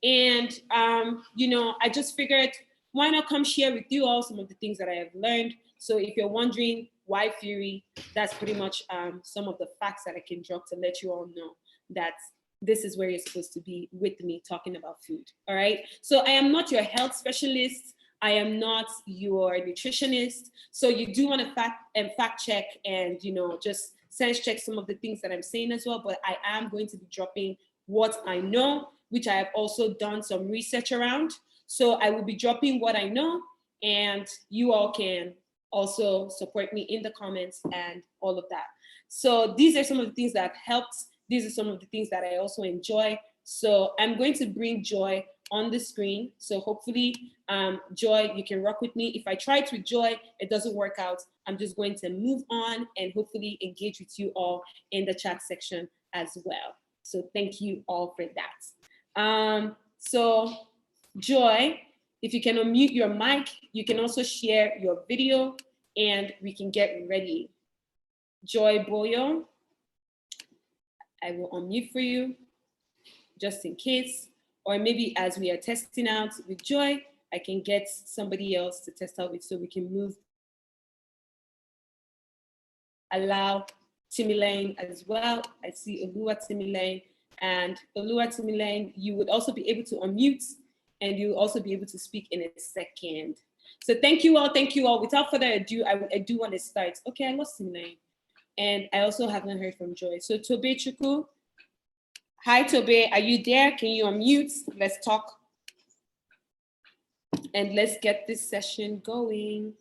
And, I just figured, why not come share with you all some of the things that I have learned? So if you're wondering why Fury, that's pretty much some of the facts that I can drop to let you all know that this is where you're supposed to be with me talking about food, all right? So I am not your health specialist. I am not your nutritionist. So you do want to fact check and, just sense check some of the things that I'm saying as well, but I am going to be dropping what I know, which I have also done some research around. So I will be dropping what I know, and you all can also support me in the comments and all of that. So these are some of the things that helped. These are some of the things that I also enjoy. So I'm going to bring Joy on the screen. So hopefully, Joy, you can rock with me. If I try it with Joy, it doesn't work out, I'm just going to move on and hopefully engage with you all in the chat section as well. So thank you all for that. So Joy, if you can unmute your mic, you can also share your video and we can get ready. Joy Boyo, I will unmute for you just in case, or maybe as we are testing out with Joy, I can get somebody else to test out with so we can move. Allow Timileyin as well. I see Olua Timileyin, and Olua Timileyin, you would also be able to unmute and you'll also be able to speak in a second. So thank you all, thank you all. Without further ado, I do want to start. Okay, I lost Timileyin. And I also haven't heard from Joy. So Tobe Chuku, hi Tobe, are you there? Can you unmute? Let's talk. And let's get this session going.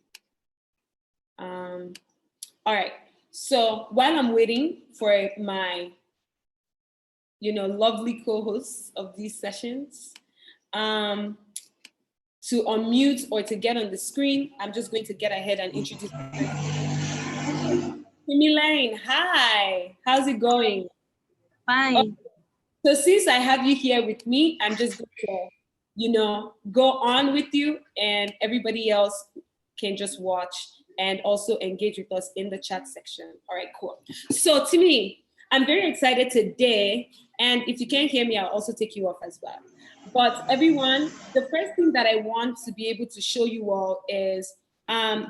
All right, so while I'm waiting for my, lovely co-hosts of these sessions to unmute or to get on the screen, I'm just going to get ahead and introduce myself. Timileyin, hi, how's it going? Fine. Okay. So since I have you here with me, I'm just going to, go on with you and everybody else can just watch and also engage with us in the chat section. All right, cool. So Timi, I'm very excited today. And if you can't hear me, I'll also take you off as well. But everyone, the first thing that I want to be able to show you all is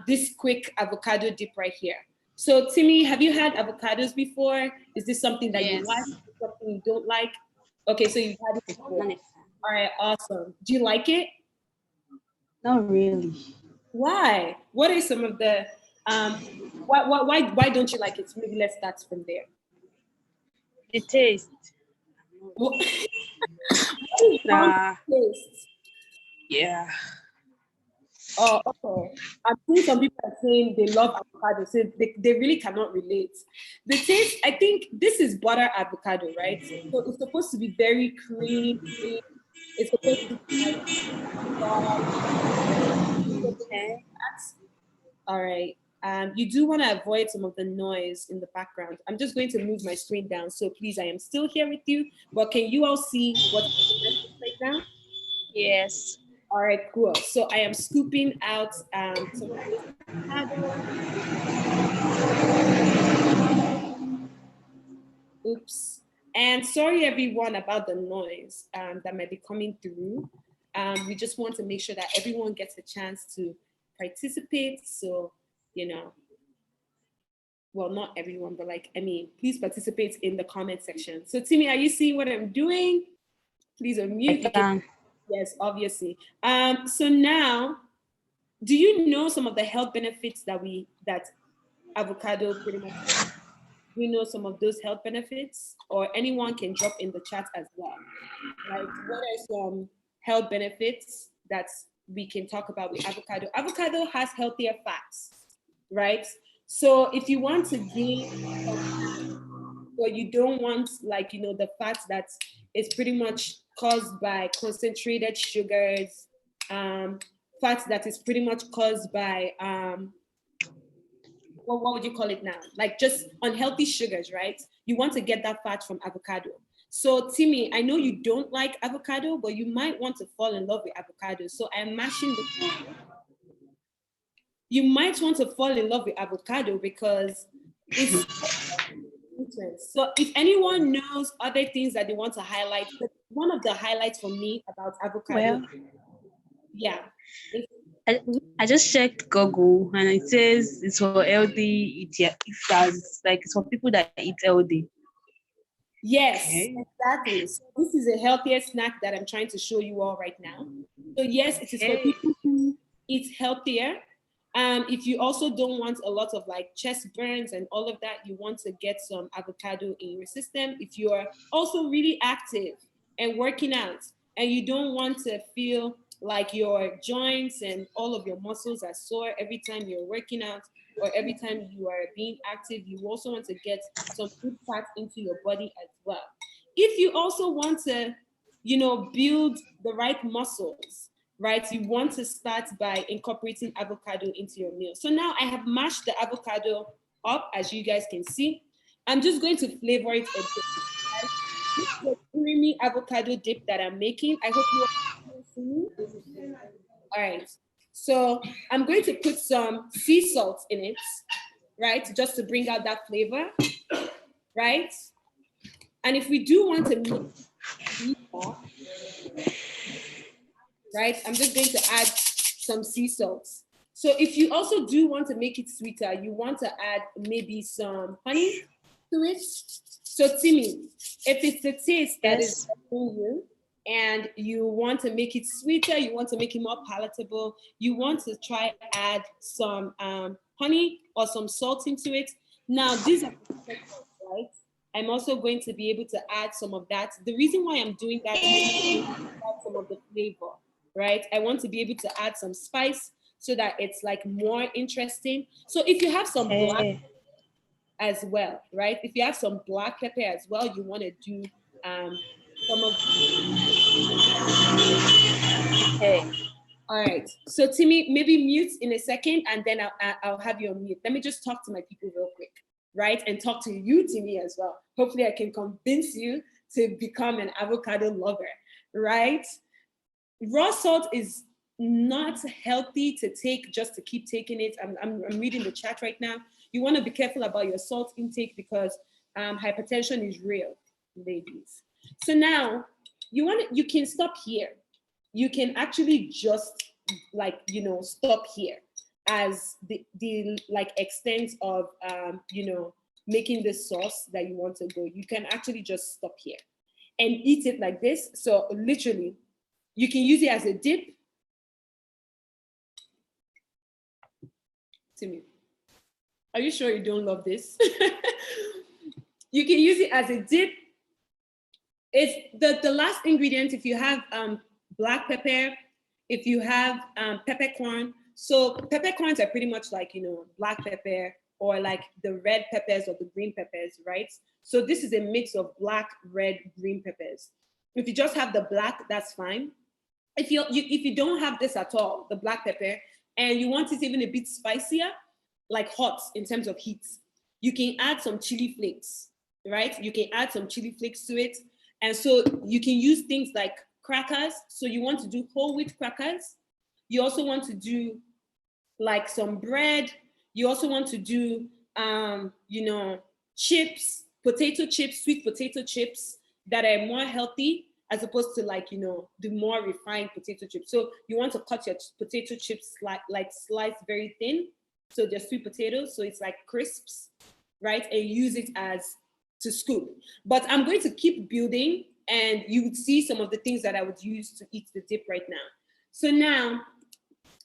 this quick avocado dip right here. So Timi, have you had avocados before? Is this something that you like? Is this something you don't like? Okay, so you've had it before. All right, awesome. Do you like it? Not really. Why? What are some of the, why don't you like it? So maybe let's start from there. The taste. What is wrong with taste? Yeah. Oh, okay. I'm seeing some people are saying they love avocado, so they really cannot relate. The taste, I think this is butter avocado, right? So it's supposed to be very creamy. It's supposed to be okay. All right. You do want to avoid some of the noise in the background. I'm just going to move my screen down. So please, I am still here with you, but can you all see what's right now? Yes. All right, cool. So I am scooping out some Oops. And sorry everyone about the noise that might be coming through. We just want to make sure that everyone gets a chance to participate. So, you know, well, not everyone, but like, I mean, please participate in the comment section. So Timmy, are you seeing what I'm doing? Please unmute. Yes, obviously. So now, do you know some of the health benefits that avocado pretty much has? Do you know some of those health benefits? Or anyone can drop in the chat as well. Like, what are some health benefits that we can talk about with avocado? Avocado has healthier fats, right? So if you want to gain, or you don't want, like, you know, the fats that is pretty much caused by concentrated sugars, fats that is pretty much caused by, what would you call it now? Like just unhealthy sugars, right? You want to get that fat from avocado. So Timmy, I know you don't like avocado, but you might want to fall in love with avocado. So I'm mashing the you might want to fall in love with avocado because it's so if anyone knows other things that they want to highlight, one of the highlights for me about avocado, yeah. I just checked Google and it says it's for healthy. It's for people that eat healthy. Yes, exactly. So this is a healthier snack that I'm trying to show you all right now. So yes, it is for people who eat healthier. If you also don't want a lot of like chest burns and all of that, you want to get some avocado in your system. If you are also really active and working out and you don't want to feel like your joints and all of your muscles are sore every time you're working out or every time you are being active, you also want to get some good fat into your body as well. If you also want to, you know, build the right muscles, right? You want to start by incorporating avocado into your meal. So now I have mashed the avocado up, as you guys can see. I'm just going to flavor it a bit. Right? This is a creamy avocado dip that I'm making. I hope you all see. All right. So I'm going to put some sea salt in it, right? Just to bring out that flavor, right? And if we do want to make more, right? I'm just going to add some sea salt. So if you also do want to make it sweeter, you want to add maybe some honey to it. So Timmy, if it's the taste that is helping you and you want to make it sweeter, you want to make it more palatable, you want to try add some honey or some salt into it. Now these are right? I'm also going to be able to add some of that. The reason why I'm doing that is to add some of the flavor, right? I want to be able to add some spice so that it's like more interesting. So if you have some black as well, right? If you have some black pepper as well, you want to do some of. All right. So Timmy, maybe mute in a second, and then I'll have you on mute. Let me just talk to my people real quick, right? And talk to you, Timmy, as well. Hopefully, I can convince you to become an avocado lover, right? Raw salt is not healthy to take just to keep taking it. I'm reading the chat right now. You want to be careful about your salt intake because hypertension is real, ladies. So now you can stop here. You can actually just like, you know, stop here as the like extent of, you know, making the sauce that you want to go. You can actually just stop here and eat it like this. So literally, you can use it as a dip. Timmy, are you sure you don't love this? You can use it as a dip. It's the last ingredient. If you have black pepper, if you have peppercorn. So peppercorns are pretty much like, you know, black pepper or like the red peppers or the green peppers, right? So this is a mix of black, red, green peppers. If you just have the black, that's fine. If you don't have this at all, the black pepper, and you want it even a bit spicier, like hot in terms of heat, you can add some chili flakes, right? You can add some chili flakes to it. And so you can use things like crackers. So you want to do whole wheat crackers. You also want to do like some bread. You also want to do, you know, chips, potato chips, sweet potato chips that are more healthy as opposed to like, the more refined potato chips. So you want to cut your potato chips slice very thin. So they're sweet potatoes, so it's like crisps, right? And use it as to scoop. But I'm going to keep building and you would see some of the things that I would use to eat the dip right now.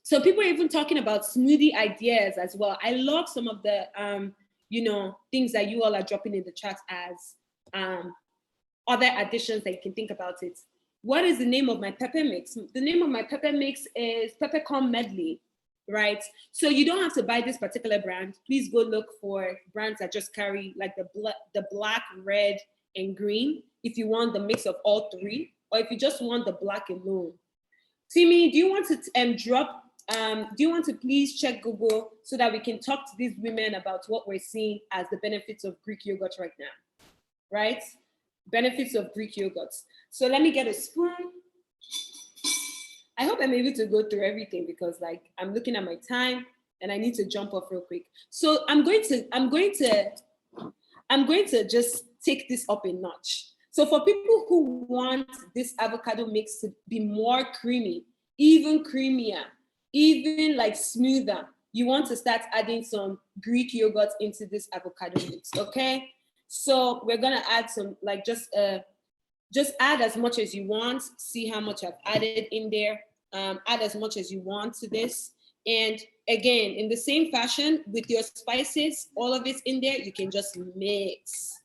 So people are even talking about smoothie ideas as well. I love some of the, things that you all are dropping in the chat as other additions that you can think about it. What is the name of my pepper mix? The name of my pepper mix is Peppercorn Medley, right? So you don't have to buy this particular brand. Please go look for brands that just carry like the black, red, and green if you want the mix of all three, or if you just want the black alone. Timmy, do you want to do you want to please check Google so that we can talk to these women about what we're seeing as the benefits of Greek yogurt right now, right? Benefits of Greek yogurts. So let me get a spoon. I hope I'm able to go through everything because like I'm looking at my time and I need to jump off real quick. So I'm going to just take this up a notch. So for people who want this avocado mix to be more creamy, even creamier, even like smoother, you want to start adding some Greek yogurt into this avocado mix, okay? So we're gonna add some, like just add as much as you want. See how much I've added in there. Add as much as you want to this. And again, in the same fashion with your spices, all of it's in there, you can just mix,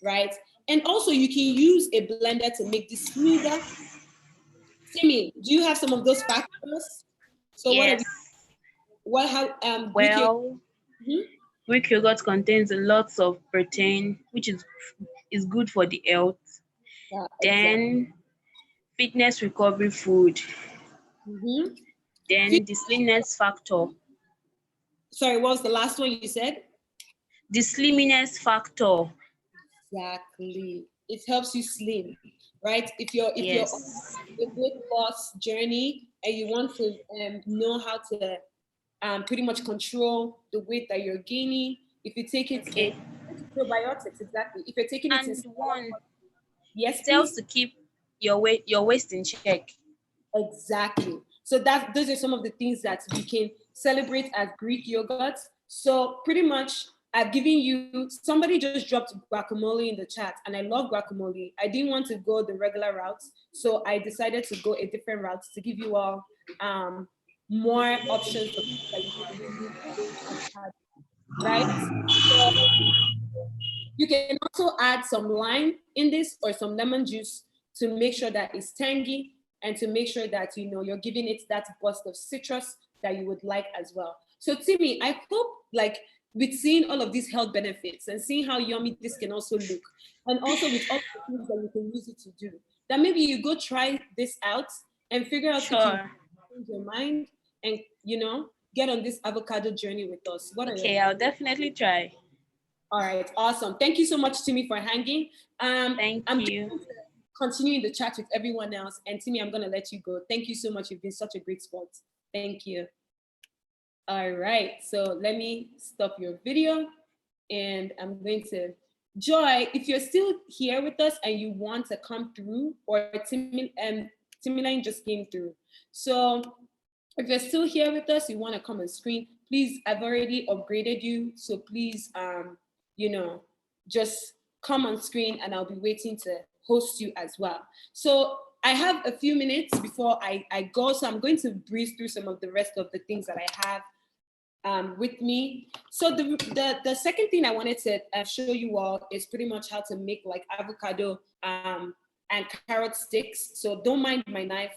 right? And also you can use a blender to make this smoother. Timmy, do you have some of those factors? So yes. Greek yogurt contains lots of protein, which is good for the health. Yeah, then fitness recovery food. Then the slimness factor. Sorry, what was the last one you said? The slimness factor. Exactly. It helps you slim, right? If you're on a weight loss journey and you want to know how to pretty much control the weight that you're gaining, if you take it in probiotics, exactly. If you're taking it in yes, it helps to keep your waist in check. Exactly. So those are some of the things that we can celebrate as Greek yogurt. So pretty much I've given you, somebody just dropped guacamole in the chat and I love guacamole. I didn't want to go the regular route. So I decided to go a different route to give you all more options of that you can do, right? So you can also add some lime in this or some lemon juice to make sure that it's tangy and to make sure that you're giving it that burst of citrus that you would like as well. So Timmy, I hope like with seeing all of these health benefits and seeing how yummy this can also look, and also with all the things that you can use it to do, that maybe you go try this out and figure out if you change your mind and get on this avocado journey with us. I'll definitely try. All right, awesome. Thank you so much, Timmy, for hanging. Thank you. Going to continue the chat with everyone else, and Timmy, I'm going to let you go. Thank you so much. You've been such a great sport. Thank you. All right, so let me stop your video, and I'm going to Joy. If you're still here with us and you want to come through, or Timmy Line just came through. So if you're still here with us, you want to come on screen, please, I've already upgraded you. So please, just come on screen and I'll be waiting to host you as well. So I have a few minutes before I go. So I'm going to breeze through some of the rest of the things that I have with me. So the second thing I wanted to show you all is pretty much how to make like avocado and carrot sticks. So don't mind my knife,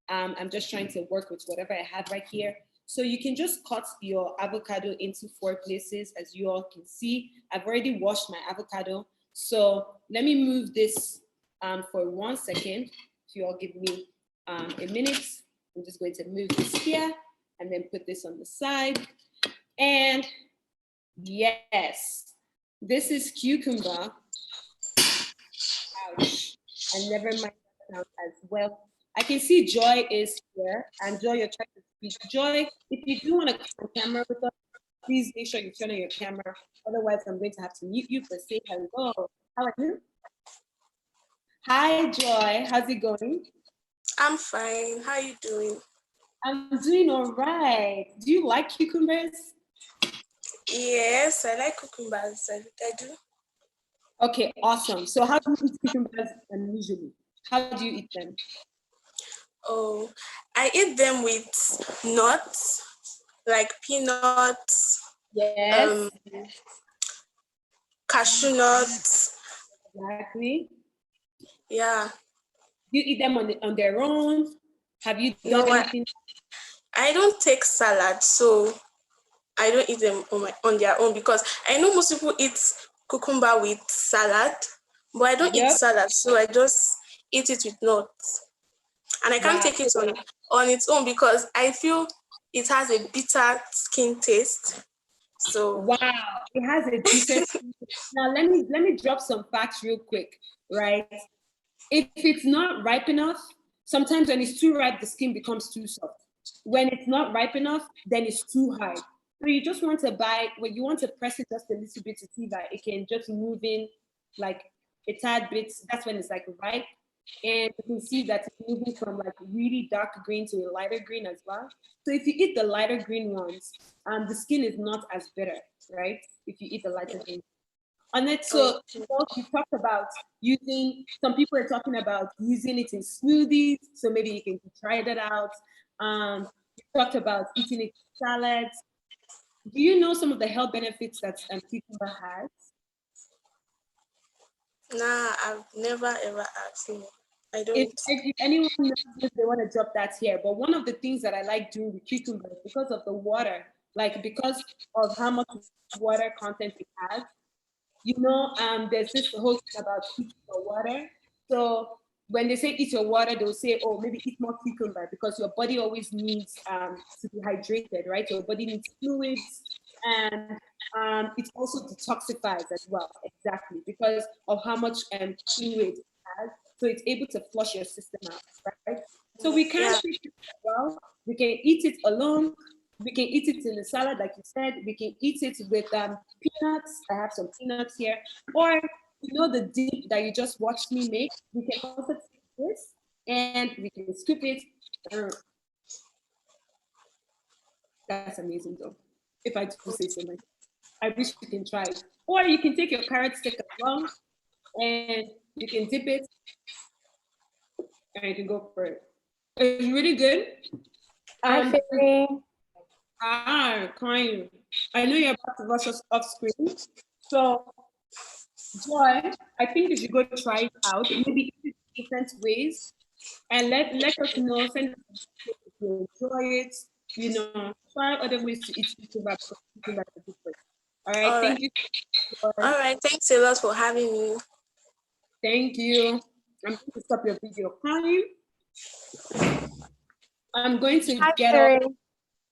I'm just trying to work with whatever I have right here. So you can just cut your avocado into 4 places, as you all can see. I've already washed my avocado. So let me move this for 1 second. If you all give me a minute, I'm just going to move this here and then put this on the side. And yes, this is cucumber. Ouch, and never mind that sound as well. I can see Joy is here, and Joy, you're trying to speak. Joy, if you do want to come on camera with us, Please make sure you turn on your camera. Otherwise, I'm going to have to mute you, but say hello. How are you? Hi, Joy. How's it going? I'm fine. How are you doing? I'm doing all right. Do you like cucumbers? Yes, I like cucumbers. I do. Okay, awesome. So how do you eat cucumbers usually? How do you eat them? Oh, I eat them with nuts, like peanuts. Yes. Cashew nuts. Exactly. Yeah. You eat them on their own? Have you done anything? I don't take salad, so I don't eat them on their own, because I know most people eat cucumber with salad, but I don't eat salad, so I just eat it with nuts. And I can't take it on its own because I feel it has a bitter skin taste. So wow, it has a bitter skin. Now let me drop some facts real quick, right? If it's not ripe enough, sometimes when it's too ripe, the skin becomes too soft. When it's not ripe enough, then it's too hard. So you just want to when you want to press it just a little bit to see that it can just move in like a tad bit. That's when it's like ripe. And you can see that it's moving from like really dark green to a lighter green as well. So if you eat the lighter green ones, the skin is not as bitter, right? If you eat the lighter green. On it, so you talked about some people are talking about using it in smoothies, so maybe you can try that out. You talked about eating it in salads. Do you know some of the health benefits that cucumber has? Nah, I've never ever asked. I don't. If anyone knows this, they want to drop that here. But one of the things that I like doing with cucumber is because of the water, like because of how much water content it has. You know, there's this whole thing about eat your water. So when they say eat your water, they'll say, oh, maybe eat more cucumber because your body always needs to be hydrated, right? Your body needs fluids, and it also detoxifies as well, exactly, because of how much fluid it has. So it's able to flush your system out, right? So we can eat it as well. We can eat it alone. We can eat it in the salad, like you said. We can eat it with peanuts. I have some peanuts here. Or, you know, the dip that you just watched me make. We can also take this and we can scoop it. That's amazing, though. If I do say so myself. I wish you can try it. Or you can take your carrot stick as well and you can dip it and you can go for it. It's really good. Crying. I know you're about to rush us off screen. So, Joy, I think you should go try it out, maybe different ways, and let us know, send us if you enjoy it, you know, try other ways to eat cucumber. All right, thank you. All right, thanks a lot for having me. Thank you. I'm going to stop your video crying. I'm going to get off.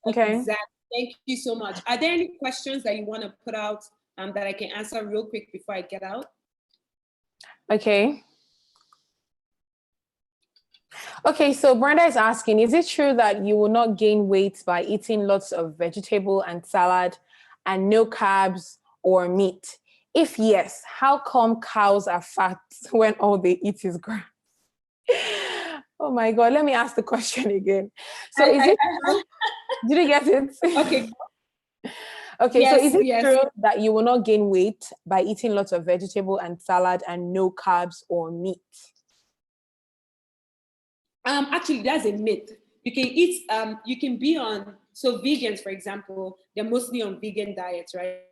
Okay. Exactly. Thank you so much. Are there any questions that you want to put out that I can answer real quick before I get out? Okay. Okay, so Brenda is asking, is it true that you will not gain weight by eating lots of vegetable and salad and no carbs or meat? If yes, how come cows are fat when all they eat is grass? Oh my God, let me ask the question again. So did you get it? Okay. Okay, yes, so is it true that you will not gain weight by eating lots of vegetable and salad and no carbs or meat? Actually, that's a myth. You can eat, you can be on, so vegans, for example, they're mostly on vegan diets, right?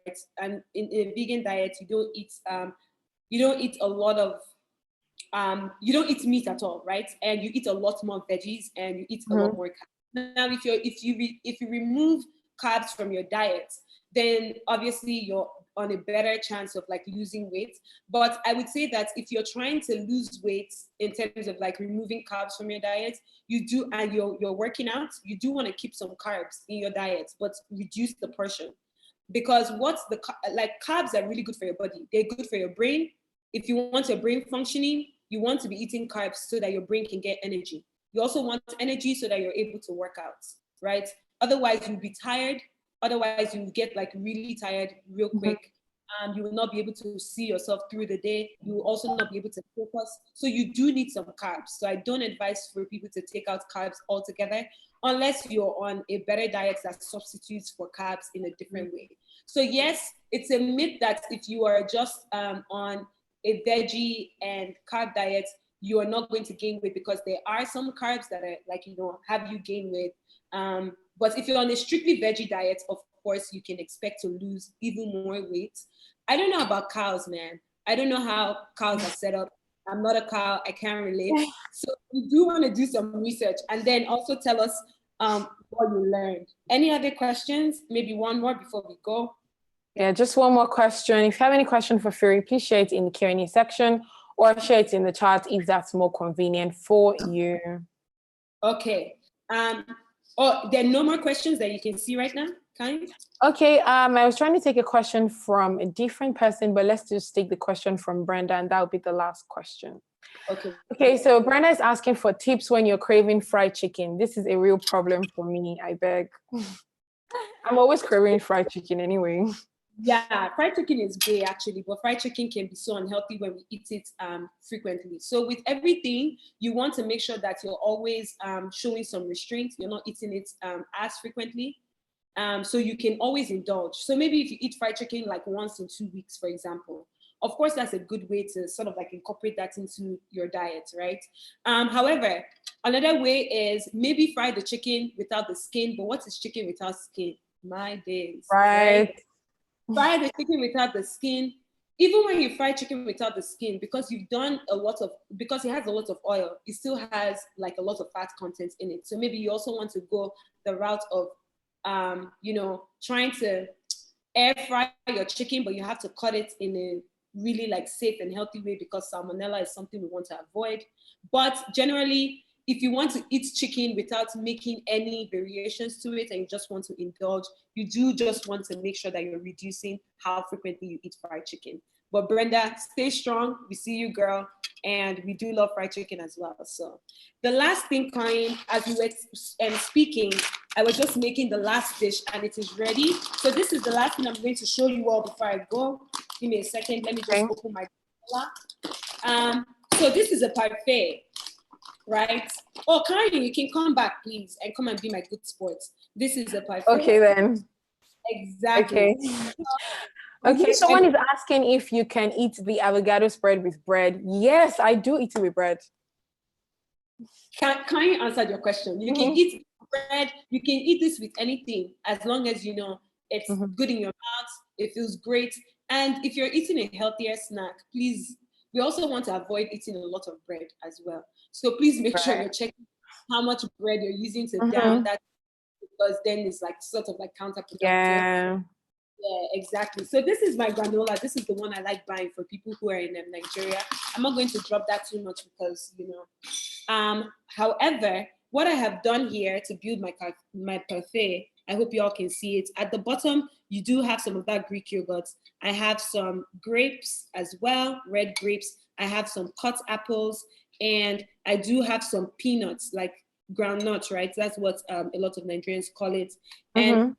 And in a vegan diet, you don't eat a lot of, you don't eat meat at all, right? And you eat a lot more veggies and you eat a lot more carbs. Now, if you remove carbs from your diet, then obviously you're on a better chance of like losing weight. But I would say that if you're trying to lose weight in terms of like removing carbs from your diet, you do, and you're working out, you do want to keep some carbs in your diet, but reduce the portion. Because carbs are really good for your body. They're good for your brain. If you want your brain functioning, you want to be eating carbs so that your brain can get energy. You also want energy so that you're able to work out, right? Otherwise, you'll be tired. Otherwise, you will get like really tired real quick. You will not be able to see yourself through the day. You will also not be able to focus. So you do need some carbs. So I don't advise for people to take out carbs altogether unless you're on a better diet that substitutes for carbs in a different way. So yes, it's a myth that if you are just on a veggie and carb diet, you are not going to gain weight, because there are some carbs that are like, have you gain weight. But if you're on a strictly veggie diet, of course, you can expect to lose even more weight. I don't know about cows, man. I don't know how cows are set up. I'm not a cow. I can't relate. So we do want to do some research and then also tell us what you learned. Any other questions? Maybe one more before we go. Yeah, just one more question. If you have any question for Fury, please share it in the Q&A section or share it in the chat if that's more convenient for you. Okay. Oh, there are no more questions that you can see right now, Kind? Okay, I was trying to take a question from a different person, but let's just take the question from Brenda, and that will be the last question. Okay, so Brenda is asking for tips when you're craving fried chicken. This is a real problem for me, I beg. I'm always craving fried chicken anyway. Yeah, fried chicken is great actually, but fried chicken can be so unhealthy when we eat it frequently. So with everything, you want to make sure that you're always showing some restraint. You're not eating it as frequently. So you can always indulge. So maybe if you eat fried chicken like once in 2 weeks, for example, of course, that's a good way to sort of like incorporate that into your diet, right? However, another way is maybe fry the chicken without the skin. But what is chicken without skin? My days. Right. Fry the chicken without the skin. Even when you fry chicken without the skin, because you've done because it has a lot of oil, it still has like a lot of fat content in it. So maybe you also want to go the route of, trying to air fry your chicken, but you have to cut it in a really like safe and healthy way, because salmonella is something we want to avoid. But generally, if you want to eat chicken without making any variations to it and you just want to indulge, you do just want to make sure that you're reducing how frequently you eat fried chicken. But Brenda, stay strong. We see you, girl. And we do love fried chicken as well. So the last thing, Karin, as we were speaking, I was just making the last dish and it is ready. So this is the last thing I'm going to show you all before I go. Give me a second. Let me just open my granola. So this is a parfait, right? Oh, Karin, you can come back, please, and come and be my good sport. This is a parfait. Okay, then. Exactly. Okay. Okay, someone is asking if you can eat the avocado spread with bread. Yes, I do eat it with bread. Can you answer your question? You can eat bread, you can eat this with anything, as long as it's good in your mouth, it feels great. And if you're eating a healthier snack, please, we also want to avoid eating a lot of bread as well. So please make sure you're checking how much bread you're using to down that, because then it's like sort of like counterproductive. Yeah, exactly. So this is my granola. This is the one I like buying for people who are in Nigeria. I'm not going to drop that too much because, however, what I have done here to build my parfait, I hope you all can see it. At the bottom, you do have some of that Greek yogurt. I have some grapes as well, red grapes. I have some cut apples, and I do have some peanuts, like groundnuts, right? That's what a lot of Nigerians call it. And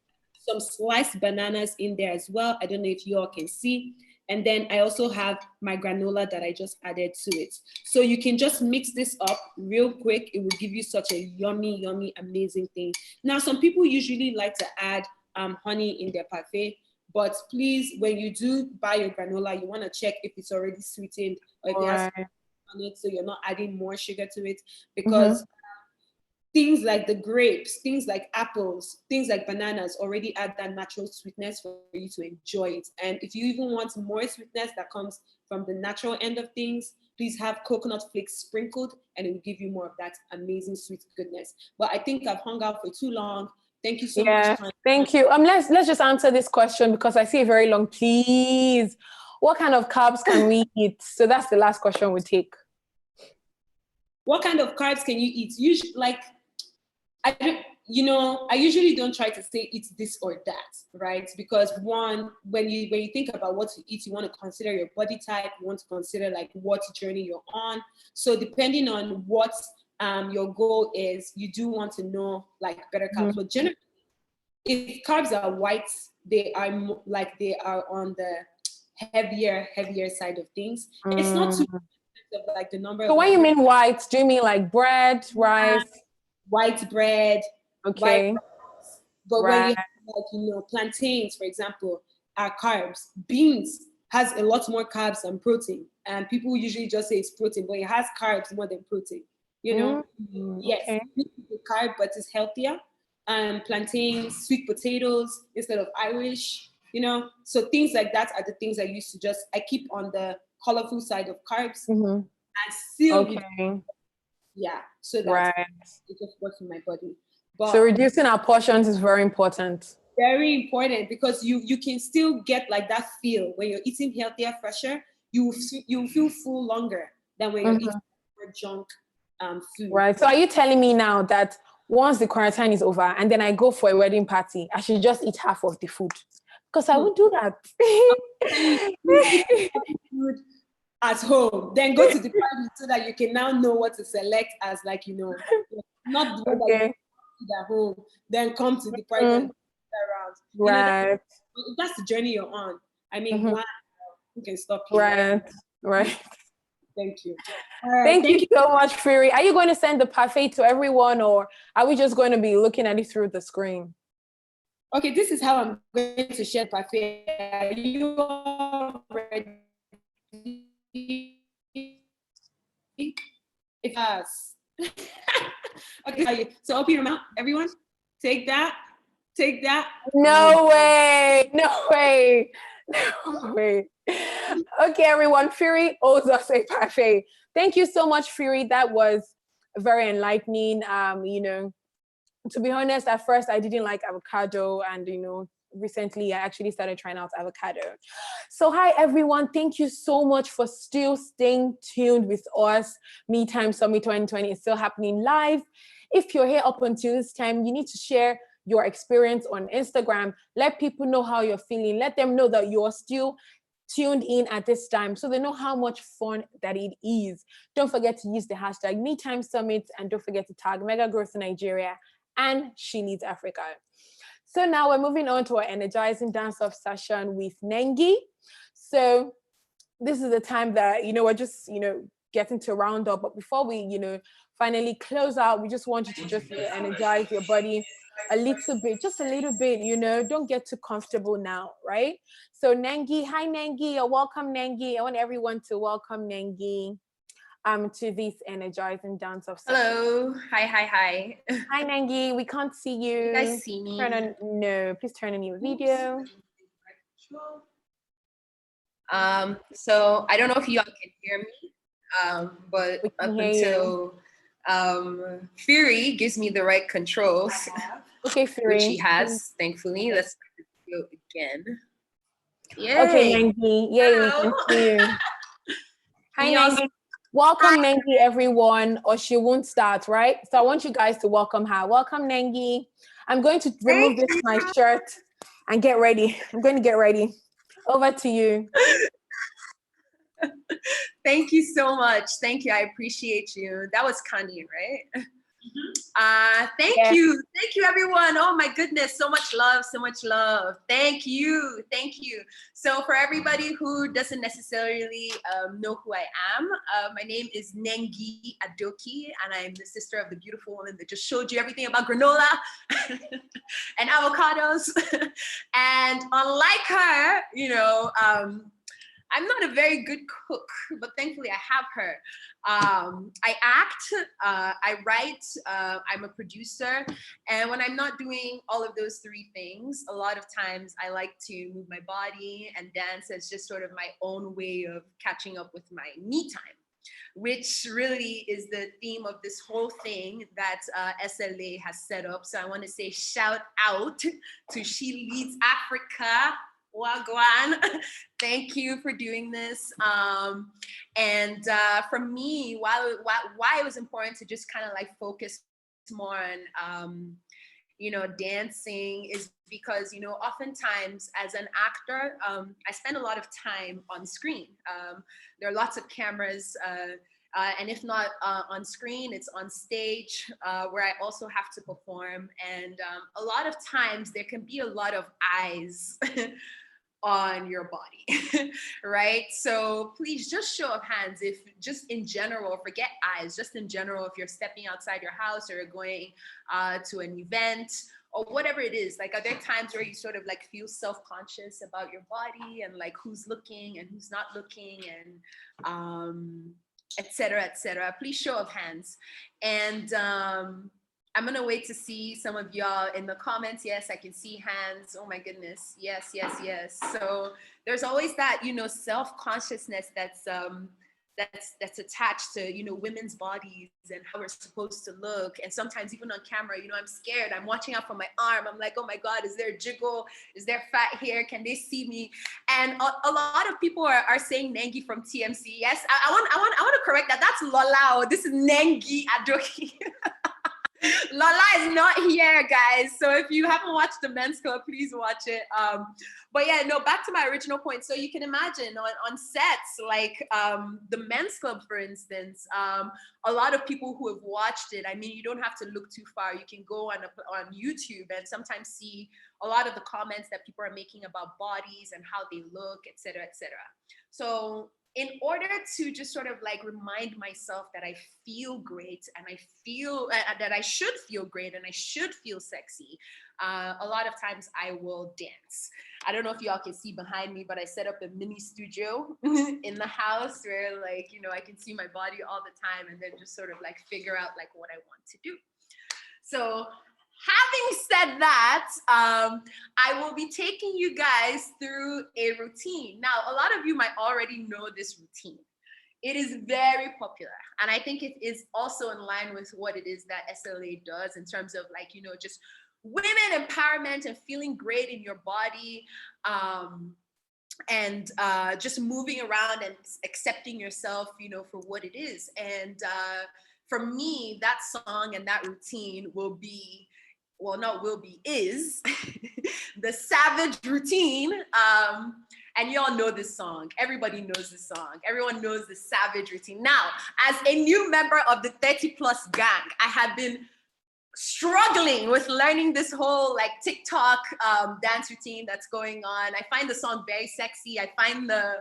some sliced bananas in there as well. I don't know if you all can see. And then I also have my granola that I just added to it. So you can just mix this up real quick. It will give you such a yummy, yummy, amazing thing. Now, some people usually like to add honey in their parfait, but please, when you do buy your granola, you want to check if it's already sweetened or if it has on it, so you're not adding more sugar to it, because things like the grapes, things like apples, things like bananas already add that natural sweetness for you to enjoy it. And if you even want more sweetness that comes from the natural end of things, please have coconut flakes sprinkled and it will give you more of that amazing sweet goodness. But I think I've hung out for too long. Thank you so much. Thank you. Let's just answer this question because I see a very long, please. What kind of carbs can we eat? So that's the last question we take. What kind of carbs can you eat? Usually, like, I usually don't try to say eat this or that, right? Because one, when you think about what to eat, you want to consider your body type, you want to consider like what journey you're on. So depending on what your goal is, you do want to know like better carbs. But generally, if carbs are white, they are they are on the heavier side of things. It's not too like the number. So when you mean white, do you mean like bread, rice? White bread. Okay. White, but when you have plantains, for example, are carbs. Beans has a lot more carbs than protein, and people usually just say it's protein, but it has carbs more than protein. Yes, it's a carb, but it's healthier. Plantains, sweet potatoes instead of Irish. So things like that are the things I used to I keep on the colorful side of carbs, and still, so that it just works in my body. But so reducing our portions is very important. Very important, because you can still get like that feel when you're eating healthier, fresher. You feel full longer than when you're eating more junk food. Right. So are you telling me now that once the quarantine is over and then I go for a wedding party, I should just eat half of the food? Because I won't do that. Food at home, then go to the party so that you can now know what to select as not the one that you eat at home, then come to the party and around. That's the journey you're on. I mean, you can stop here. Right. Thank you. Thank you so much, Fury. Are you going to send the parfait to everyone, or are we just going to be looking at it through the screen? Okay, this is how I'm going to share parfait. Are you all ready? It's okay, so open your mouth, everyone. Take that. No way. Okay, everyone, Fury owes us a parfait. Thank you so much, Fury. That was very enlightening. To be honest, at first I didn't like avocado, and recently I actually started trying out avocado. So hi everyone, thank you so much for still staying tuned with us. Me Time Summit 2020 is still happening live. If you're here up until this time, you need to share your experience on Instagram. Let people know how you're feeling. Let them know that you're still tuned in at this time, so they know how much fun that it is. Don't forget to use the hashtag Me Time Summit, and don't forget to tag Mega Growth Nigeria and She Needs Africa. So now we're moving on to our energizing dance-off session with Nengi. So this is the time that, we're just, getting to round up. But before we, finally close out, we just want you to just energize your body a little bit, just a little bit, don't get too comfortable now, right? So Nengi, hi Nengi, you're welcome Nengi. I want everyone to welcome Nengi to this energizing dance-off session. Hello, hi. Hi Nengi, we can't see you. You guys see me? Please turn on your video. So I don't know if y'all can hear me, but up until Fury gives me the right controls, okay, Fury, which he has, thankfully. Let's start the video again. Yay. Okay, Nengi, yay, we can see you. Hi Nengi. Welcome Nengi, everyone, or she won't start, right? So I want you guys to welcome her. Welcome Nengi. I'm going to remove my shirt and get ready. I'm going to get ready. Over to you. Thank you so much. Thank you. I appreciate you. That was Kanye, right? Thank you. Thank you, everyone. Oh my goodness. So much love. So much love. Thank you. Thank you. So for everybody who doesn't necessarily know who I am, my name is Nengi Adoki, and I'm the sister of the beautiful woman that just showed you everything about granola and avocados. And unlike her, I'm not a very good cook, but thankfully I have her. I act, I write, I'm a producer. And when I'm not doing all of those three things, a lot of times I like to move my body and dance as just sort of my own way of catching up with my me time, which really is the theme of this whole thing that SLA has set up. So I want to say shout out to She Leads Africa. Wagwan. Thank you for doing this. And for me, why it was important to just kind of like focus more on, dancing is because, oftentimes as an actor, I spend a lot of time on screen. There are lots of cameras And if not on screen, it's on stage where I also have to perform. And a lot of times there can be a lot of eyes on your body, right? So please just show of hands, if just in general, forget eyes, just in general, if you're stepping outside your house or you're going to an event or whatever it is, like, are there times where you sort of like feel self-conscious about your body and like who's looking and who's not looking and et cetera, et cetera? Please show of hands. And I'm gonna wait to see some of y'all in the comments. Yes, I can see hands. Oh my goodness. Yes, yes, yes. So there's always that, you know, self-consciousness that's attached to, you know, women's bodies and how we're supposed to look. And sometimes even on camera, you know, I'm scared. I'm watching out for my arm. I'm like, oh my God, is there a jiggle? Is there fat here? Can they see me? And a lot of people are saying Nengi from TMC. Yes, I want to correct that. That's Lola. This is Nengi Adoki. Lala is not here, guys. So if you haven't watched the Men's Club, please watch it. But yeah, no, back to my original point. So you can imagine on sets like the Men's Club, for instance, a lot of people who have watched it, I mean, you don't have to look too far. You can go on YouTube and sometimes see a lot of the comments that people are making about bodies and how they look, et cetera, et cetera. So in order to just sort of like remind myself that I feel great and I feel that I should feel great and I should feel sexy, a lot of times I will dance. I don't know if y'all can see behind me, but I set up a mini studio in the house where, like, you know, I can see my body all the time and then just sort of like figure out like what I want to do. So having said that, I will be taking you guys through a routine. Now, a lot of you might already know this routine. It is very popular. And I think it is also in line with what it is that SLA does in terms of, like, you know, just women empowerment and feeling great in your body, and just moving around and accepting yourself, you know, for what it is. And for me, that song and that routine will be, well, not will be, is the Savage Routine. And y'all know this song. Everybody knows this song. Everyone knows the Savage Routine. Now, as a new member of the 30+ gang, I have been struggling with learning this whole like TikTok dance routine that's going on. I find the song very sexy. I find the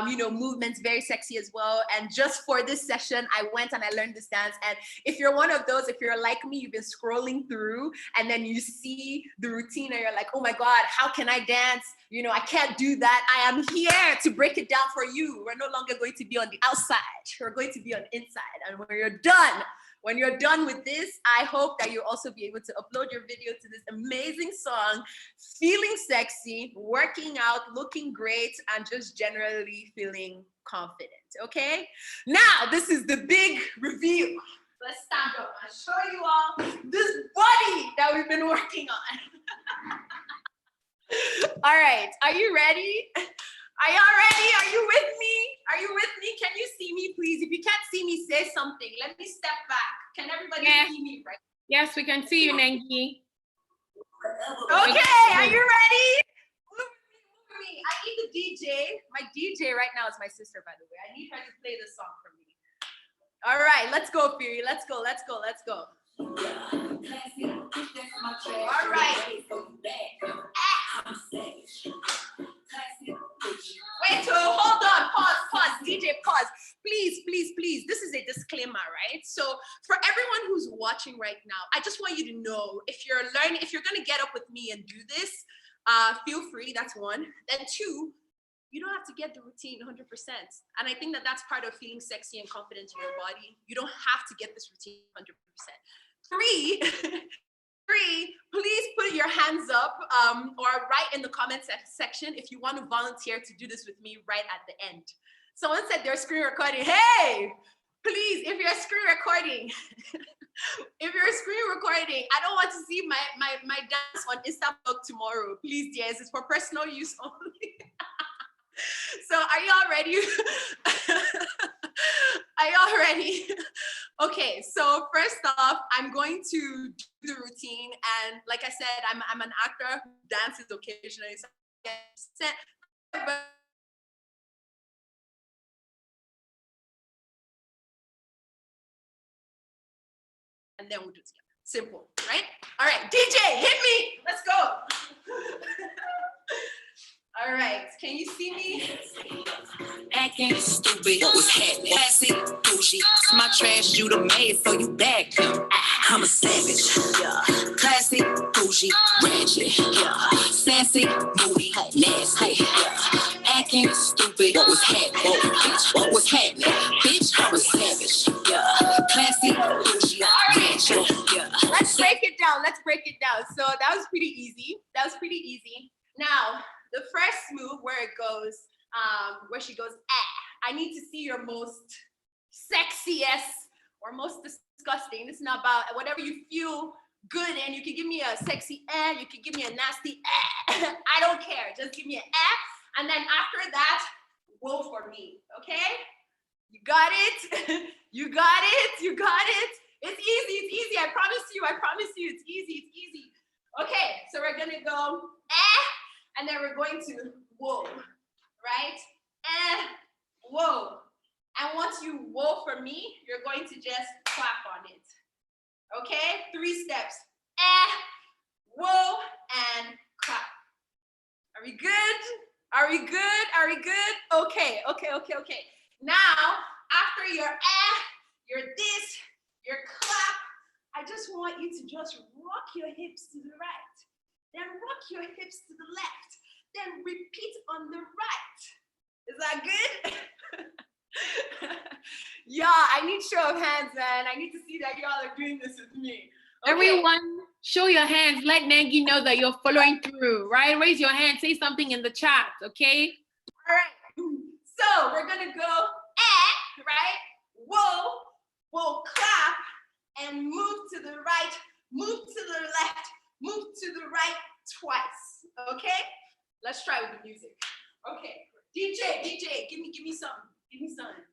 you know, movements very sexy as well. And just for this session, I went and I learned this dance. And if you're one of those, if you're like me, you've been scrolling through and then you see the routine and you're like, oh my God, how can I dance? You know, I can't do that. I am here to break it down for you. We're no longer going to be on the outside. We're going to be on the inside. And when you're done with this, I hope that you'll also be able to upload your video to this amazing song, feeling sexy, working out, looking great, and just generally feeling confident, okay? Now, this is the big reveal. Let's stand up and show you all this body that we've been working on. All right, are you ready? Are y'all ready? Are you with me? Are you with me? Can you see me, please? If you can't see me, say something. Let me step back. Can everybody see me, right? Yes, we can see you, Nengi. Okay, are you ready? Move me. I need the DJ. My DJ right now is my sister, by the way. I need her to play this song for me. All right, let's go, Fury. Let's go, let's go, let's go. All right. Wait, so hold on, pause, DJ, pause. Please, please, please, this is a disclaimer, right? So for everyone who's watching right now, I just want you to know, if you're gonna get up with me and do this, feel free, that's one. Then two, you don't have to get the routine 100%. And I think that that's part of feeling sexy and confident in your body. You don't have to get this routine 100%. Three, please put your hands up or write in the comment section if you want to volunteer to do this with me right at the end. Someone said they're screen recording. Hey, please, if you're screen recording, I don't want to see my dance on Instagram tomorrow. Please, yes, it's for personal use only. So are y'all ready? Are y'all ready? Okay, so first off, I'm going to do the routine. And like I said, I'm an actor who dances occasionally. So and then we'll do it together. Simple, right? All right, DJ, hit me. Let's go. All right, can you see me? Acting stupid, what was happening? Classy, bougie, it's my trash you the maid, so you back. I'm a savage, yeah. Classy, bougie, ratchet, yeah. Sassy, moody, nasty, yeah. Acting stupid, what was happening? Bitch, what was happening? Bitch, I'm a savage, yeah. Classy, bougie, ratchet, yeah. Let's break it down. Let's break it down. So that was pretty easy. Now, the first move where it goes, where she goes, I need to see your most sexiest or most disgusting. This is not about whatever you feel good in. You can give me a sexy you can give me a nasty I don't care. Just give me an and then after that, whoa for me, okay? You got it? You got it? You got it? It's easy, I promise you, it's easy. Okay, so we're gonna go and then we're going to whoa, right? Whoa. And once you whoa for me, you're going to just clap on it. Okay? 3 steps. Whoa, and clap. Are we good? Are we good? Okay. Now, after your your this, your clap, I just want you to just rock your hips to the right. Then rock your hips to the left. Then repeat on the right. Is that good? Yeah, I need show of hands, man. I need to see that y'all are doing this with me. Okay. Everyone, show your hands. Let Nengi know that you're following through, right? Raise your hand. Say something in the chat, okay? All right. So we're gonna go right? Whoa, clap, and move to the right, move to the left, move to the right twice. Okay? Let's try with the music. Okay. DJ, give me something.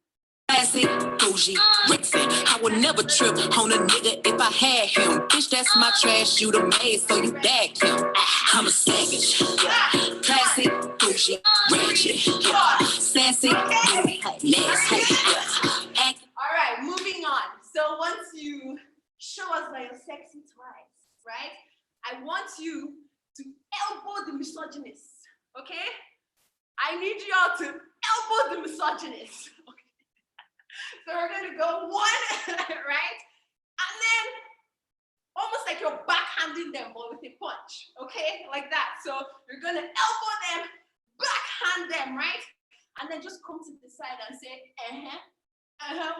Classy, bougie, Rickson. I would never trip on a nigga if I had him. Bitch, that's my trash you the maid, so you back him. I'm a savage, yeah. Classy, bougie, ratchet, yeah. Sassy, moody, nasty, yeah. All right, moving on. So once you show us that you're sexy twice, right? I want you to elbow the misogynist, okay? I need y'all to elbow the misogynist. Okay. So we're gonna go 1, right? And then almost like you're backhanding them, but with a punch, okay? Like that. So you're gonna elbow them, backhand them, right? And then just come to the side and say,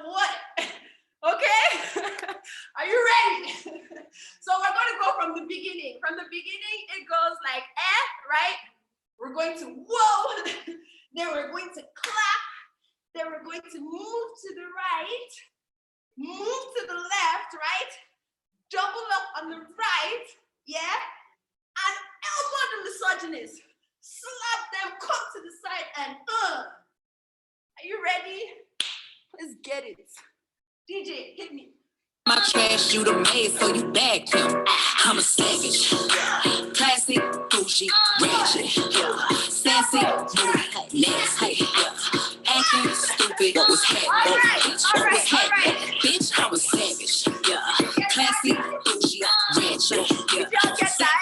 what? Okay? Are you ready? So we're gonna go from the beginning. From the beginning, it goes like, right? We're going to whoa, then we're going to clap, then we're going to move to the right, move to the left, right? Double up on the right, yeah? And elbow the misogynist. Slap them, come to the side and Are you ready? Let's get it. DJ, hit me. My trash you the maid, so you back him. I'm a savage, yeah. Classy, bougie, ratchet, yeah. Sassy, moody, nasty, yeah. Acting stupid, what was happening? Bitch, what was happening? Bitch, I'm a savage, yeah. Classy, bougie, ratchet, yeah. Did y'all get that?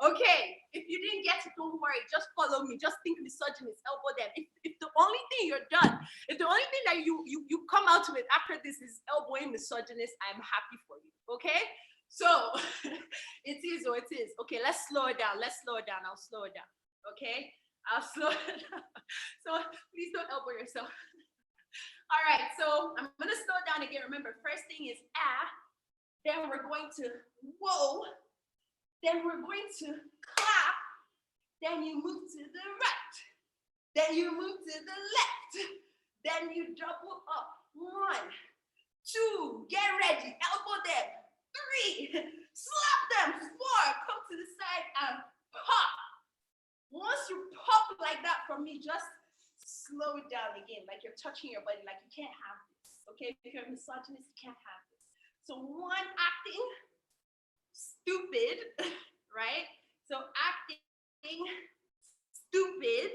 Okay, if you didn't get it, don't worry. Just follow me. Just think misogynist, elbow them. If the only thing you're done, if the only thing that you come out with after this is elbowing misogynist, I'm happy for you. Okay? So it is or it is. Okay, let's slow it down. I'll slow it down. Okay? I'll slow it down. So please don't elbow yourself. All right, so I'm gonna slow it down again. Remember, first thing is then we're going to whoa. Then we're going to clap. Then you move to the right. Then you move to the left. Then you double up. 1, 2, get ready. Elbow them. 3, slap them. 4, come to the side and pop. Once you pop like that for me, just slow it down again. Like you're touching your body. Like you can't have this. Okay? If you're a misogynist, you can't have this. So 1, acting stupid, right? So acting stupid.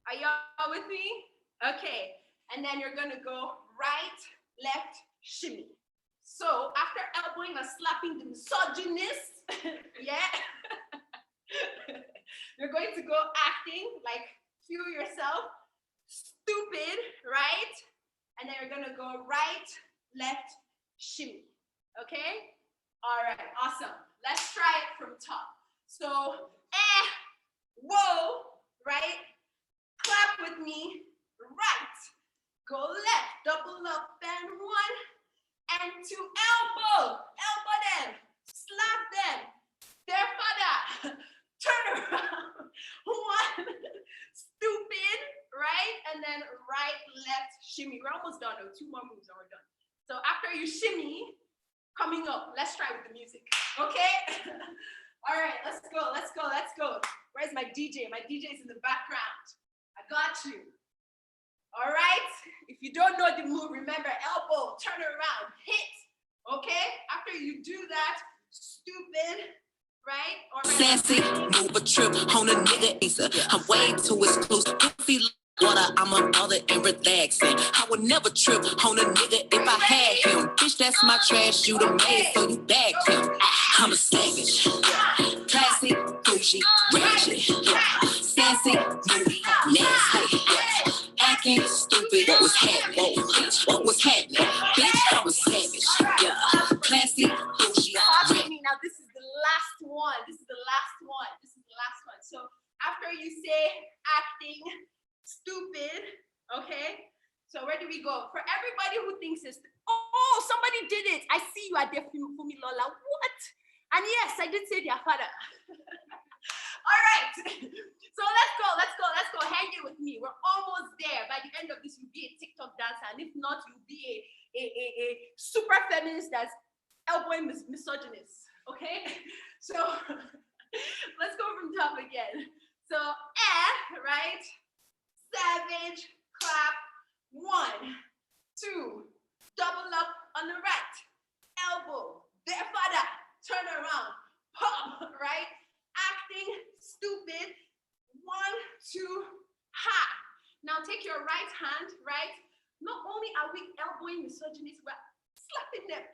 Are y'all with me? Okay. And then you're gonna go right, left, shimmy. So after elbowing and slapping the misogynist, yeah, you're going to go acting like feel yourself, stupid, right? And then you're gonna go right, left, shimmy, okay? All right, awesome. Let's try it from top. So, whoa, right? Clap with me, right. Go left, double up and one, and two, elbow them, slap them, their father, turn around, one, stupid, right? And then right, left, shimmy. We're almost done, though. 2 more moves and we're done. So after you shimmy, coming up, let's try with the music, okay? All right, let's go. Where's my DJ? My DJ is in the background. I got you. All right, if you don't know the move, remember elbow, turn around, hit, okay? After you do that, stupid, right? Or Sassy, move a trip on a nigga Issa. I'm way too exclusive. Feel like water, I'm a mother and relaxing. I would never trip on a nigga if I had him. Bitch, that's my trash, you the maid, so you bag him. I'm a savage, classy, bougie, ratchet, sassy, moody, nasty, acting stupid. What was happening? What was happening? Bitch, I'm a savage, yeah, classy, bougie, ratchet. Now this is the last one. So after you say acting stupid, okay? So where do we go? For everybody who thinks it's, oh, somebody did it. I see you at there, Fumi Lola. What? And yes, I did say their father. All right. So let's go. Hang it with me. We're almost there. By the end of this, you'll be a TikTok dancer. And if not, you'll be a super feminist that's elbowing misogynist. Okay? So let's go from top again. So, right? Savage, clap, 1, 2, double up on the right, elbow, their father, turn around, pop, right? Acting stupid, 1, 2, ha. Now take your right hand, right? Not only are we elbowing misogynists, we're slapping them.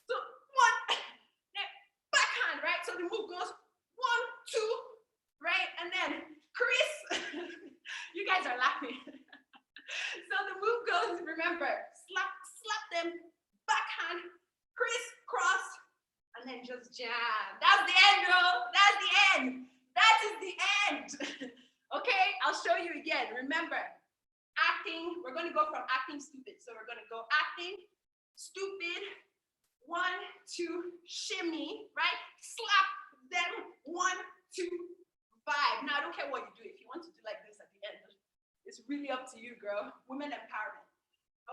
So 1, then backhand, right? So the move goes 1, 2, right? And then Chris, you guys are laughing. So the move goes, remember, slap them, backhand, crisscross, and then just jam. That's the end, bro. That's the end. That is the end. Okay, I'll show you again. Remember, acting, we're going to go from acting stupid. So we're going to go acting stupid, 1, 2, shimmy, right? Slap them, 1, 2, 5. Now, I don't care what you do. If you want to do like this at the end, it's really up to you, girl. Women empowerment.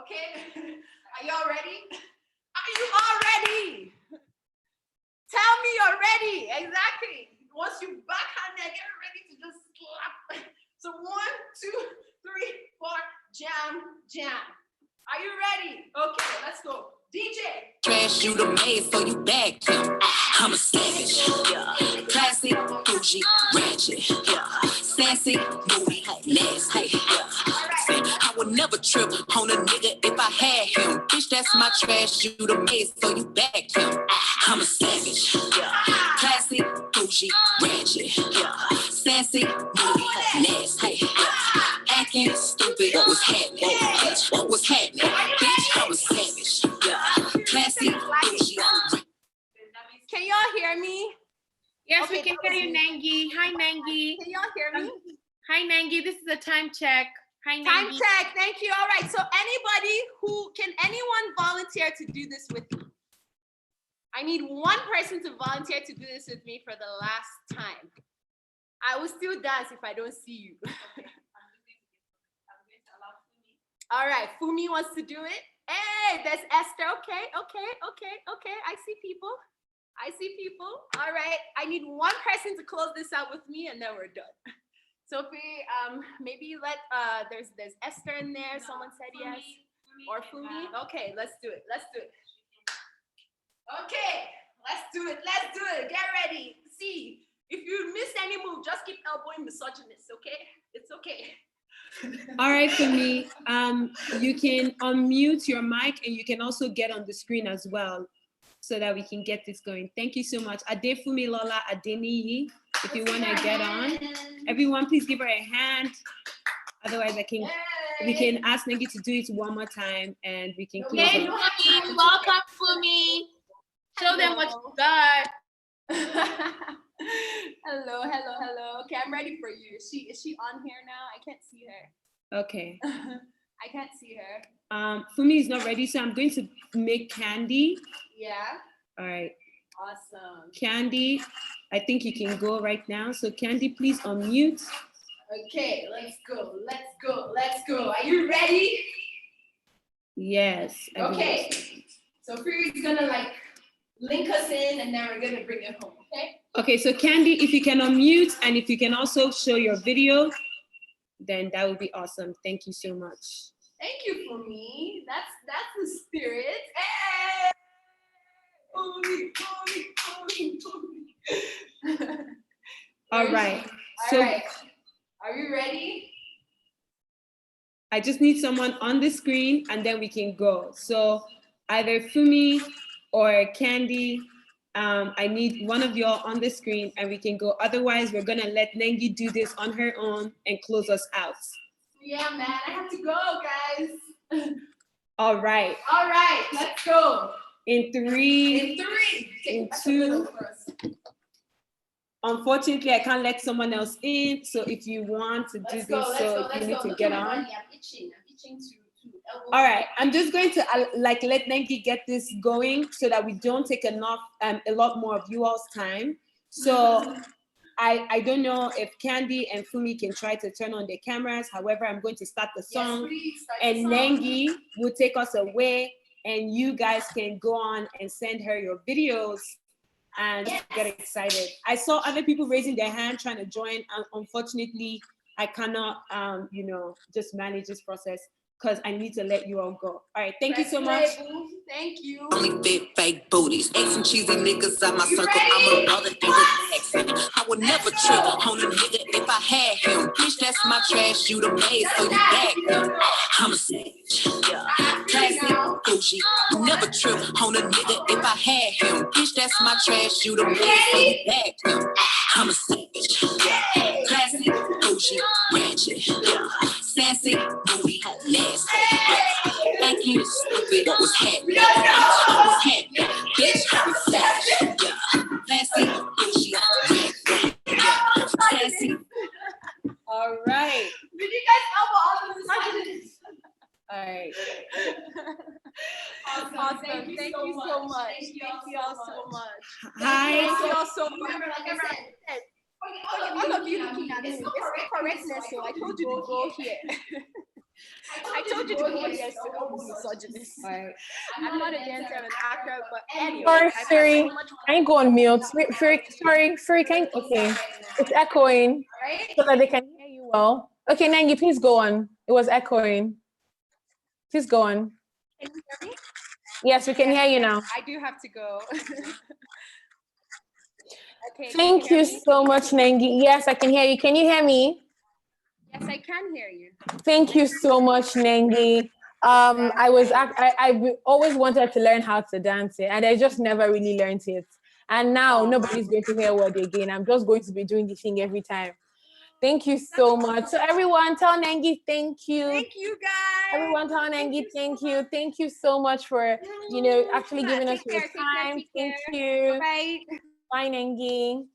Okay? Are y'all ready? Are you all ready? Tell me you're ready. Exactly. Once you backhand there, get ready to just slap. So 1, 2, 3, 4, jam. Are you ready? Okay, let's go. DJ. Trash, you the maid, so you bag him. I'm a savage, yeah, classy, bougie, ratchet, yeah, sassy, moody, nasty, yeah. I would never trip on a nigga if I had him. Bitch, that's my trash, you the maid, so you bag him. I'm a savage, yeah, classy, bougie, ratchet, yeah, sassy, moody, nasty, yeah. Acting stupid, what was happening? Bitch, what was happening? Bitch, I was savage, yeah, classy, bougie. Can y'all hear me? Yes, Okay, we can hear you, Nangi. Hi, Nangi. Can y'all hear me? Hi, Nangi. This is a time check. Hi, Nangi. Time check. Thank you. All right. So can anyone volunteer to do this with me? I need one person to volunteer to do this with me for the last time. I will still dance if I don't see you. All right. Fumi wants to do it. Hey, there's Esther. Okay. I see people. All right. I need one person to close this out with me and then we're done. Sophie, maybe let there's Esther in there. No, someone said Fumi, yes. Or Fumi. Okay, let's do it. Okay, let's do it. Get ready. See, if you miss any move, just keep elbowing misogynist, okay? It's okay. All right, for me, you can unmute your mic and you can also get on the screen as well so that we can get this going. Thank you so much. Adefumi Lola Adeniyi, if you want to get on. Everyone, please give her a hand. Otherwise, we can ask Nengi to do it one more time and we can close it. Welcome, Fumi. Show them what you got. Hello. Okay, I'm ready for you. Is she on here now? I can't see her. Okay. I can't see her. Fumi is not ready, so I'm going to make Candy. Yeah. All right. Awesome. Candy, I think you can go right now. So Candy, please unmute. Okay, let's go. Are you ready? Yes. Okay. So Fury's gonna like link us in and then we're gonna bring it home, okay? Okay, so Candy, if you can unmute and if you can also show your video, then that would be awesome. Thank you so much. Thank you for me. That's the spirit. Hey! All right. All right. Are you ready? I just need someone on the screen and then we can go. So either Fumi or Candy, I need one of y'all on the screen and we can go. Otherwise, we're gonna let Nengi do this on her own and close us out. Yeah, man, I have to go, guys. All right. All right, let's go. In three, in two. Unfortunately, I can't let someone else in. So if you want to do this, you need to get on. I'm itching to all right, I'm just going to let Nengi get this going so that we don't take a lot more of you all's time. So I don't know if Candy and Fumi can try to turn on their cameras. However, I'm going to start the song, and Nengi will take us away, and you guys can go on and send her your videos and get excited. I saw other people raising their hand trying to join. Unfortunately, I cannot, just manage this process because I need to let you all go. All right, thank you so much. Thank you. Only big fake booties, X and cheesy niggas out my circle. I'm a brother, nigga. I would never trip on a nigga if I had him. Bitch, that's my trash. You the maid, so you back. I'm a savage. Yeah. Classy, bougie. Never trip on a nigga if I had him. Bitch, that's my trash. You the maid, so you back. I'm a savage. Yeah. Classy, bougie, ratchet. Yeah. Sassy, booty, nasty. Thank you, stupid. What was happening? What was happening? Bitch, I'm savage. Yeah. Classy, bougie, yeah. Sassy. All right. Did you guys elbow all of this? All right. Awesome. Thank you so much. Thank you all so much. Hi. Thank you all so much. Remember, like I said, all of you looking at this, it's correctness. So I told you to go here. I told you to go here. So don't be misogynist. Right. I'm not a dancer, I'm an actor, but anyway. Sorry, I ain't go on mute. Sorry, okay. It's echoing so that they can hear you well. Okay, Nengi, please go on. It was echoing. Please go on. Can you hear me? Yes, we can hear you now. I do have to go. Okay. Thank you so much, Nengi. Yes, I can hear you. Can you hear me? Yes, I can hear you. Thank you so much, Nengi. I always wanted to learn how to dance it, and I just never really learned it. And now nobody's going to hear a word again. I'm just going to be doing the thing every time. Thank you so much. So everyone, tell Nengi thank you. Thank you, guys. Everyone, tell Nengi thank you. Thank you so much for actually giving us your time. Thank you. Bye. Bye, Nengi.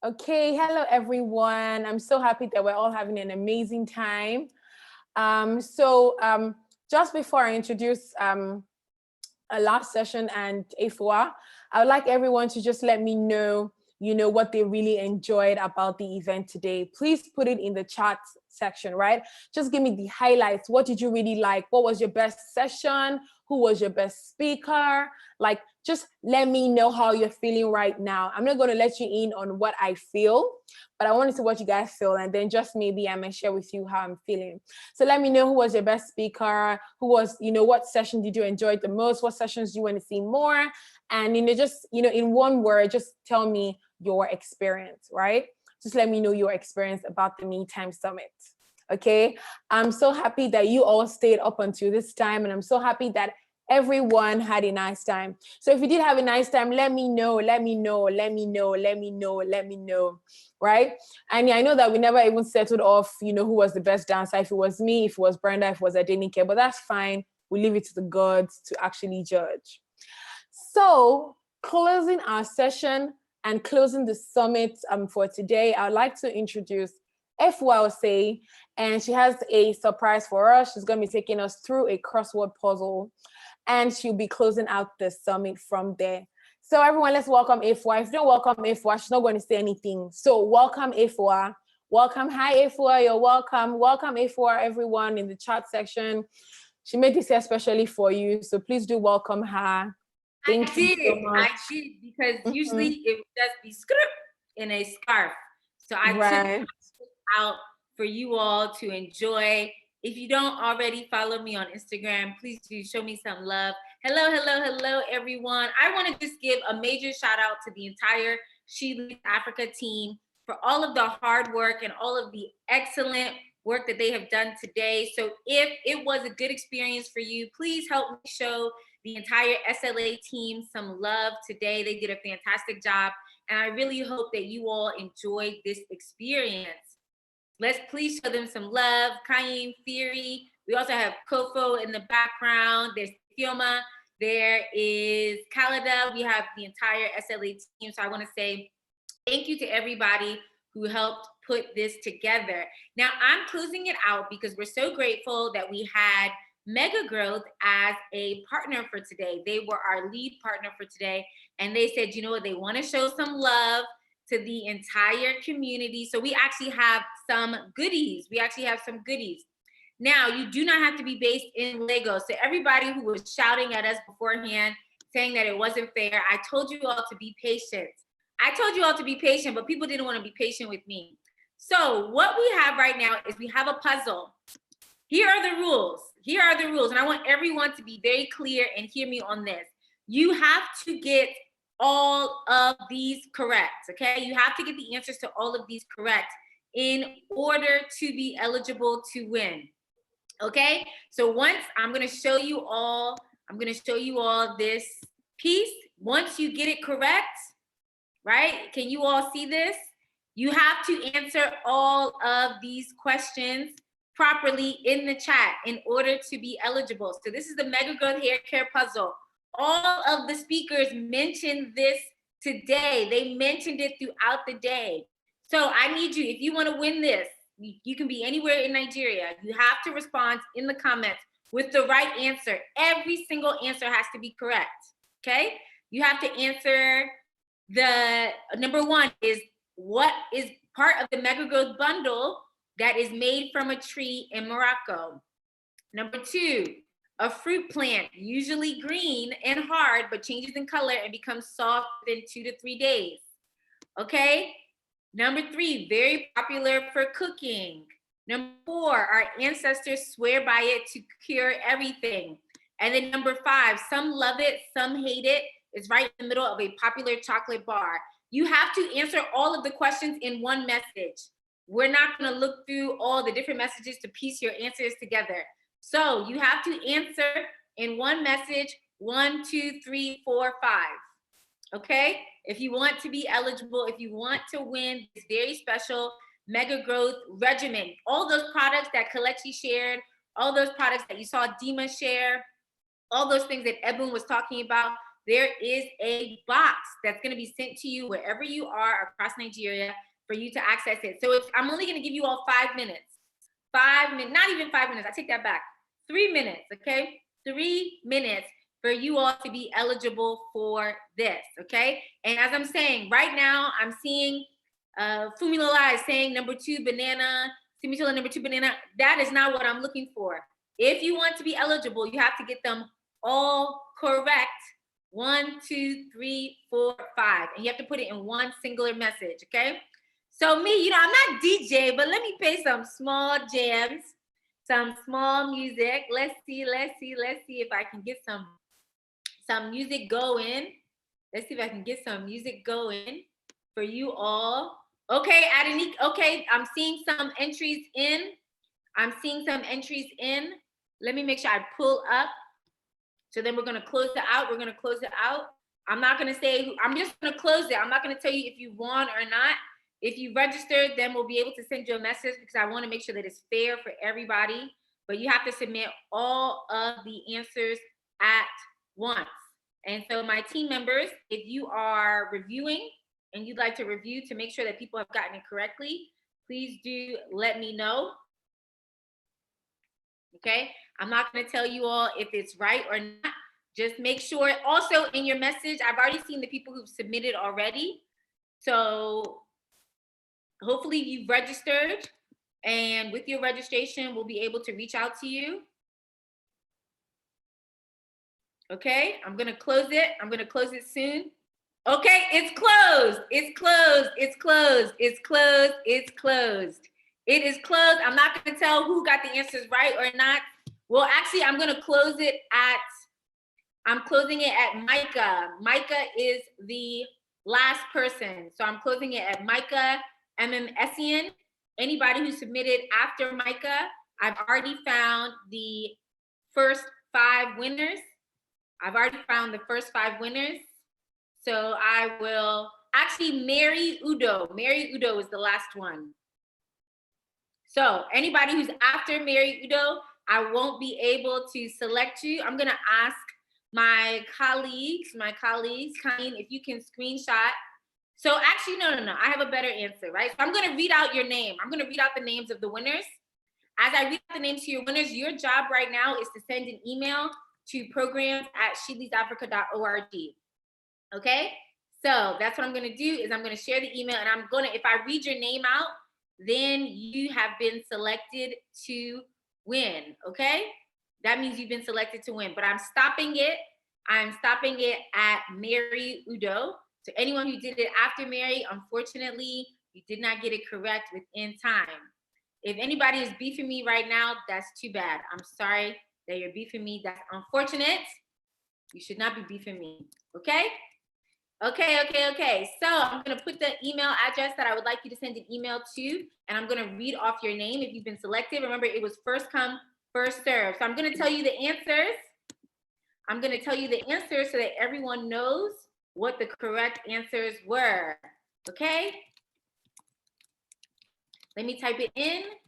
Okay, hello everyone. I'm so happy that we're all having an amazing time. Just before I introduce a last session and Efua, I would like everyone to just let me know, what they really enjoyed about the event today. Please put it in the chat section, right? Just give me the highlights. What did you really like? What was your best session? Who was your best speaker? Like, just let me know how you're feeling right now. I'm not going to let you in on what I feel, but I want to see what you guys feel. And then just maybe I may share with you how I'm feeling. So let me know who was your best speaker, who was, what session did you enjoy the most? What sessions do you want to see more? And, just, in one word, just tell me your experience, right? just let me know your experience about the Me Time Summit. Okay, I'm so happy that you all stayed up until this time, and I'm so happy that everyone had a nice time. So if you did have a nice time, let me know, right? And yeah, I know that we never even settled off, you know, who was the best dancer, if it was me, if it was Brenda, if it was Adenike, but that's fine. We leave it to the gods to actually judge. So closing our session and closing the summit for today, I'd like to introduce Efwa, and she has a surprise for us. She's going to be taking us through a crossword puzzle, and she'll be closing out the summit from there. So everyone, let's welcome Efwa. If you don't welcome Efwa, she's not going to say anything. So welcome Efwa. Welcome. Hi Efwa, you're welcome. Welcome Efwa, everyone in the chat section. She made this here especially for you, so please do welcome her. Thank you so much. I did, because usually it would just be script in a scarf. So I took it out for you all to enjoy. If you don't already follow me on Instagram, please do show me some love. Hello, everyone. I want to just give a major shout out to the entire She Leads Africa team for all of the hard work and all of the excellent work that they have done today. So if it was a good experience for you, please help me show the entire SLA team some love today. They did a fantastic job, and I really hope that you all enjoyed this experience. Let's please show them some love. Kaim, Theory. We also have Kofo in the background. There's Fioma. There is Kalida. We have the entire SLA team. So I want to say thank you to everybody who helped put this together. Now I'm closing it out because we're so grateful that we had Mega Growth as a partner for today. They were our lead partner for today. And they said, you know what, they want to show some love to the entire community. So we actually have some goodies. Now, you do not have to be based in Lagos. So everybody who was shouting at us beforehand, saying that it wasn't fair, I told you all to be patient. But people didn't want to be patient with me. So what we have right now is we have a puzzle. Here are the rules. And I want everyone to be very clear and hear me on this. You have to get all of these correct, okay? You have to get the answers to all of these correct in order to be eligible to win, okay? So once I'm gonna show you all this piece. Once you get it correct, right? Can you all see this? You have to answer all of these questions properly in the chat in order to be eligible. So this is the Mega Growth Hair Care Puzzle. All of the speakers mentioned this today. They mentioned it throughout the day. So I need you, if you want to win this, you can be anywhere in Nigeria. You have to respond in the comments with the right answer. Every single answer has to be correct, okay? You have to answer the number one is what is part of the Mega Growth bundle that is made from a tree in Morocco. Number two, a fruit plant, usually green and hard, but changes in color and becomes soft in 2 to 3 days. Okay? Number three, very popular for cooking. Number four, our ancestors swear by it to cure everything. And then number five, some love it, some hate it. It's right in the middle of a popular chocolate bar. You have to answer all of the questions in one message. We're not gonna look through all the different messages to piece your answers together. So you have to answer in one message, 1, 2, 3, 4, 5. Okay? If you want to be eligible, if you want to win this very special Mega Growth regimen, all those products that Kelechi shared, all those products that you saw Dima share, all those things that Ebun was talking about, there is a box that's going to be sent to you wherever you are across Nigeria for you to access it. So I'm only going to give you all 5 minutes. 5 minutes, not even 5 minutes. I take that back. 3 minutes, okay? 3 minutes for you all to be eligible for this, okay? And as I'm saying, right now, I'm seeing Fumilola is saying number 2 banana, Simitola number 2 banana. That is not what I'm looking for. If you want to be eligible, you have to get them all correct. 1, 2, 3, 4, 5. And you have to put it in one singular message, okay? So me, you know, I'm not DJ, but let me play some small jams, some small music. Let's see if I can get some music going. Let's see if I can get some music going for you all Okay, Adenik, okay, I'm seeing some entries in. Let me make sure I pull up. So then we're gonna close it out. I'm not gonna say, I'm just gonna close it. I'm not gonna tell you if you won or not. If you registered, then we'll be able to send you a message because I wanna make sure that it's fair for everybody. But you have to submit all of the answers at once. And so my team members, if you are reviewing and you'd like to review to make sure that people have gotten it correctly, please do let me know. Okay, I'm not gonna tell you all if it's right or not. Just make sure, also in your message, I've already seen the people who've submitted already. So hopefully you've registered, and with your registration, we'll be able to reach out to you. Okay, I'm gonna close it soon. Okay, it's closed. It is closed. I'm not gonna tell who got the answers right or not. Well, actually, I'm closing it at Micah. Micah is the last person. So I'm closing it at Micah Essien. Anybody who submitted after Micah, I've already found the first 5 winners. So I will, actually Mary Udo is the last one. So anybody who's after Mary Udo, I won't be able to select you. I'm gonna ask my colleagues, Colleen, if you can screenshot. So actually, no, I have a better answer, right? So I'm gonna read out your name. I'm gonna read out the names of the winners. As I read out the names to your winners, your job right now is to send an email to programs@sheleadsafrica.org. Okay? So that's what I'm gonna do is I'm gonna share the email and if I read your name out, then you have been selected to win, okay? That means you've been selected to win, but I'm stopping it at Mary Udo. So anyone who did it after Mary, unfortunately, you did not get it correct within time. If anybody is beefing me right now, that's too bad. I'm sorry that you're beefing me. That's unfortunate. You should not be beefing me, okay? Okay. So I'm gonna put the email address that I would like you to send an email to, and I'm gonna read off your name if you've been selected. Remember, it was first come, first serve. So I'm gonna tell you the answers. So that everyone knows what the correct answers were, okay? Let me type it in.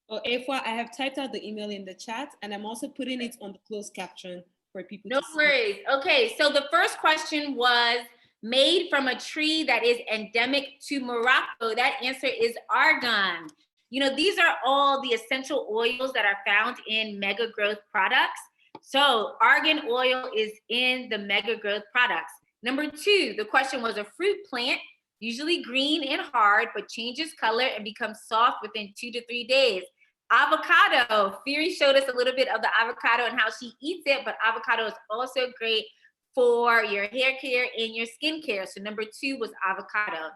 Oh, Efwa, I have typed out the email in the chat, and I'm also putting it on the closed caption for people to see. No worries. Okay, so the first question was made from a tree that is endemic to Morocco. That answer is argan. You know, these are all the essential oils that are found in Mega Growth products. So argan oil is in the Mega Growth products. Number 2, the question was a fruit plant, usually green and hard, but changes color and becomes soft within 2 to 3 days. Avocado. Fury showed us a little bit of the avocado and how she eats it, but avocado is also great for your hair care and your skin care. So number 2 was avocado.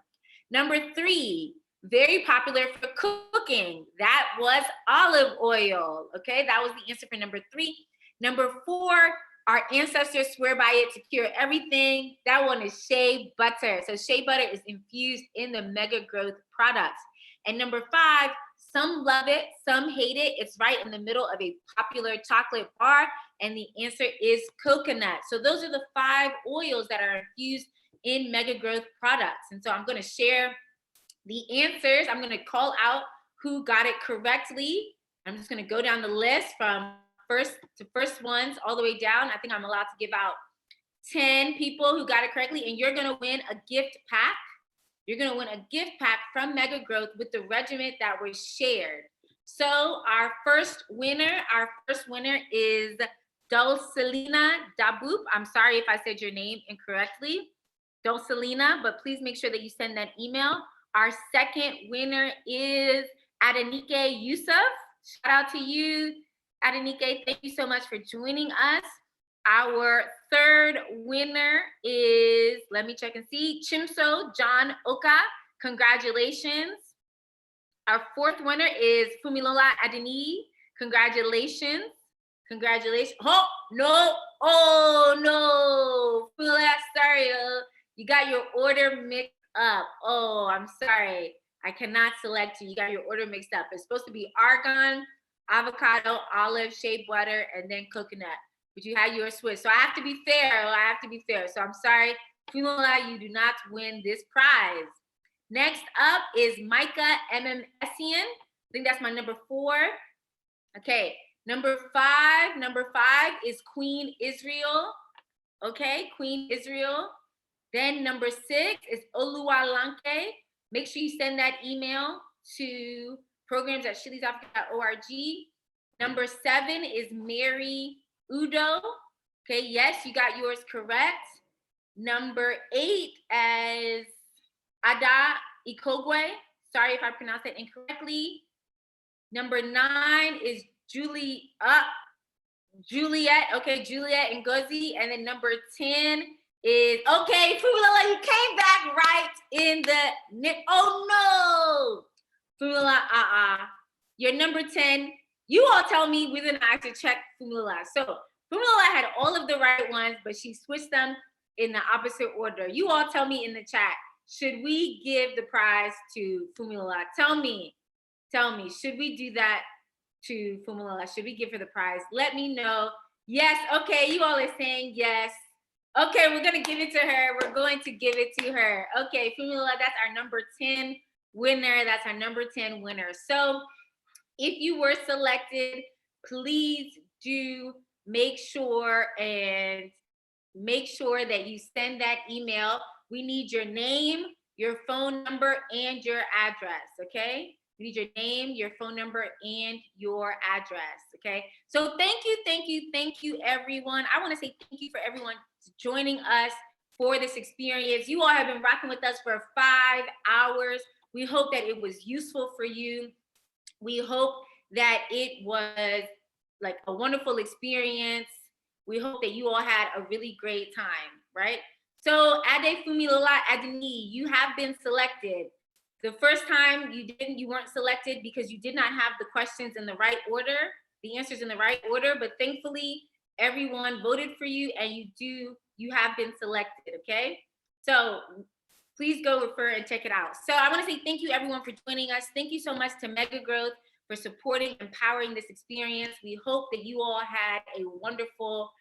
Number 3, very popular for cooking. That was olive oil. Okay, that was the answer for number 3. Number 4, our ancestors swear by it to cure everything. That one is shea butter. So shea butter is infused in the Mega Growth products. And number 5, some love it, some hate it. It's right in the middle of a popular chocolate bar, and the answer is coconut. So those are the 5 oils that are infused in Mega Growth products. And so I'm gonna share the answers. I'm gonna call out who got it correctly. I'm just gonna go down the list from first ones all the way down. I think I'm allowed to give out 10 people who got it correctly, and you're gonna win a gift pack. You're gonna win a gift pack from Mega Growth with the regimen that was shared. So our first winner is Dulcelina Daboop. I'm sorry if I said your name incorrectly, Dulcelina, but please make sure that you send that email. Our second winner is Adenike Yusuf. Shout out to you, Adenike. Thank you so much for joining us. Our third winner is, let me check and see, Chimso John Oka. Congratulations. Our fourth winner is Fumilola Adeni. Congratulations. Congratulations. Oh, no. Oh, no. Fumilola, sorry. You got your order mixed up. Oh, I'm sorry. I cannot select you. You got your order mixed up. It's supposed to be argan, avocado, olive, shea butter, and then coconut. But you had yours switched. So I have to be fair. So I'm sorry. Funula, you do not win this prize. Next up is Micah Messian. I think that's my number 4. Okay, number 5 is Queen Israel. Okay, Queen Israel. Then number 6 is Oluwalanke. Make sure you send that email to programs@shillysafrica.org. Number 7 is Mary Udo. Okay, yes, you got yours correct. Number 8 is Ada Ikogwe. Sorry if I pronounced that incorrectly. Number 9 is Juliet. Okay, Juliet Ngozi. And then number 10 is, okay, Fumula, you came back right in the nip. Oh no, Fumula, you're number 10. You all tell me whether or not I should check Fumula. So Fumula had all of the right ones, but she switched them in the opposite order. You all tell me in the chat, should we give the prize to Fumula? Tell me, should we do that to Fumula? Should we give her the prize? Let me know. Yes, okay, you all are saying yes. Okay, we're gonna give it to her. We're going to give it to her. Okay, Fumula, that's our number 10 winner. That's our number 10 winner. So if you were selected, please do make sure that you send that email. We need your name, your phone number, and your address, okay? We need your name, your phone number, and your address, okay? So thank you, everyone. I wanna say thank you for everyone joining us for this experience. You all have been rocking with us for 5 hours. We hope that it was useful for you. We hope that it was like a wonderful experience. We hope that you all had a really great time, right? So Adefunmilola Adeni, you have been selected. The first time you weren't selected because you did not have the questions in the right order, the answers in the right order, but thankfully everyone voted for you and you have been selected, okay? So please go refer and check it out. So I wanna say thank you everyone for joining us. Thank you so much to Mega Growth for supporting and powering this experience. We hope that you all had a wonderful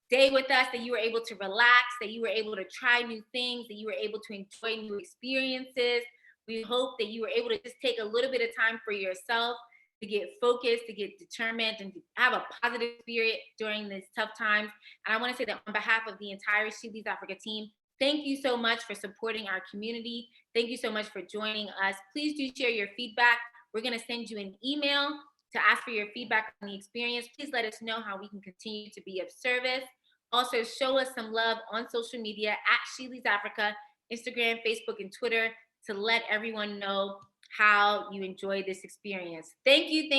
day with us, that you were able to relax, that you were able to try new things, that you were able to enjoy new experiences. We hope that you were able to just take a little bit of time for yourself to get focused, to get determined, and to have a positive spirit during these tough times. And I want to say that on behalf of the entire She Leads Africa team, thank you so much for supporting our community. Thank you so much for joining us. Please do share your feedback. We're going to send you an email to ask for your feedback on the experience. Please let us know how we can continue to be of service. Also, show us some love on social media at She Leads Africa, Instagram, Facebook, and Twitter, to let everyone know how you enjoy this experience. Thank you,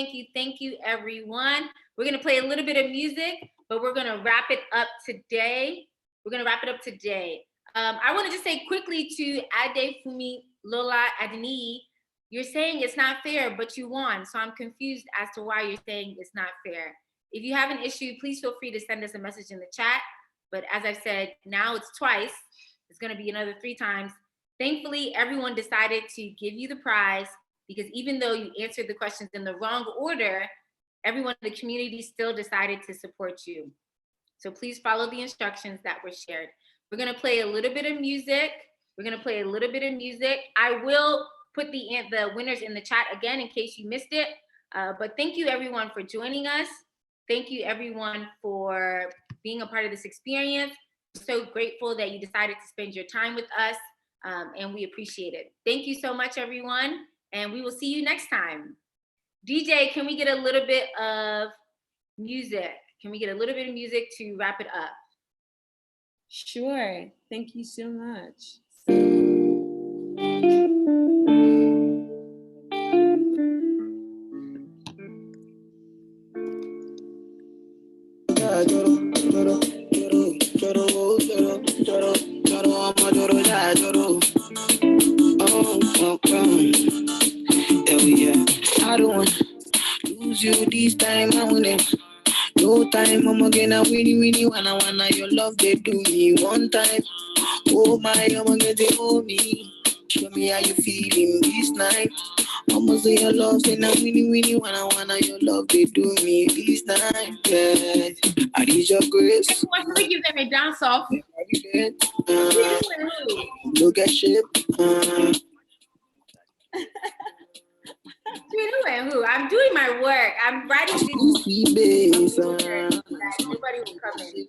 everyone. We're gonna play a little bit of music, but we're gonna wrap it up today. I wanna just say quickly to Adefunmilola Adeni, you're saying it's not fair, but you won. So I'm confused as to why you're saying it's not fair. If you have an issue, please feel free to send us a message in the chat. But as I've said, now it's twice. It's gonna be another 3 times. Thankfully, everyone decided to give you the prize because even though you answered the questions in the wrong order, everyone in the community still decided to support you. So please follow the instructions that were shared. We're gonna play a little bit of music. I will put the winners in the chat again in case you missed it. But thank you everyone for joining us. Thank you everyone for being a part of this experience. I'm so grateful that you decided to spend your time with us. And we appreciate it. Thank you so much, everyone. And we will see you next time. DJ, can we get a little bit of music? To wrap it up? Sure. Thank you so much. I don't want to lose you this time. I want it. No time, I'm again. I winnie wanna your love. They do me one time. Oh my, I'm gonna get it. Oh me. Show me how you feeling this night. Almost say your love, say now winnie, wanna your love, they do me this night. Yeah. I need your grace. Let me give them a dance off. Look at shit. Who? I'm doing my work. I'm writing things. Nobody will come in.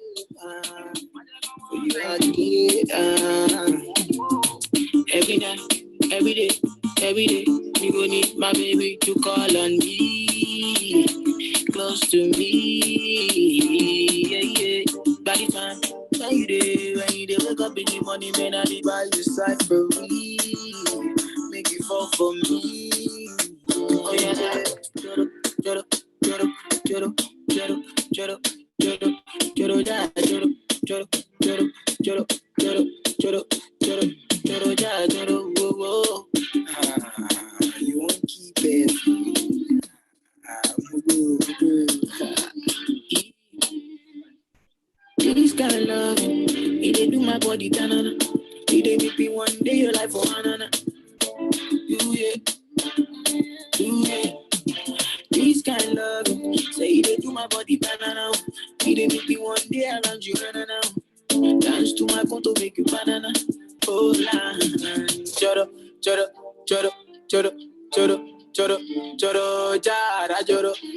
Every day, you gonna need my baby to call on me, close to me. Yeah. By the time when you wake up in the morning, man, I need by your side for me, make you fall for me. Oh yeah, you won't keep it. This kind of love, it dey do my body tanana. It dey make me one day your life for banana. Yeah. This kind of love, say it dey do my body banana. It dey make me one day around you banana. Dance to my conto, make you banana. Oh la, choro, jara, choro.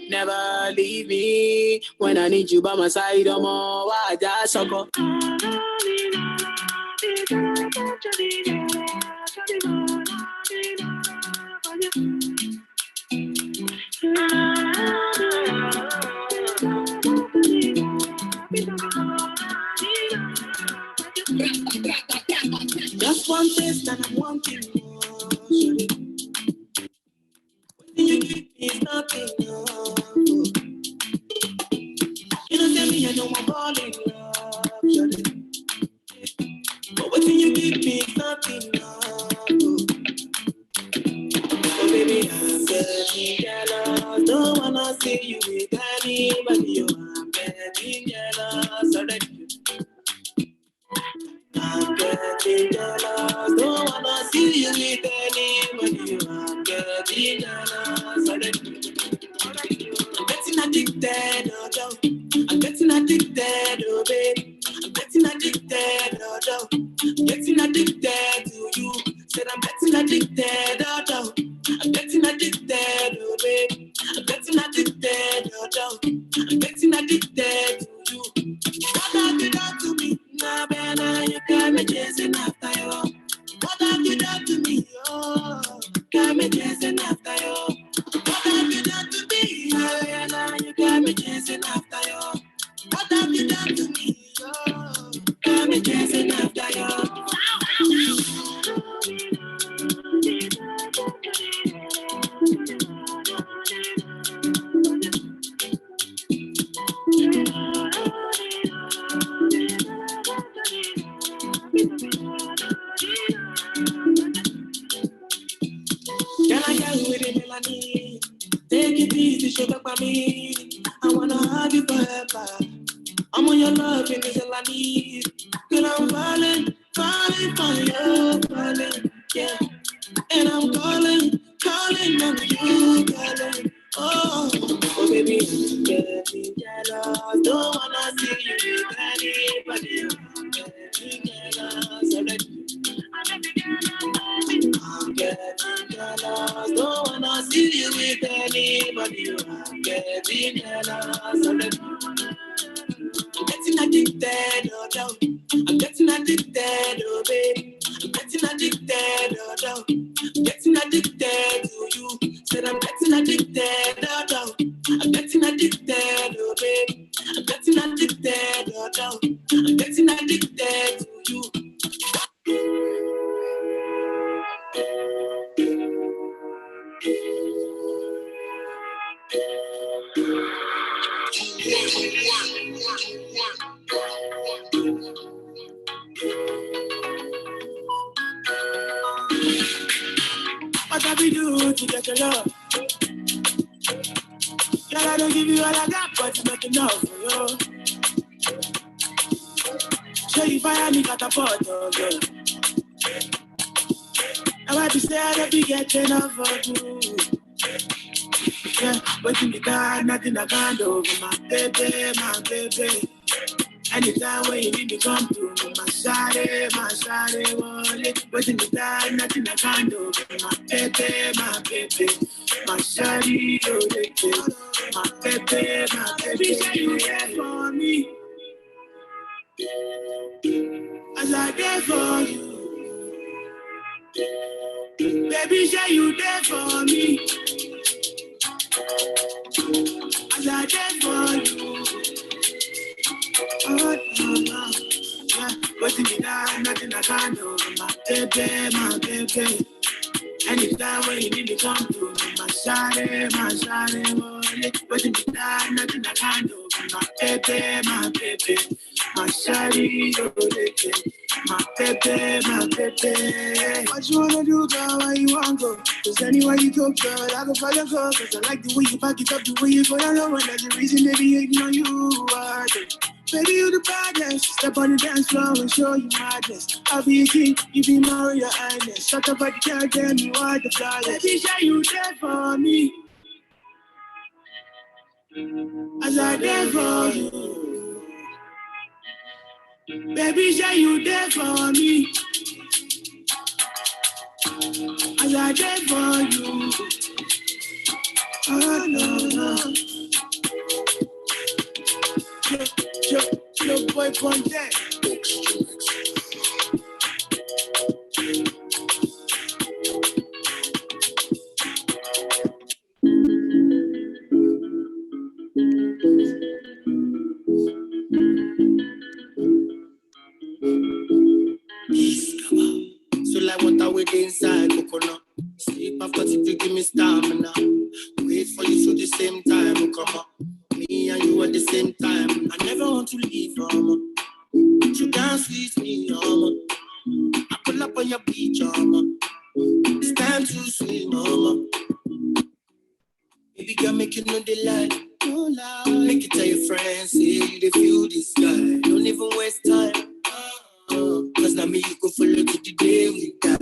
Never leave me when I need you by my side. I'm all why just sucker. Just one taste and I'm wanting more. When you give me nothing, no. You don't tell me I know I'm all in love, but what you give me is nothing, no. Oh baby, I'm getting jealous. Don't wanna see you with anybody. I'm getting jealous already. I'm getting jealous. Don't wanna see you with anybody. I'm getting jealous already. I'm getting addicted, oh dog. I'm getting addicted, oh babe. I'm getting addicted, oh dog. I'm getting addicted to you. Said I'm getting addicted, oh dog. I'm getting addicted, oh babe. I'm getting addicted, oh dog. I'm getting addicted to you. What have you done to me? Nah, better you got me chasing after you. What have you done to me? Oh, got me chasing after you. What have you done to me? Oh, you got me chasing after you. What have you done to me? Oh, got me chasing after you. Can I get with it, Melanie? Take it easy, sugar for me. I wanna have you forever. I'm on your love, and it's all I need. Girl, I'm falling for you, falling, yeah. And I'm calling on you, calling. Oh baby, I'm getting jealous. Don't wanna see you with anybody. I'm getting jealous already. I'm getting jealous. Don't wanna see you with anybody. I'm getting jealous already. I'm getting addicted, oh dog. I'm getting addicted, oh babe. I'm getting addicted, oh dog. I'm getting addicted to you. Said I'm getting addicted, oh dog. I'm getting addicted, oh babe. I'm getting addicted, oh dog. I'm getting addicted to you. What have we do to get your love? Girl, I don't give you all I got, but it's not enough for you. Show you fire me catapult, oh girl. Now I be say I don't be getting enough of you. Yeah, waiting me down, nothing I can't do over my baby, my baby. Anytime when you need me, come through. My shawty, wallet. Waiting me down, nothing I can't do over my baby, my baby. My shawty, my baby, my baby. Say you there for me, as I there for you. Baby, say you there for me, as I there for you. Oh, no, no. Yeah, waiting me down, nothing I can't do. My baby. Anytime when you need me, come through. My shawty, wallet. Waiting me down, nothing I can't do. My baby. My shawty, wallet. My baby. What you wanna do, girl? Where you wanna go? Cause anywhere you go, girl, I go follow, go. Cause I like the way you back it up, the way you go down low. And that's the reason they be hating on you. Baby, you the baddest. Step on the dance floor and show you madness. I'll be a king, you be my royal highness. Shut up at the girl, tell me what the fly. Baby, say you there for me, as I there for you. Baby, say you there for me, as I there for you. Oh, no. Your boy on deck. So like water with inside coconut. Sleep after to give me stamina. Wait for you so the same time will come up. Me and you at the same time. I never want to leave, mama. You dance with me, mama. I pull up on your beach, mama. It's time to swim, mama. Baby girl, make you know the light. No lie. Make it tell your friends, say they feel this guy. Don't even waste time. Cause now me you go follow to the day we die.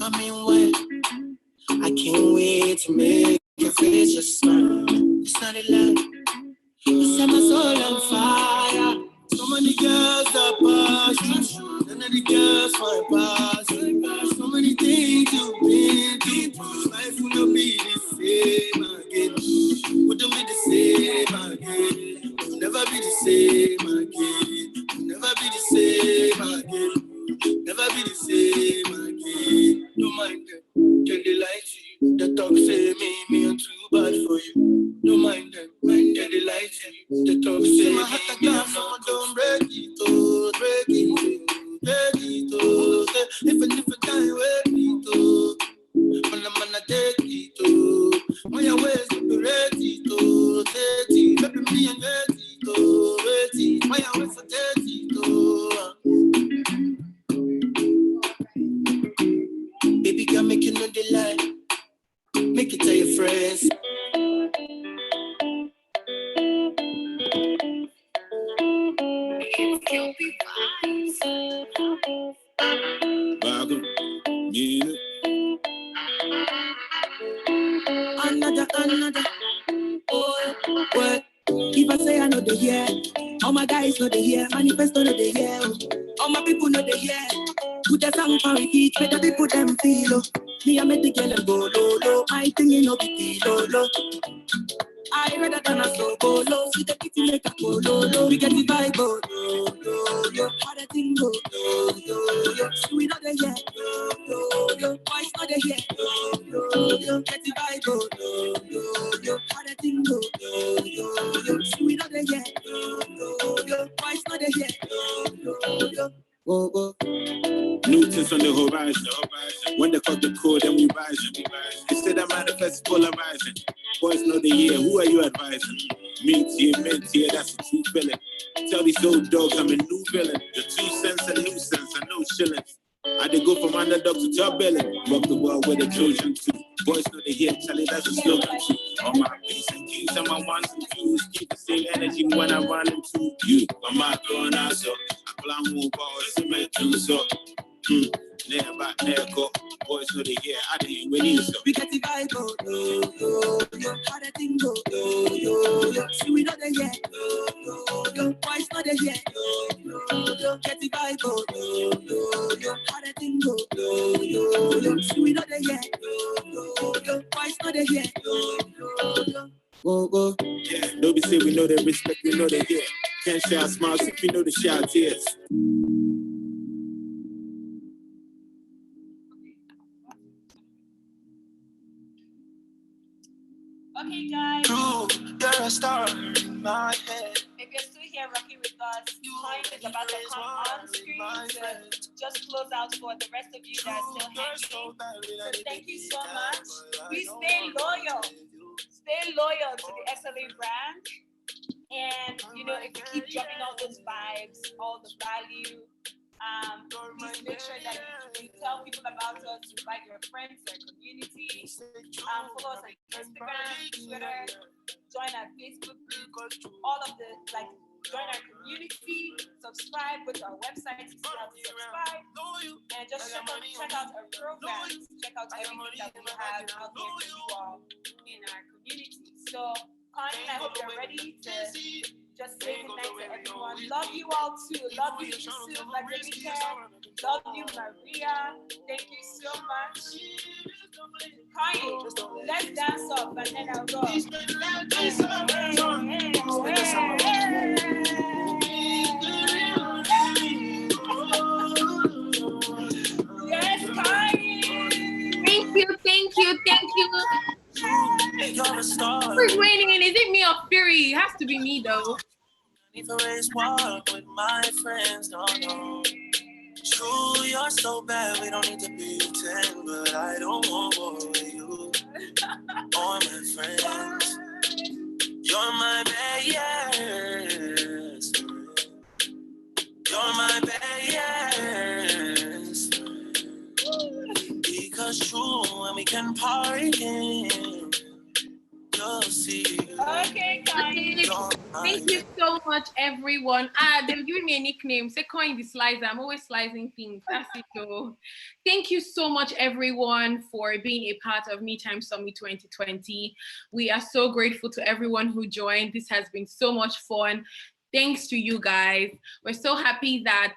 I mean, why? I can't wait to make your face just smile. It's not a lie. You set my soul on fire. So many girls that pass you. None of the girls find pass. So many things you've been through. Life will not be the same again. Wouldn't be the same again. Will never be the same again. Will never be the same again. Never be the same again. Don't mind them. Can they lie to you? The talk say me I'm too bad for you. Don't mind them. Mind them, they lie to you. The talk say my heart a glass, so don't break it, oh, break it, break it, oh. If I die, wait it, oh. When I'm take it, oh. When your ways will be ready, oh, take it. Baby, me and get it, oh, wait it. When your ways will take it, oh. Baby, girl, make you know the lie. Make it tell your friends. Another. Oh, what? If I say I know the year, all my guys know the year, manifesto know the year, all my people know the year. Put the song for repeat, better people them feel. Me I make the girl and go low, low. I think you know the low, low. I rather than a so go low. See the kitty make a go low, low. We get the vibe go low, low, yo. How the thing go low, low, yo. We know the year, low, low, yo. Boys know the year, low, low, yo. Get the vibe go low, low, yo. How the thing go low, low, yo. We know the year, low, yo. Boys know the year, low, yo. Whoa, whoa. Newton's on the horizon. When they cut the code, then we rising. Instead of manifest polarizing. Boys know the year. Who are you advising? Mint-tier, that's a true feeling. Tell these old dogs I'm a new villain. The 2 cents and new cents and no shillings. I did go from underdog to top billing. Rock the world with the children too. Boys know the year. Charlie, that's a slogan too. All my P's and Q's and my ones and twos. Keep the same energy when I run into you. I'm not going out so. I plan more balls to make them so. Never back, never go. Boys know they hear, I didn't win you, so. We get the vibe, oh, yo, yo, yo, how the thing go, yo, yo, yo, see we know they hear, yo, yo, yo, boys know they hear, yo, yo, yo, get the vibe, oh, yo, yo, yo, how the thing go, yo, yo, yo, see we know they hear, yo, yo, yo, boys know they hear, yo, yo, yo. Whoa, whoa. Yeah, don't be say we know they respect, we know they hear. Can't shout smiles if you know the shout tears. Okay, guys. You're a star in my head. If you're still here rocking with us, time is about to come on screen. So just close out for the rest of you that are still hanging. So thank you so much. Please stay loyal. Stay loyal to the SLA brand. And, you know, if you keep dropping all those vibes, all the value, please make sure that you tell people about us, invite your friends, your community, follow us on Instagram, Twitter, join our Facebook group, all of the, like, join our community, subscribe, go to our website to see how to subscribe, and just check out our programs, check out everything that we have out there for you all in our community. So, Connie, I hope you're ready to just say goodnight to everyone. Love you all too. Love you, Yusuf, Angelica. Love you, Maria. Thank you so much. Connie, let's dance up and then I'll go. Yes, Connie. Thank you, thank you, thank you. Who's winning? Is it me or Fury? It has to be me though. Need to raise war with my friends, no, no. True, you're so bad, we don't need to be 10, but I don't want war with you or my friends. You're my best. You're my best. Because true, when we can party again, you'll see. Okay, guys. Thank you so much, everyone. They're giving me a nickname. Say Coin the Slicer. I'm always slicing things. That's it, though. Thank you so much, everyone, for being a part of Me Time Summit 2020. We are so grateful to everyone who joined. This has been so much fun. Thanks to you guys. We're so happy that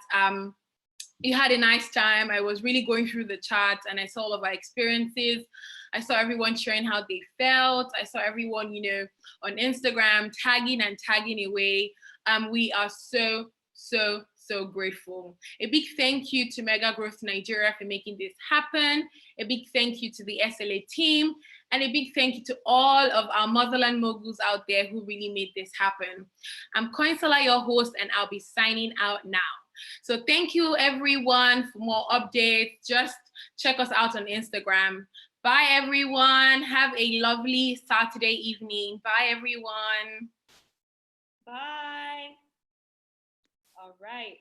you had a nice time. I was really going through the chat and I saw all of our experiences. I saw everyone sharing how they felt. I saw everyone, you know, on Instagram tagging and tagging away. We are so grateful. A big thank you to Mega Growth Nigeria for making this happen. A big thank you to the SLA team. And a big thank you to all of our motherland moguls out there who really made this happen. I'm Koinsala, your host, and I'll be signing out now. So thank you, everyone. For more updates, just check us out on Instagram. Bye, everyone. Have a lovely Saturday evening. Bye, everyone. Bye. All right.